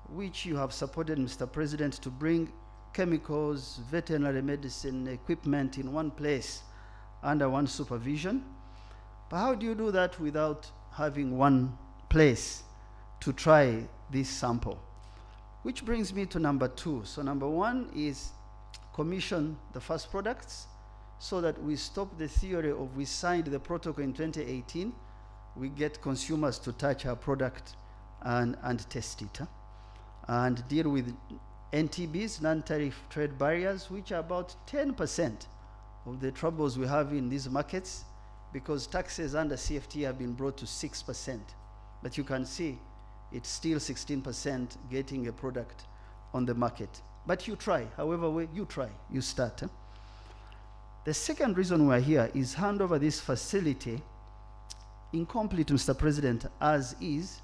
which you have supported, Mr. President, to bring chemicals, veterinary medicine, equipment in one place under one supervision. But how do you do that without having one place to try this sample? Which brings me to number 2. So number 1 is commission the first products so that we stop the theory of we signed the protocol in 2018, we get consumers to touch our product and test it. And deal with NTBs, non-tariff trade barriers, which are about 10% of the troubles we have in these markets because taxes under CFT have been brought to 6%. But you can see it's still 16% getting a product on the market. But you try, however way you try, you start. The second reason we're here is hand over this facility incomplete, Mr. President, as is,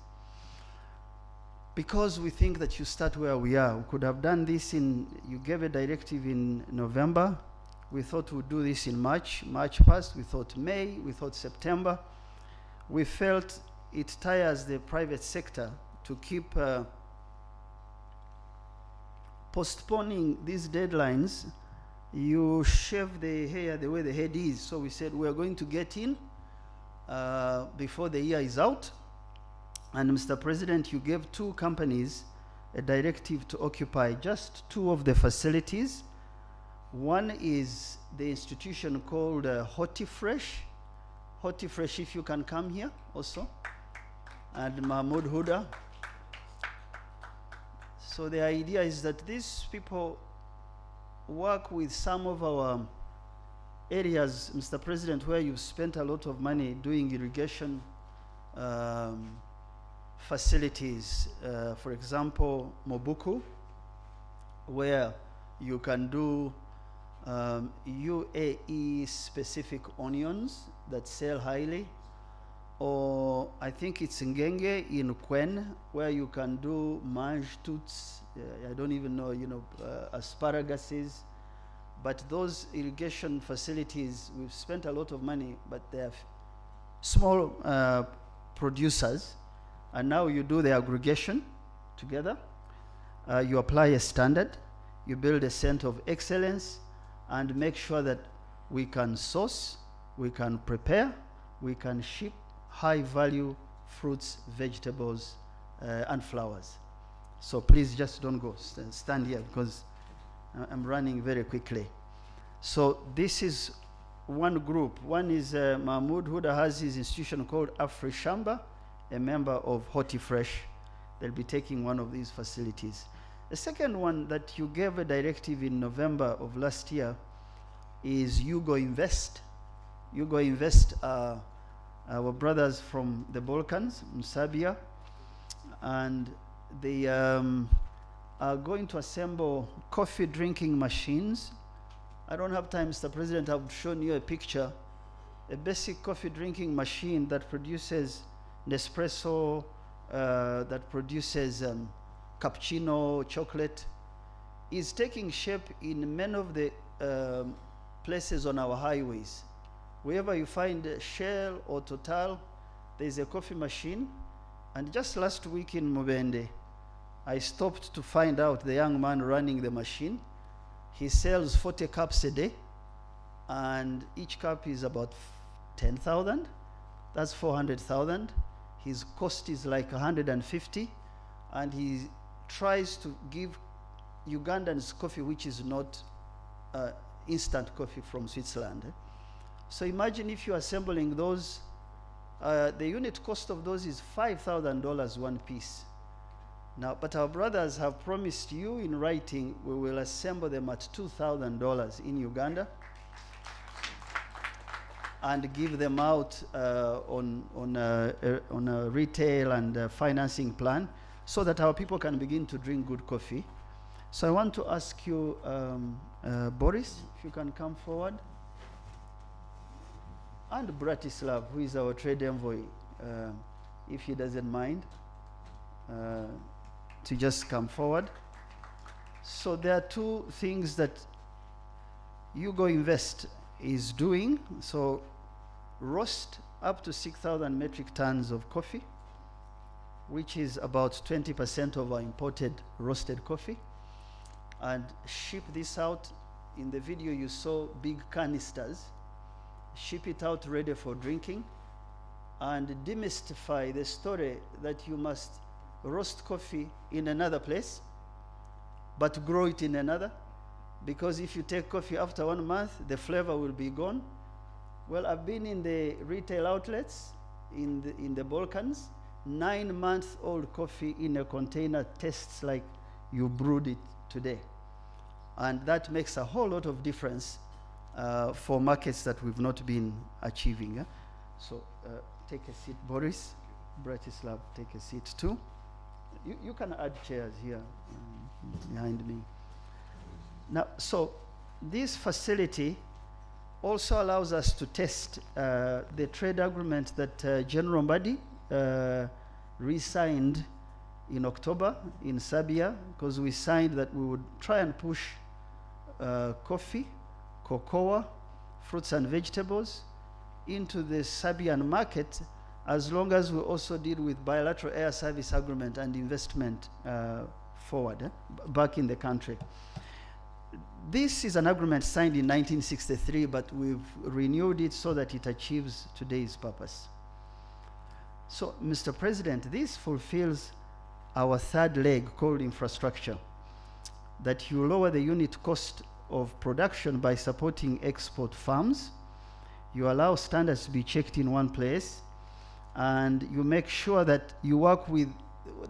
because we think that you start where we are. We could have done this you gave a directive in November. We thought we'd do this in March. March passed, we thought May, we thought September. We felt it tires the private sector to keep postponing these deadlines. You shave the hair the way the head is. So we said we're going to get in before the year is out. And Mr. President, you gave 2 companies a directive to occupy just 2 of the facilities. One is the institution called Hortifresh. Hortifresh, if you can come here also. And Mahmoud Huda. So the idea is that these people work with some of our areas, Mr. President, where you've spent a lot of money doing irrigation facilities. For example, Mobuku, where you can do UAE specific onions that sell highly. Or I think it's Ngenge in Kwen, where you can do mange toots, I don't even know, asparaguses. But those irrigation facilities, we've spent a lot of money, but they're small producers. And now you do the aggregation together. You apply a standard. You build a center of excellence and make sure that we can source, we can prepare, we can ship high-value fruits, vegetables, and flowers. So please just don't go. Stand here because I'm running very quickly. So this is one group. One is Mahmoud Huda has his institution called AfriShamba, a member of Hortifresh. They'll be taking one of these facilities. The second one that you gave a directive in November of last year is Yugo Invest. Yugo Invest are our brothers from the Balkans, in Serbia, and they are going to assemble coffee drinking machines. I don't have time, Mr. President. I've shown you a picture. a basic coffee drinking machine that produces Nespresso, that produces cappuccino, chocolate, is taking shape in many of the places on our highways. Wherever you find Shell or Total, there is a coffee machine. And just last week in Mubende, I stopped to find out the young man running the machine. He sells 40 cups a day, and each cup is about 10,000. That's 400,000. His cost is like 150, and he tries to give Ugandans coffee which is not instant coffee from Switzerland. So imagine if you're assembling those, the unit cost of those is $5,000 one piece. Now, but our brothers have promised you in writing we will assemble them at $2,000 in Uganda and give them out on a retail and financing plan so that our people can begin to drink good coffee. So I want to ask you, Boris, if you can come forward. And Bratislav, who is our trade envoy, if he doesn't mind, to just come forward. So there are two things that Yugo Invest is doing. So roast up to 6,000 metric tons of coffee, which is about 20% of our imported roasted coffee, and ship this out. In the video you saw big canisters. Ship it out ready for drinking, and demystify the story that you must roast coffee in another place but grow it in another, because if you take coffee after 1 month the flavor will be gone. Well, I've been in the retail outlets in the Balkans. 9-month-old coffee in a container tastes like you brewed it today, and that makes a whole lot of difference for markets that we've not been achieving. So take a seat, Boris. Bratislav, take a seat too. You can add chairs here behind me. Now, so this facility also allows us to test the trade agreement that General Mbadi re-signed in October in Serbia, because we signed that we would try and push coffee, cocoa, fruits and vegetables into the Serbian market, as long as we also deal with bilateral air service agreement and investment forward back in the country. This is an agreement signed in 1963, but we've renewed it so that it achieves today's purpose. So, Mr. President, this fulfills our third leg called infrastructure, that you lower the unit cost of production by supporting export farms, you allow standards to be checked in one place, and you make sure that you work with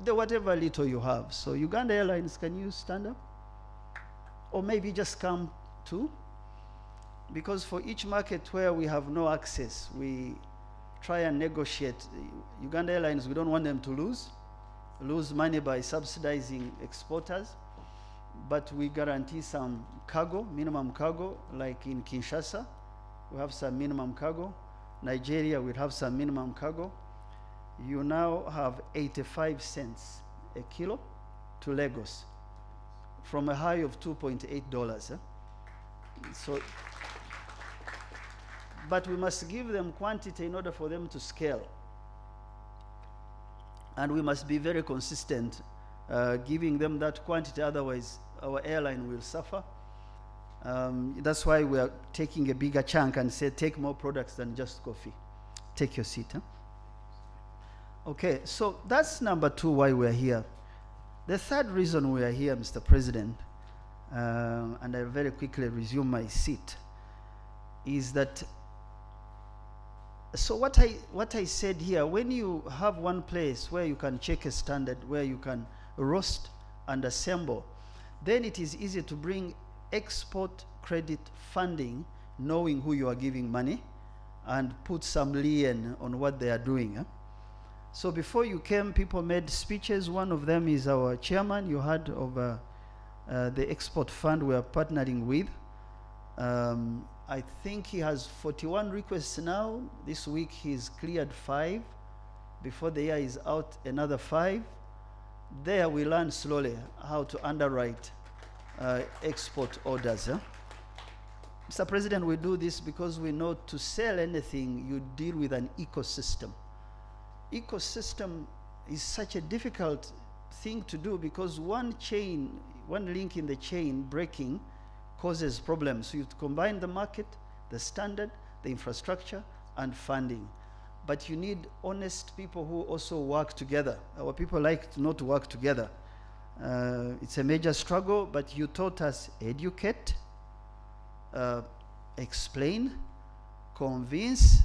the whatever little you have. So Uganda Airlines, can you stand up? Or maybe just come too? Because for each market where we have no access, we try and negotiate. Uganda Airlines, we don't want them to lose money by subsidizing exporters, but we guarantee some cargo, minimum cargo, like in Kinshasa, we have some minimum cargo. Nigeria, we have some minimum cargo. You now have 85 cents a kilo to Lagos from a high of $2.8. So, but we must give them quantity in order for them to scale. And we must be very consistent giving them that quantity, otherwise our airline will suffer. That's why we are taking a bigger chunk and say take more products than just coffee. Take your seat. Okay, so that's number two why we're here. The third reason we are here, Mr. President, and I'll very quickly resume my seat, is that, so what I said here, when you have one place where you can check a standard, where you can roast and assemble, then it is easy to bring export credit funding, knowing who you are giving money, and put some lien on what they are doing. So before you came, people made speeches. One of them is our chairman. You heard of the export fund we are partnering with. I think he has 41 requests now. This week he's cleared 5. Before the year is out, another 5. There we learn slowly how to underwrite export orders. Mr. President, we do this because we know to sell anything, you deal with an ecosystem. Ecosystem is such a difficult thing to do because one link in the chain breaking causes problems. So you combine the market, the standard, the infrastructure, and funding. But you need honest people who also work together. Our people like not to work together. It's a major struggle, but you taught us educate, explain, convince,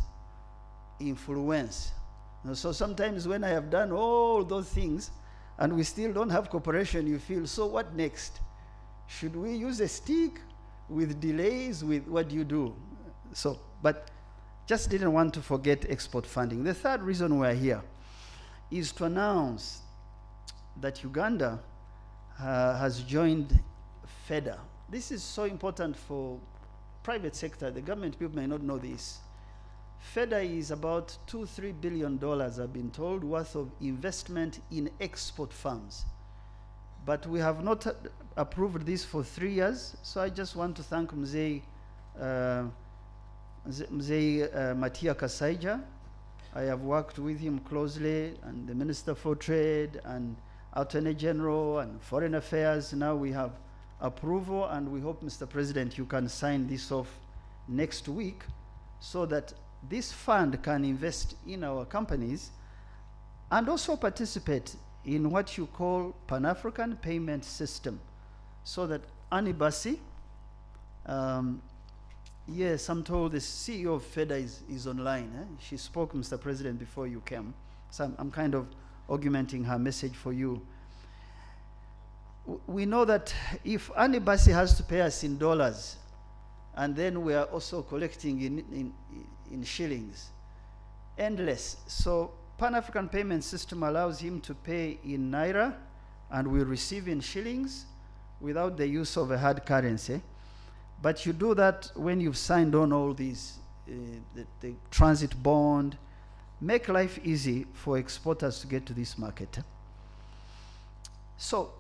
influence. So sometimes when I have done all those things and we still don't have cooperation, you feel, so what next? Should we use a stick with delays? With what do you do? So, but just didn't want to forget export funding. The third reason we're here is to announce that Uganda has joined FEDA. This is so important for private sector. The government people may not know this. FEDA is about $2-3 billion, I've been told, worth of investment in export firms. But we have not approved this for 3 years, so I just want to thank Mzee Matia Kasaija. I have worked with him closely, and the Minister for Trade, and Attorney General, and Foreign Affairs. Now we have approval, and we hope, Mr. President, you can sign this off next week so that this fund can invest in our companies and also participate in what you call Pan-African Payment System, so that Anibasi, yes, I'm told the CEO of FEDA is online. She spoke, Mr. President, before you came. So I'm kind of augmenting her message for you. We know that if Anibasi has to pay us in dollars, and then we are also collecting in shillings, endless. So Pan-African Payment System allows him to pay in Naira, and we receive in shillings without the use of a hard currency. But you do that when you've signed on all these, the transit bond, make life easy for exporters to get to this market. So,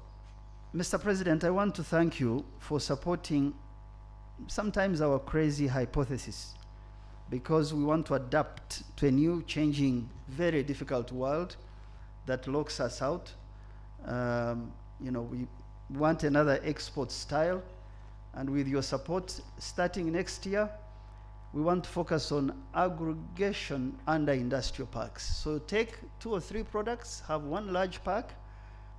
Mr. President, I want to thank you for supporting sometimes our crazy hypothesis, because we want to adapt to a new, changing, very difficult world that locks us out. You know, we want another export style, and with your support, starting next year, we want to focus on aggregation under industrial parks. So take 2 or 3 products, have one large park,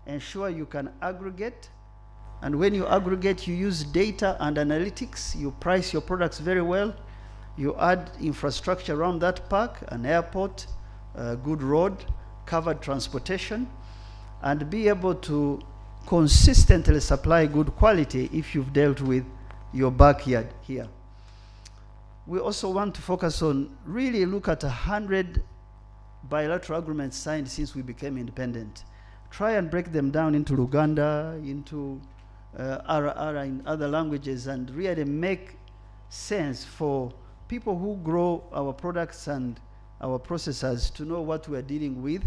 ensure you can aggregate, and when you aggregate, you use data and analytics, you price your products very well, you add infrastructure around that park, an airport, a good road, covered transportation, and be able to consistently supply good quality if you've dealt with your backyard here. We also want to focus on really look at 100 bilateral agreements signed since we became independent. Try and break them down into Luganda, into RR in other languages, and really make sense for people who grow our products and our processors to know what we're dealing with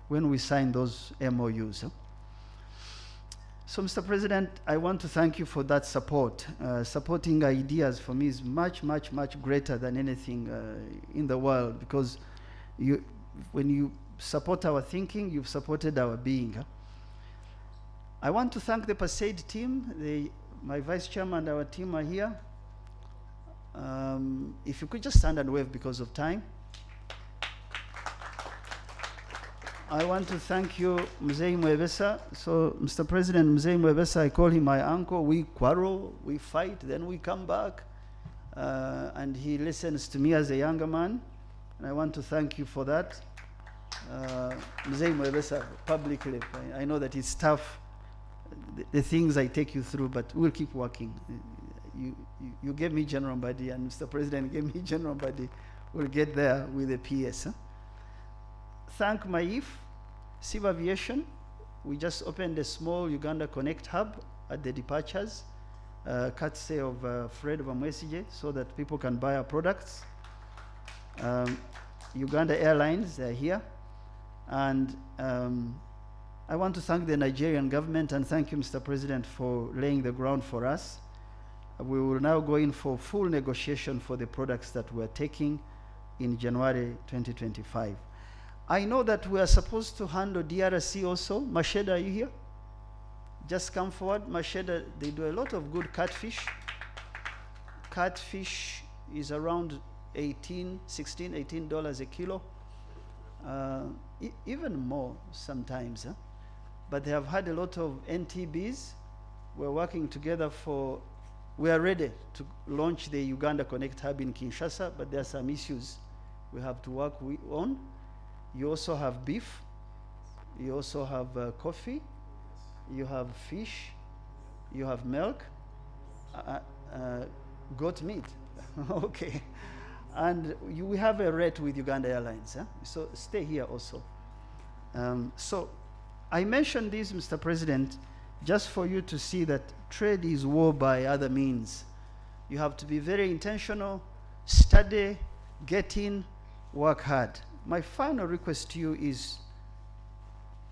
when we sign those MOUs. So, Mr. President, I want to thank you for that support. Supporting ideas for me is much, much, much greater than anything in the world, because when you support our thinking, you've supported our being. I want to thank the PASAID team. My vice chairman and our team are here. If you could just stand and wave because of time. I want to thank you, Mzee Mwebesa. So, Mr. President, Mzee Mwebesa, I call him my uncle. We quarrel, we fight, then we come back. And he listens to me as a younger man. And I want to thank you for that. Mzee Mwebesa, publicly. I know that it's tough, the things I take you through, but we'll keep working. You gave me General Mbadi, and Mr. President gave me General Mbadi. We'll get there with the PS. Thank Maif, Civil Aviation. We just opened a small Uganda Connect hub at the departures. courtesy of Fred Bamwesige, so that people can buy our products. Uganda Airlines, they're here. And I want to thank the Nigerian government and thank you, Mr. President, for laying the ground for us. We will now go in for full negotiation for the products that we're taking in January 2025. I know that we are supposed to handle DRC also. Masheda, are you here? Just come forward. Masheda, they do a lot of good catfish. Catfish is around $16, $18 a kilo. Even more sometimes. Huh? But they have had a lot of NTBs. We're working together for, we are ready to launch the Uganda Connect Hub in Kinshasa, but there are some issues we have to work on. You also have beef, you also have coffee, you have fish, you have milk, goat meat. Okay. And we have a rate with Uganda Airlines, huh? So stay here also. So I mentioned this, Mr. President, just for you to see that trade is war by other means. You have to be very intentional, study, get in, work hard. My final request to you is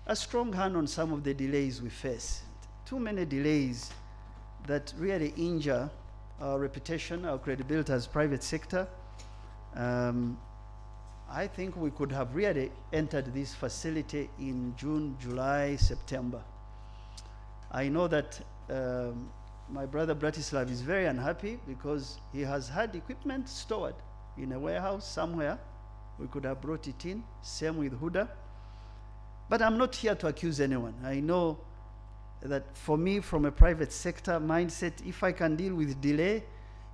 a strong hand on some of the delays we face. Too many delays that really injure our reputation, our credibility as private sector. I think we could have really entered this facility in June, July, September. I know that my brother Bratislav is very unhappy because he has had equipment stored in a warehouse somewhere. We could have brought it in, same with Huda. But I'm not here to accuse anyone. I know that for me, from a private sector mindset, if I can deal with delay,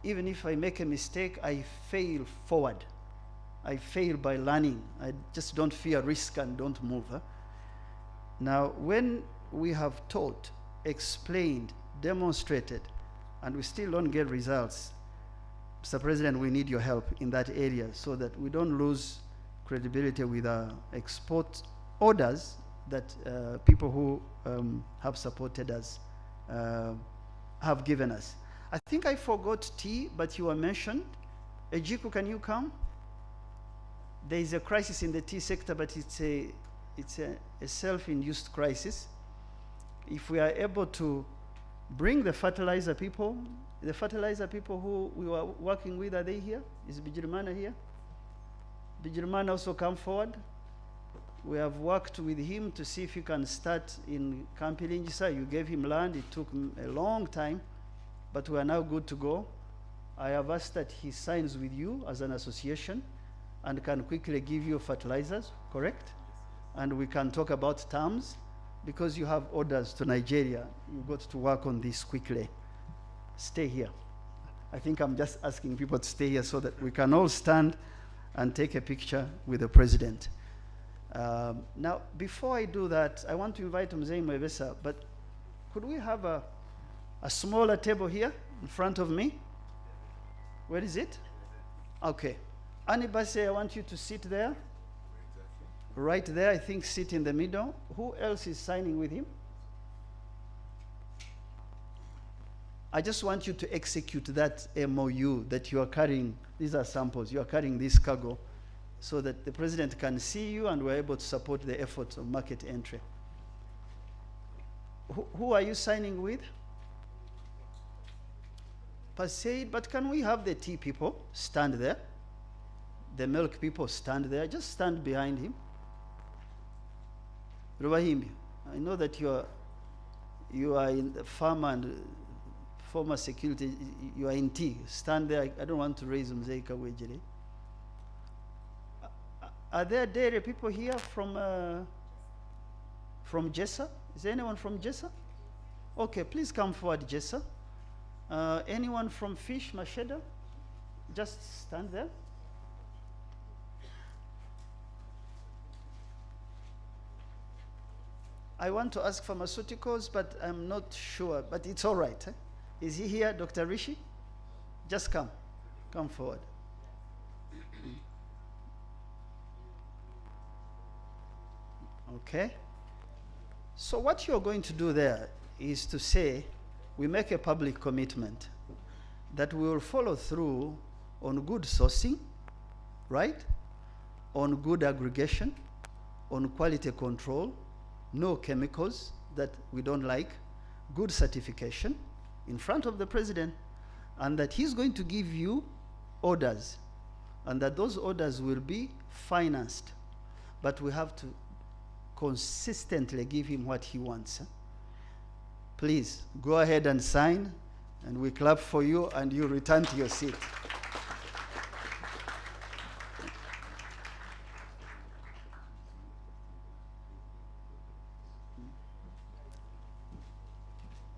even if I make a mistake, I fail forward. I fail by learning. I just don't fear risk and don't move. Huh? Now, when we have taught, explained, demonstrated, and we still don't get results, Mr. President, we need your help in that area so that we don't lose credibility with our export orders that people who have supported us have given us. I think I forgot tea, but you were mentioned. Ejiku, can you come? There is a crisis in the tea sector, but it's a self-induced crisis. If we are able to bring the fertilizer people who we were working with, are they here? Is Bijirimana here? Bijirimana also come forward. We have worked with him to see if he can start in Kampilingisa. You gave him land. It took a long time, but we are now good to go. I have asked that he signs with you as an association and can quickly give you fertilizers, correct? And we can talk about terms because you have orders to Nigeria. You've got to work on this quickly. Stay here. I think I'm just asking people to stay here so that we can all stand and take a picture with the president. Now, before I do that, I want to invite Mzee Mwebesa, but could we have a smaller table here in front of me? Where is it? Okay. Anibase, I want you to sit there. Right there, I think sit in the middle. Who else is signing with him? I just want you to execute that MOU that you are carrying. These are samples. You are carrying this cargo so that the president can see you and we're able to support the efforts of market entry. Who are you signing with? Paseid, but can we have the tea people stand there? The milk people stand there. Just stand behind him. Rubahimbi, I know that you are in the farm and former security. You are in tea. Stand there. I don't want to raise Mzeika Wejere. Are there dairy people here from Jessa? Is there anyone from Jessa? Okay, please come forward, Jessa. Anyone from Fish, Masheda? Just stand there. I want to ask pharmaceuticals, but I'm not sure, but it's all right. Eh? Is he here, Dr. Rishi? Just come forward. Okay. So what you're going to do there is to say, we make a public commitment that we will follow through on good sourcing, right? On good aggregation, on quality control, no chemicals that we don't like, good certification in front of the president, and that he's going to give you orders, and that those orders will be financed. But we have to consistently give him what he wants. Please, go ahead and sign, and we clap for you, and you return to your seat.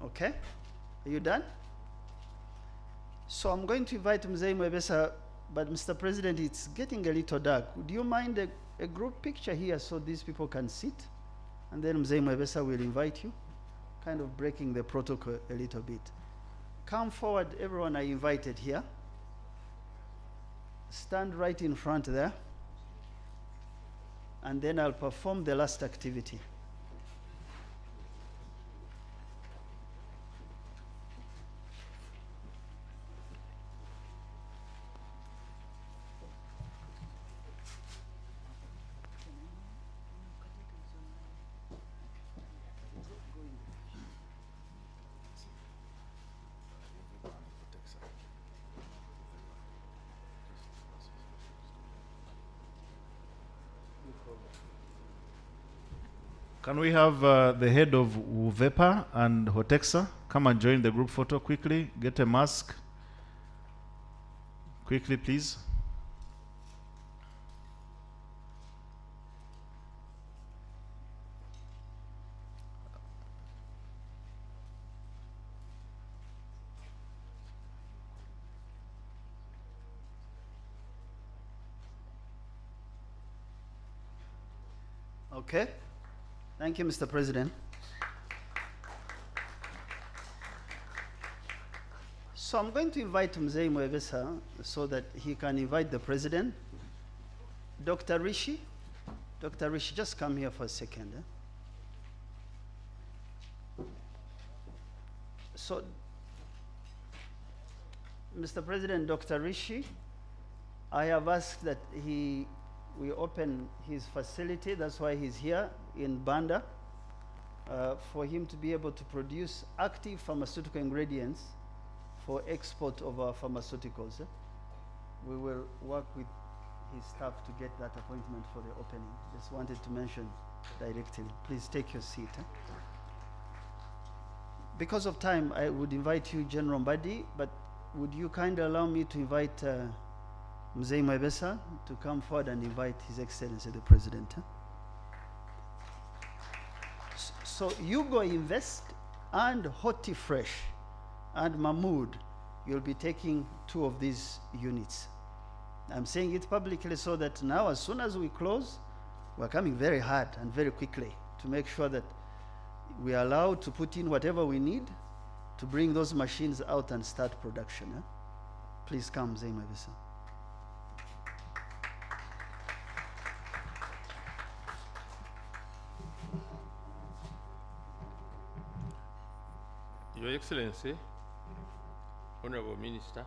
Okay? Are you done? So I'm going to invite Mzee Mwebesa, but Mr. President, it's getting a little dark. Do you mind a group picture here so these people can sit? And then Mzee Mwebesa will invite you, kind of breaking the protocol a little bit. Come forward, everyone I invited here. Stand right in front there. And then I'll perform the last activity. Can we have the head of UVEPA and HOTEXA come and join the group photo quickly? Get a mask. Quickly, please. Okay. Thank you, Mr. President. So I'm going to invite Mzee Mwebesa so that he can invite the president. Dr. Rishi, just come here for a second. So, Mr. President, Dr. Rishi, I have asked that we open his facility, that's why he's here in Banda, for him to be able to produce active pharmaceutical ingredients for export of our pharmaceuticals. We will work with his staff to get that appointment for the opening. Just wanted to mention directly. Please take your seat. Because of time, I would invite you, General Mbadi, but would you kindly allow me to invite Mzee Mwebesa to come forward and invite His Excellency the President. So Yugo Invest and Hoti Fresh and Mahmoud, you'll be taking 2 of these units. I'm saying it publicly so that now as soon as we close, we're coming very hard and very quickly to make sure that we are allowed to put in whatever we need to bring those machines out and start production. Please come, Mzee Mwebesa. Your Excellency, Honorable Minister,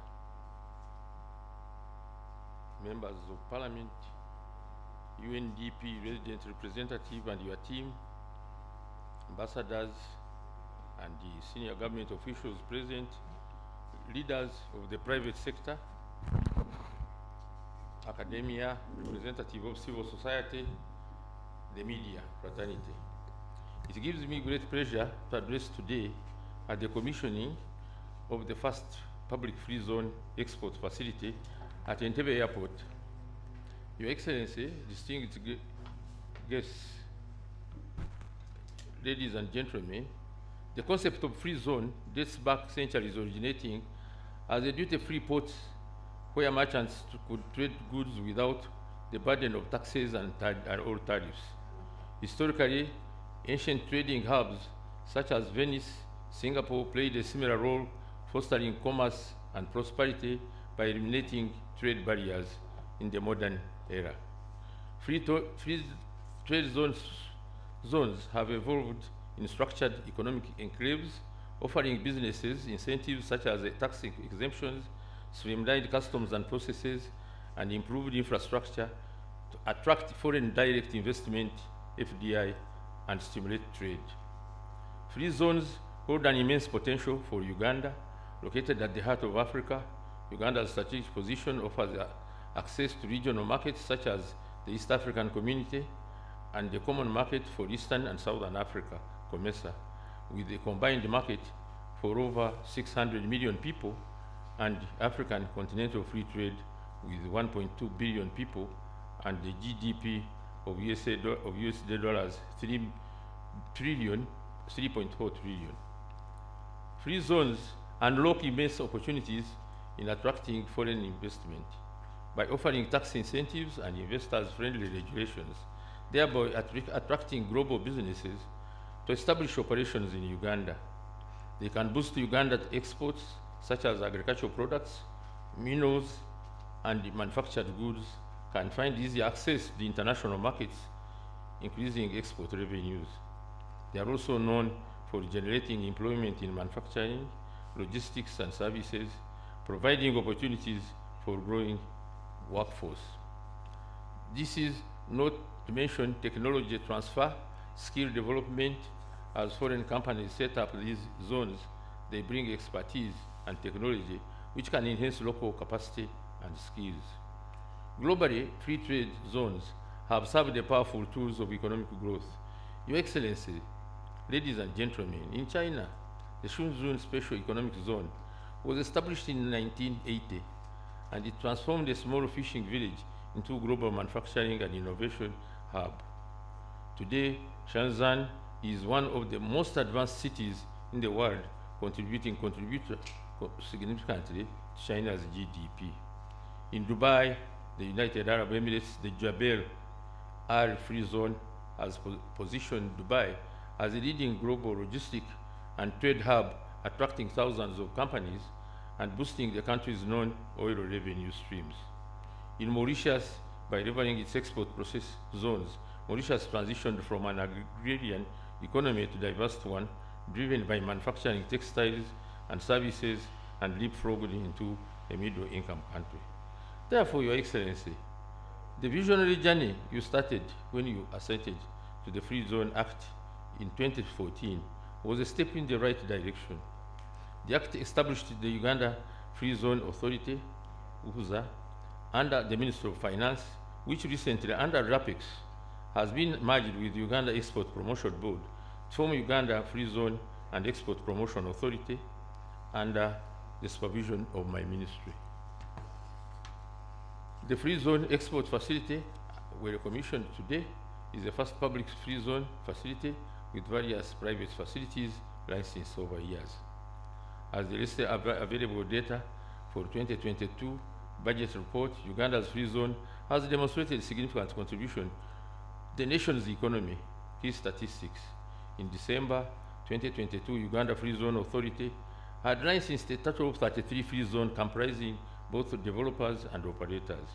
members of Parliament, UNDP resident representative and your team, ambassadors and the senior government officials present, leaders of the private sector, academia, representative of civil society, the media fraternity. It gives me great pleasure to address today at the commissioning of the first public free zone export facility at Entebbe Airport. Your Excellency, distinguished guests, ladies and gentlemen, the concept of free zone dates back centuries, originating as a duty-free port where merchants could trade goods without the burden of taxes and or tariffs. Historically, ancient trading hubs such as Venice, Singapore played a similar role, fostering commerce and prosperity by eliminating trade barriers in the modern era. Free trade zones have evolved in structured economic enclaves offering businesses incentives such as tax exemptions, streamlined customs and processes, and improved infrastructure to attract foreign direct investment, FDI, and stimulate trade. Free zones hold an immense potential for Uganda. Located at the heart of Africa, Uganda's strategic position offers access to regional markets such as the East African Community and the Common Market for Eastern and Southern Africa, COMESA, with a combined market for over 600 million people, and African Continental Free Trade with 1.2 billion people and the GDP of USD dollars 3.4 trillion. Free zones unlock immense opportunities in attracting foreign investment by offering tax incentives and investors-friendly regulations, thereby attracting global businesses to establish operations in Uganda. They can boost Uganda's exports, such as agricultural products, minerals, and manufactured goods, can find easy access to the international markets, increasing export revenues. They are also known for generating employment in manufacturing, logistics, and services, providing opportunities for growing workforce. This is not to mention technology transfer, skill development. As foreign companies set up these zones, they bring expertise and technology which can enhance local capacity and skills. Globally, free trade zones have served the powerful tools of economic growth. Your Excellency, ladies and gentlemen, in China, the Shenzhen Special Economic Zone was established in 1980, and it transformed a small fishing village into a global manufacturing and innovation hub. Today, Shenzhen is one of the most advanced cities in the world, contributing significantly to China's GDP. In Dubai, the United Arab Emirates, the Jebel Al Free Zone has positioned Dubai as a leading global logistic and trade hub, attracting thousands of companies and boosting the country's non-oil revenue streams. In Mauritius, by leveraging its export process zones, Mauritius transitioned from an agrarian economy to a diverse one, driven by manufacturing textiles and services, and leapfrogged into a middle-income country. Therefore, Your Excellency, the visionary journey you started when you assented to the Free Zone Act in 2014 was a step in the right direction. The Act established the Uganda Free Zone Authority, UFZA, under the Ministry of Finance, which recently, under RAPEX, has been merged with Uganda Export Promotion Board to form Uganda Free Zone and Export Promotion Authority under the supervision of my ministry. The Free Zone Export Facility, we commissioned today, is the first public free zone facility with various private facilities licensed over years. As the listed available data for 2022 budget report, Uganda's free zone has demonstrated significant contribution to the nation's economy. Key statistics. In December 2022, Uganda Free Zone Authority had licensed a total of 33 free zones comprising both developers and operators.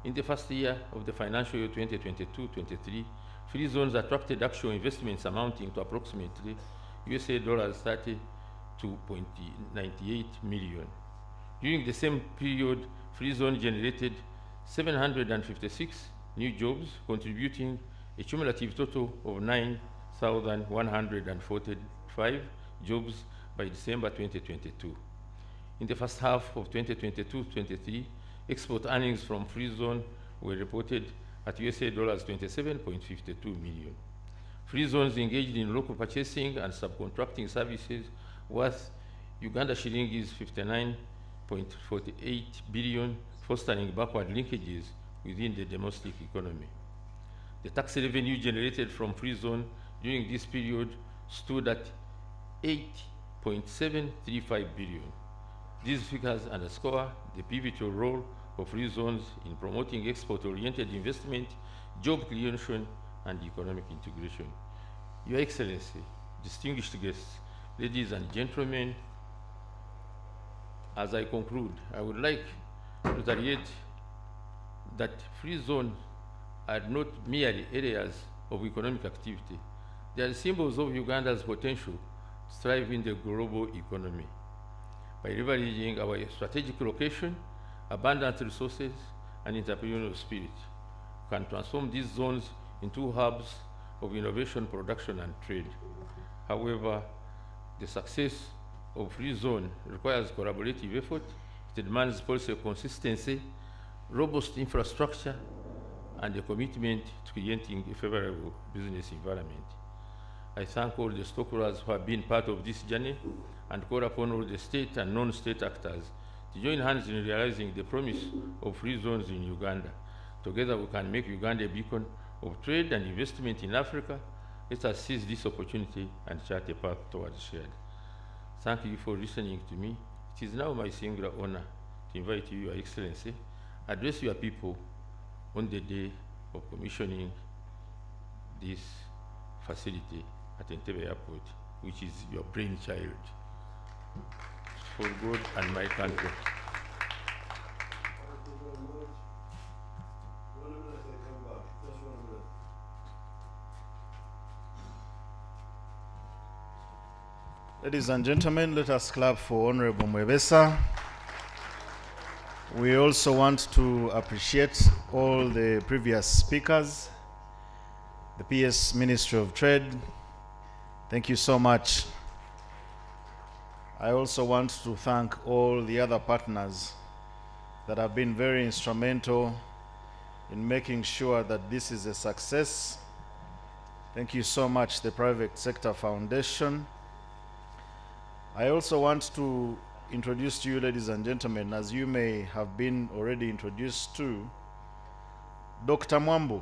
In the first year of the financial year 2022-23, free zones attracted actual investments amounting to approximately USA dollars 32.98 million. During the same period, free zone generated 756 new jobs, contributing a cumulative total of 9,145 jobs by December 2022. In the first half of 2022-23, export earnings from free zone were reported at USA dollars 27.52 million. Free zones engaged in local purchasing and subcontracting services worth Uganda shilling is 59.48 billion, fostering backward linkages within the domestic economy. The tax revenue generated from free zone during this period stood at 8.735 billion. These figures underscore the pivotal role of free zones in promoting export-oriented investment, job creation, and economic integration. Your Excellency, distinguished guests, ladies and gentlemen, as I conclude, I would like to reiterate that free zones are not merely areas of economic activity. They are symbols of Uganda's potential thrive in the global economy. By leveraging our strategic location, abundant resources, and entrepreneurial spirit, we can transform these zones into hubs of innovation, production, and trade. However, the success of Free Zone requires collaborative effort. It demands policy consistency, robust infrastructure, and a commitment to creating a favorable business environment. I thank all the stakeholders who have been part of this journey and call upon all the state and non-state actors to join hands in realizing the promise of free zones in Uganda. Together we can make Uganda a beacon of trade and investment in Africa. Let us seize this opportunity and chart a path towards shared. Thank you for listening to me. It is now my singular honor to invite you, Your Excellency, address your people on the day of commissioning this facility at Entebbe Airport, which is your brainchild, for God and my country. Ladies and gentlemen, let us clap for Honorable Mwebesa. We also want to appreciate all the previous speakers, the PS Ministry of Trade. Thank you so much. I also want to thank all the other partners that have been very instrumental in making sure that this is a success. Thank you so much, the Private Sector Foundation. I also want to introduce to you, ladies and gentlemen, as you may have been already introduced to, Dr. Mwambu,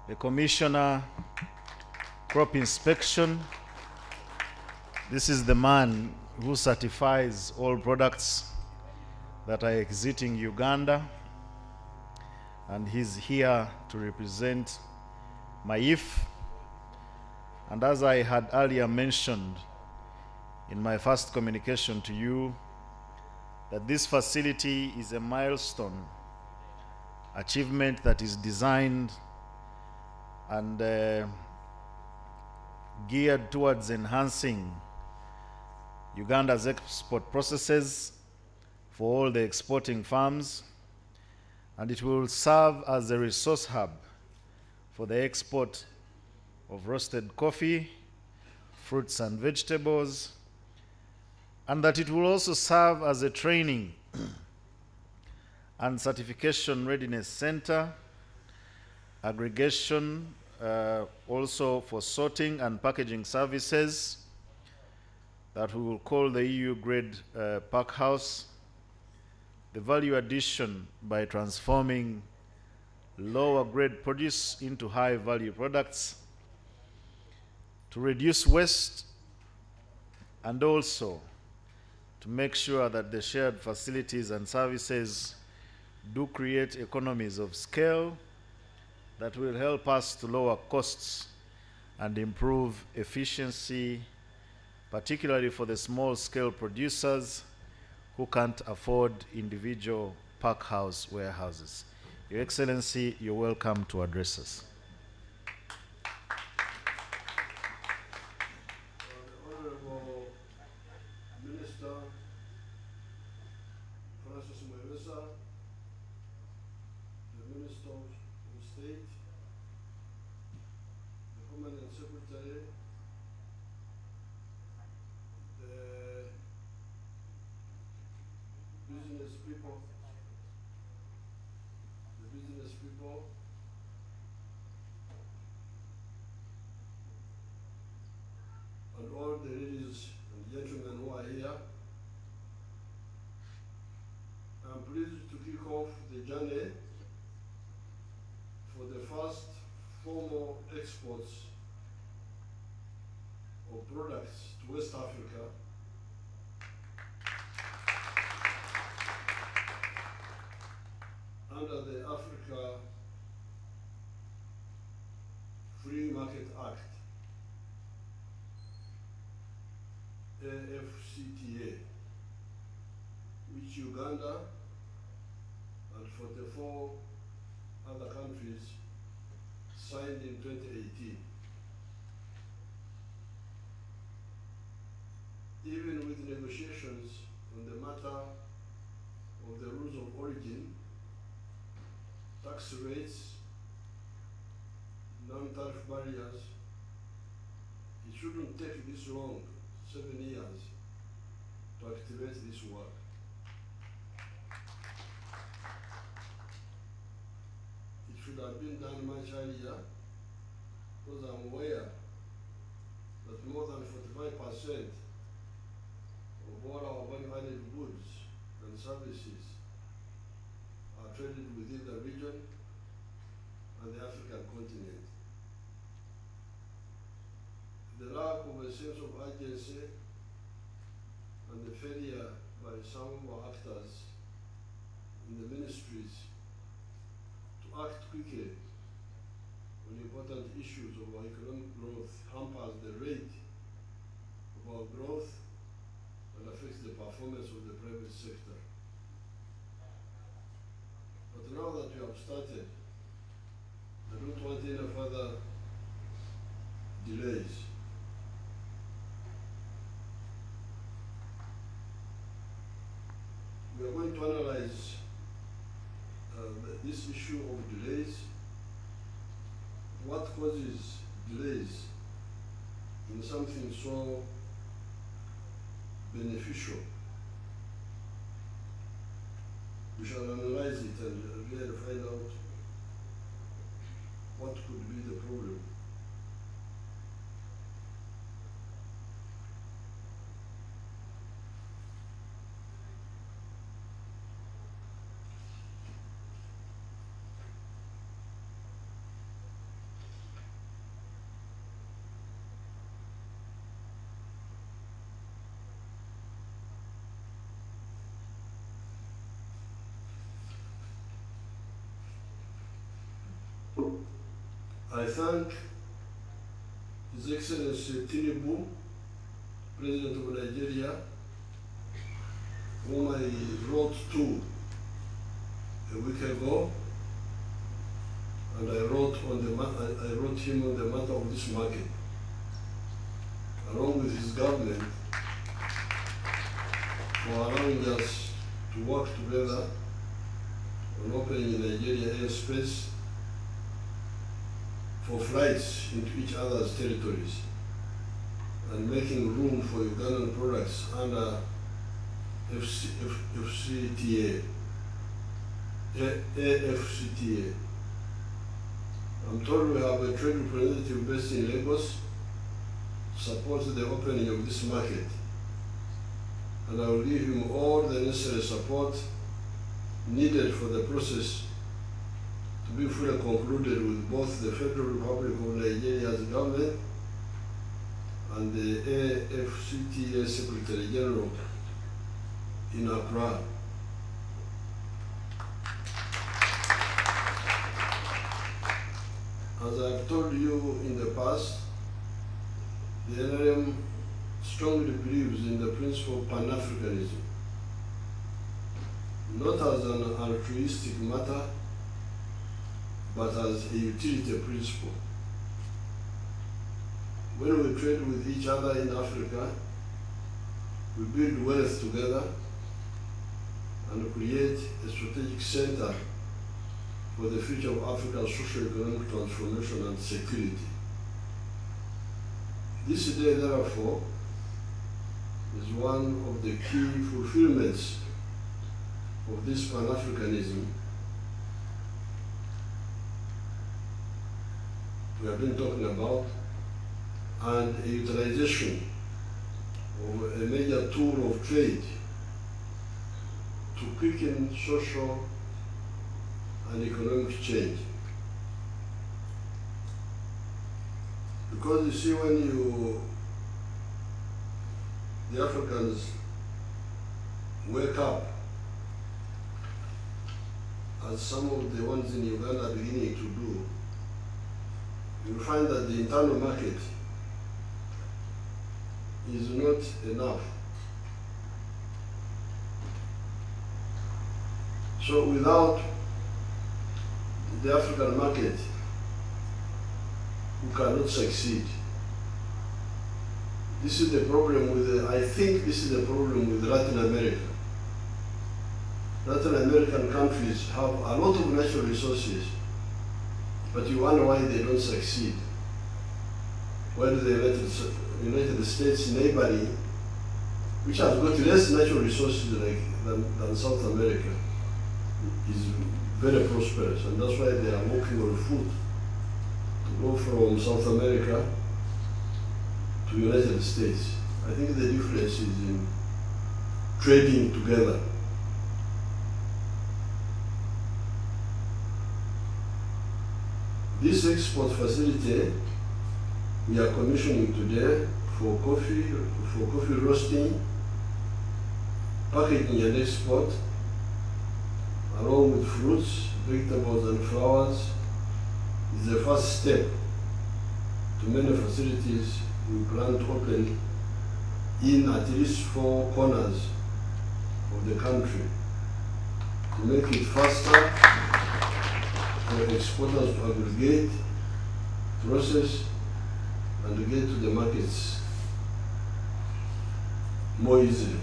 the Commissioner, Crop Inspection. This is the man who certifies all products that are exiting Uganda, and he's here to represent MAIF. And as I had earlier mentioned in my first communication to you, that this facility is a milestone achievement that is designed and geared towards enhancing Uganda's export processes for all the exporting farms, and it will serve as a resource hub for the export of roasted coffee, fruits and vegetables, and that it will also serve as a training and certification readiness center, aggregation also for sorting and packaging services that we will call the EU grade pack house, the value addition by transforming lower grade produce into high value products, to reduce waste, and also to make sure that the shared facilities and services do create economies of scale that will help us to lower costs and improve efficiency, particularly for the small-scale producers who can't afford individual pack house warehouses. Your Excellency, you're welcome to address us. And all the ladies and gentlemen who are here, I'm pleased to kick off the journey for the first formal exports of products to West Africa under the Africa Free Market Act, AFCTA, which Uganda and 44 other countries signed in 2018. even with negotiations on the matter of the rules of origin, tax rates, non-tariff barriers, it shouldn't take this long, 7 years, to activate this work. It should have been done much earlier, because I'm aware that more than 45% of all our value-added goods and services are traded within the region and the African continent. The lack of a sense of urgency and the failure by some of our actors in the ministries to act quickly on important issues of our economic growth hampers the rate of our growth and affects the performance of the private sector. But now that we have started, I don't want any further delays. We are going to analyze this issue of delays. What causes delays in something so beneficial? We shall analyze it and really find out what could be the problem. I thank His Excellency Tinubu, President of Nigeria, whom I wrote to a week ago, and I wrote him on the matter of this market, along with his government, for allowing us to work together on opening Nigeria airspace for flights into each other's territories and making room for Ugandan products under AFCTA. I'm told we have a trade representative based in Lagos to support the opening of this market, and I will give him all the necessary support needed for the process to be fully concluded with both the Federal Republic of Nigeria's government and the AFCTA Secretary General in Accra. As I've told you in the past, the NRM strongly believes in the principle of Pan-Africanism, not as an altruistic matter, but as a utility principle. When we trade with each other in Africa, we build wealth together and create a strategic center for the future of Africa's socio-economic transformation and security. This day, therefore, is one of the key fulfillments of this Pan-Africanism we have been talking about, and a utilization of a major tool of trade to quicken social and economic change. Because you see, when the Africans wake up, as some of the ones in Uganda are beginning to do, you will find that the internal market is not enough. So without the African market, we cannot succeed. This is the problem with, I think this is the problem with Latin America. Latin American countries have a lot of natural resources, but you wonder why they don't succeed. While the United States neighboring, which has got less natural resources than South America, is very prosperous, and that's why they are walking on foot to go from South America to United States. I think the difference is in trading together. This export facility we are commissioning today for coffee roasting, packaging and export, along with fruits, vegetables and flowers, is the first step to many facilities we plan to open in at least 4 corners of the country to make it faster for exporters to aggregate, process, and to get to the markets more easily.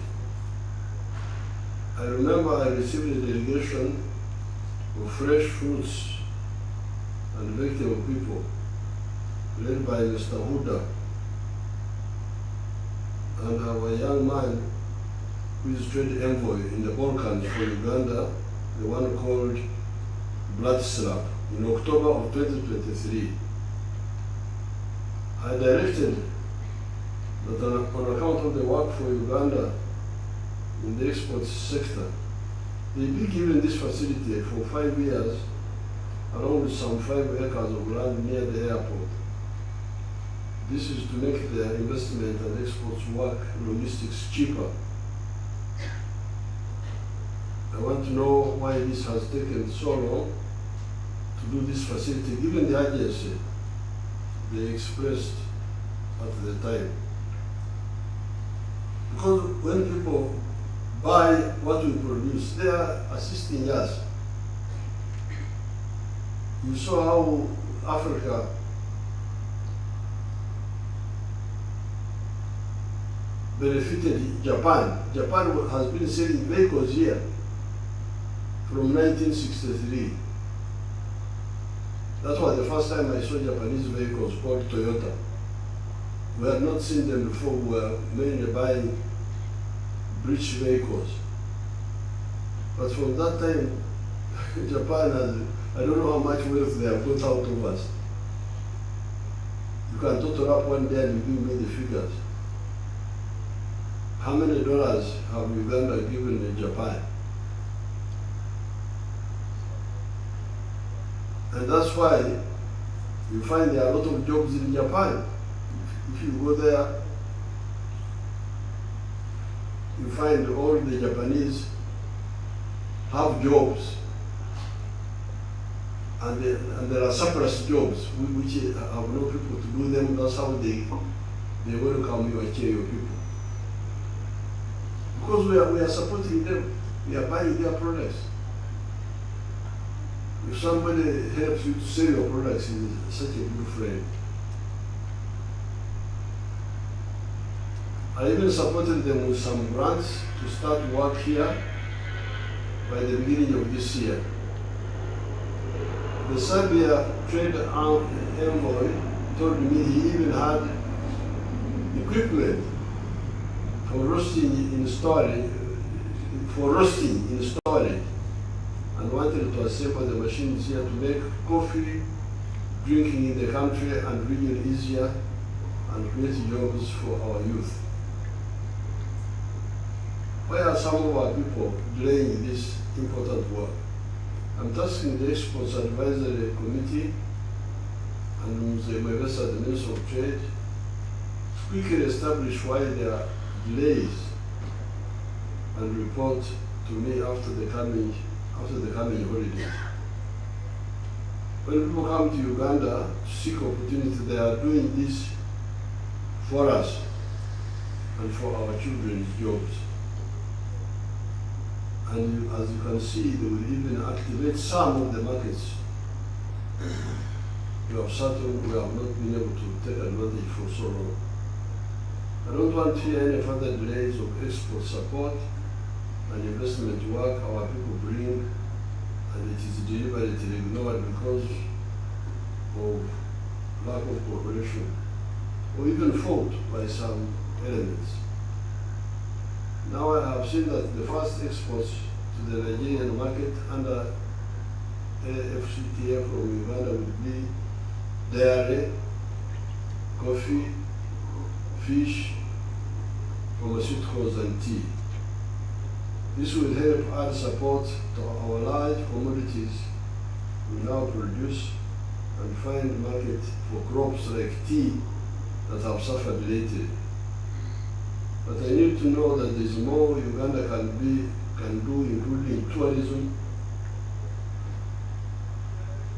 I remember I received a delegation of fresh fruits and vegetable people led by Mr. Huda and our young man who is trade envoy in the Balkans for Uganda, the one called Bloodslap, in October of 2023. I directed that on account of the work for Uganda in the export sector, they be given this facility for 5 years, along with some 5 acres of land near the airport. This is to make their investment and exports work logistics cheaper. I want to know why this has taken so long to do this facility, given the urgency they expressed at the time. Because when people buy what we produce, they are assisting us. You saw how Africa benefited Japan. Japan has been selling vehicles here from 1963. That was the first time I saw Japanese vehicles called Toyota. We had not seen them before. We were mainly buying British vehicles. But from that time, Japan has, I don't know how much wealth they have got out of us. You can total up one day and you give me the figures. How many dollars have Uganda given Japan? And that's why you find there are a lot of jobs in Japan. If you go there, you find all the Japanese have jobs, and there are surplus jobs which have no people to do them. That's how they welcome you and cheer your people. Because we are supporting them, we are buying their products. If somebody helps you to sell your products, he is such a good friend. I even supported them with some grants to start work here by the beginning of this year. The Serbia trade envoy told me he even had equipment for roasting in storage, and wanted to assemble the machines here to make coffee drinking in the country and region easier and create jobs for our youth. Why are some of our people delaying this important work? I'm tasking the Exports Advisory Committee and Mzee Mwevesa, the Minister of Trade, to quickly establish why there are delays and report to me after the coming holidays. When people come to Uganda to seek opportunity, they are doing this for us and for our children's jobs. And as you can see, they will even activate some of the markets we have not been able to take advantage for so long. I don't want to hear any further delays of export support and investment work our people bring, and it is deliberately ignored because of lack of cooperation or even fault by some elements. Now I have seen that the first exports to the Nigerian market under AFCTA from Uganda would be dairy, coffee, fish, pharmaceuticals and tea. This will help add support to our large commodities we now produce and find market for crops like tea that have suffered lately. But I need to know that there is more Uganda can do, including tourism,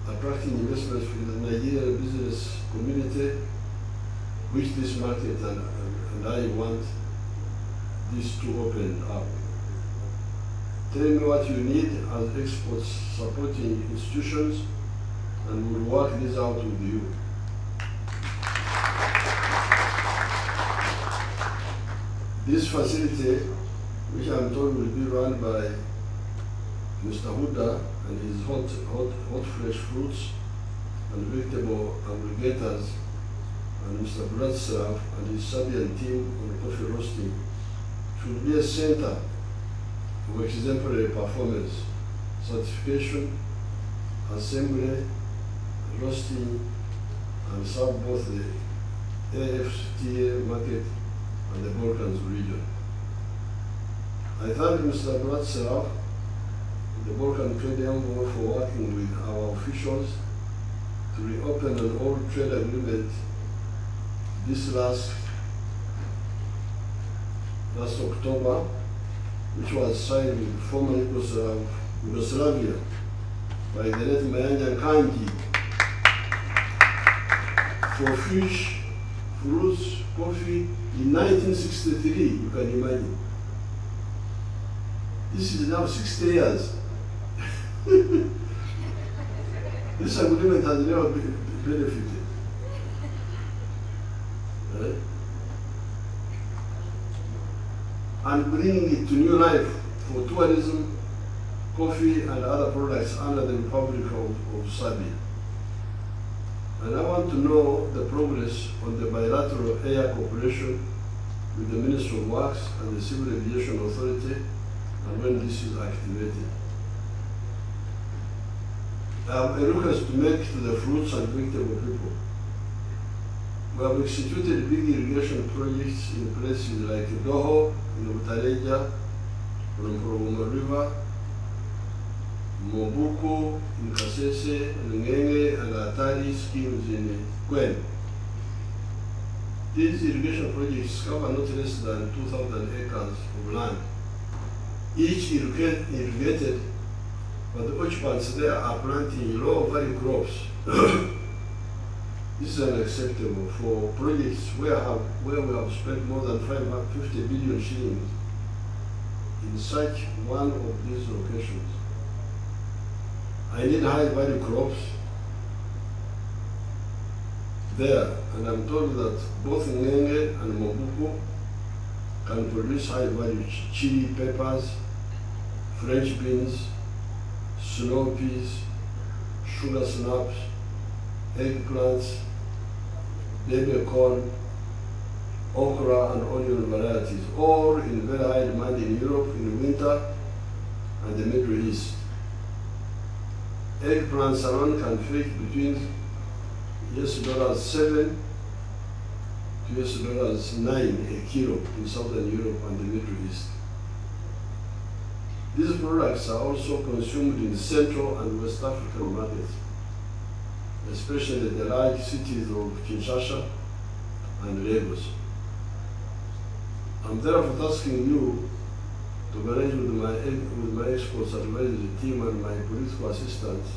attracting investments from the Nigerian business community, which this market and I want this to open up. Tell me what you need as exports supporting institutions, and we'll work this out with you. This facility, which I'm told will be run by Mr. Huda and his hot fresh fruits and vegetable aggregators, and Mr. Bratslav and his Serbian team on coffee roasting, should be a center of exemplary performance, certification, assembly, roasting, and serve both the AFCTA market and the Balkans region. I thank Mr. Bratslav, the Balkan Trade Envoy, for working with our officials to reopen an old trade agreement this last October, which was signed with former Yugoslavia by the late Mayanja Kanji for fish, fruits, coffee in 1963, you can imagine. This is now 60 years. This agreement has never been benefited. Right? And bringing it to new life for tourism, coffee, and other products under the Republic of Serbia. And I want to know the progress on the bilateral air cooperation with the Ministry of Works and the Civil Aviation Authority, and when this is activated. I have a request to make to the fruits and vegetable people. We have executed big irrigation projects in places like Doho, in Utaleja, Mprovoma River, Mobuko, in Kasese, Ngenge, and Atari schemes in Kwen. These irrigation projects cover not less than 2,000 acres of land, each irrigated, but the occupants there are planting low-value crops. This is unacceptable for projects where we have spent more than 550 billion shillings in such one of these locations. I need high-value crops there, and I'm told that both Ngenge and Mobuko can produce high-value chili peppers, French beans, snow peas, sugar snaps, eggplants, baby corn, okra, and onion varieties, all in very high demand in Europe in winter and the Middle East. Eggplants alone can fetch between $7 to $9 a kilo in Southern Europe and the Middle East. These products are also consumed in Central and West African markets, especially the large cities of Kinshasa and Lagos. I'm therefore asking you to arrange with my exports advisory team and my political assistants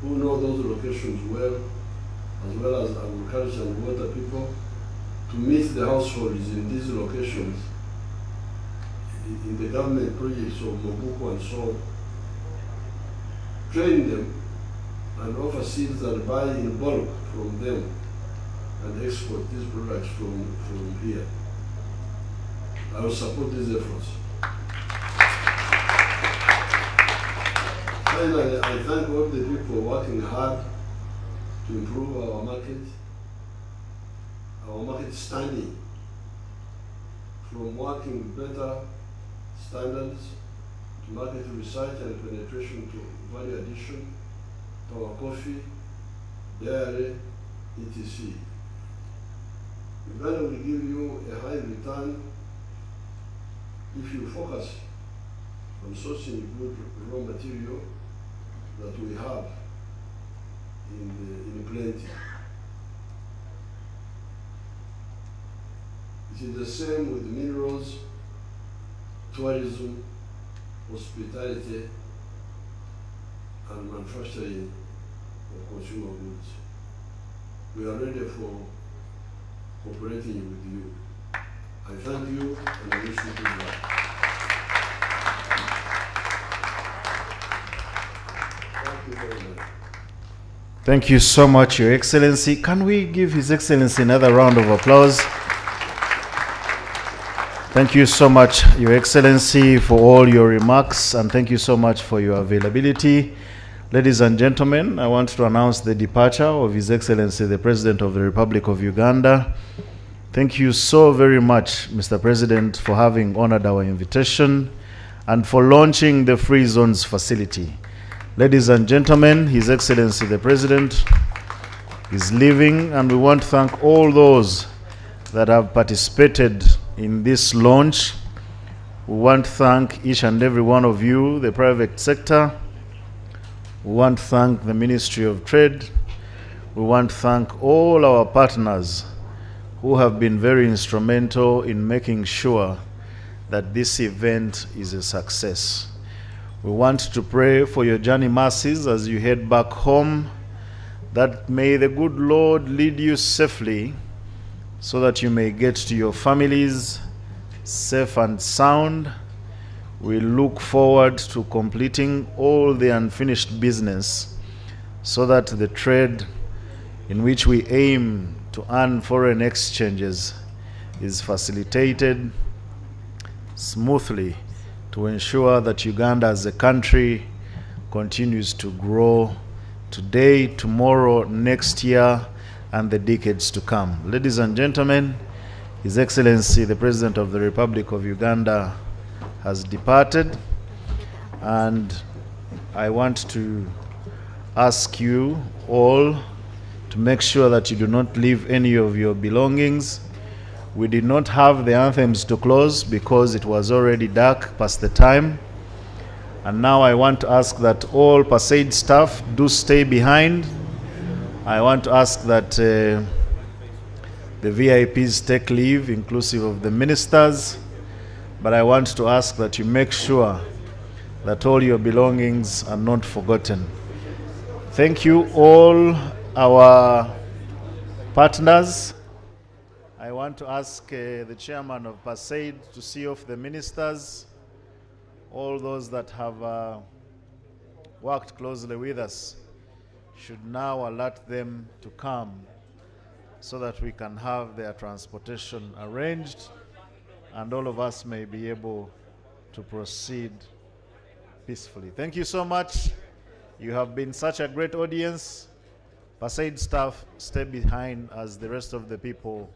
who know those locations well, as well as agriculture and water people, to meet the households in these locations in the government projects of Mobuko and so on, train them and offer seeds and buy in bulk from them and export these products from here. I will support these efforts. Finally, I thank all the people working hard to improve our market standing, from working better standards to market research and penetration to value addition to our coffee, dairy, etc. Uganda will give you a high return if you focus on sourcing good raw material that we have in plenty. It is the same with minerals, tourism, hospitality, and manufacturing of consumer goods. We are ready for cooperating with you. I thank you and I wish you good luck. Thank you very much. Thank you so much, Your Excellency. Can we give His Excellency another round of applause? Thank you so much, Your Excellency, for all your remarks, and thank you so much for your availability. Ladies and gentlemen, I want to announce the departure of His Excellency, the President of the Republic of Uganda. Thank you so very much, Mr. President, for having honored our invitation and for launching the Free Zones facility. Ladies and gentlemen, His Excellency, the President, is leaving, and we want to thank all those that have participated in this launch. We want to thank each and every one of you, the private sector. We want to thank the Ministry of Trade. We want to thank all our partners who have been very instrumental in making sure that this event is a success. We want to pray for your journey mercies as you head back home, that may the good Lord lead you safely so that you may get to your families safe and sound. We look forward to completing all the unfinished business so that the trade in which we aim to earn foreign exchanges is facilitated smoothly to ensure that Uganda as a country continues to grow today, tomorrow, next year, and the decades to come. Ladies and gentlemen, His Excellency, the President of the Republic of Uganda, has departed, and I want to ask you all to make sure that you do not leave any of your belongings. We did not have the anthems to close because it was already dark past the time. And now I want to ask that all PASAID staff do stay behind. I want to ask that the VIPs take leave, inclusive of the ministers. But I want to ask that you make sure that all your belongings are not forgotten. Thank you all our partners. I want to ask the chairman of PASAID to see off the ministers, all those that have worked closely with us should now alert them to come so that we can have their transportation arranged and all of us may be able to proceed peacefully. Thank you so much. You have been such a great audience. PASAID staff, stay behind as the rest of the people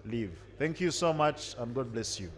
leave. Thank you so much, and God bless you.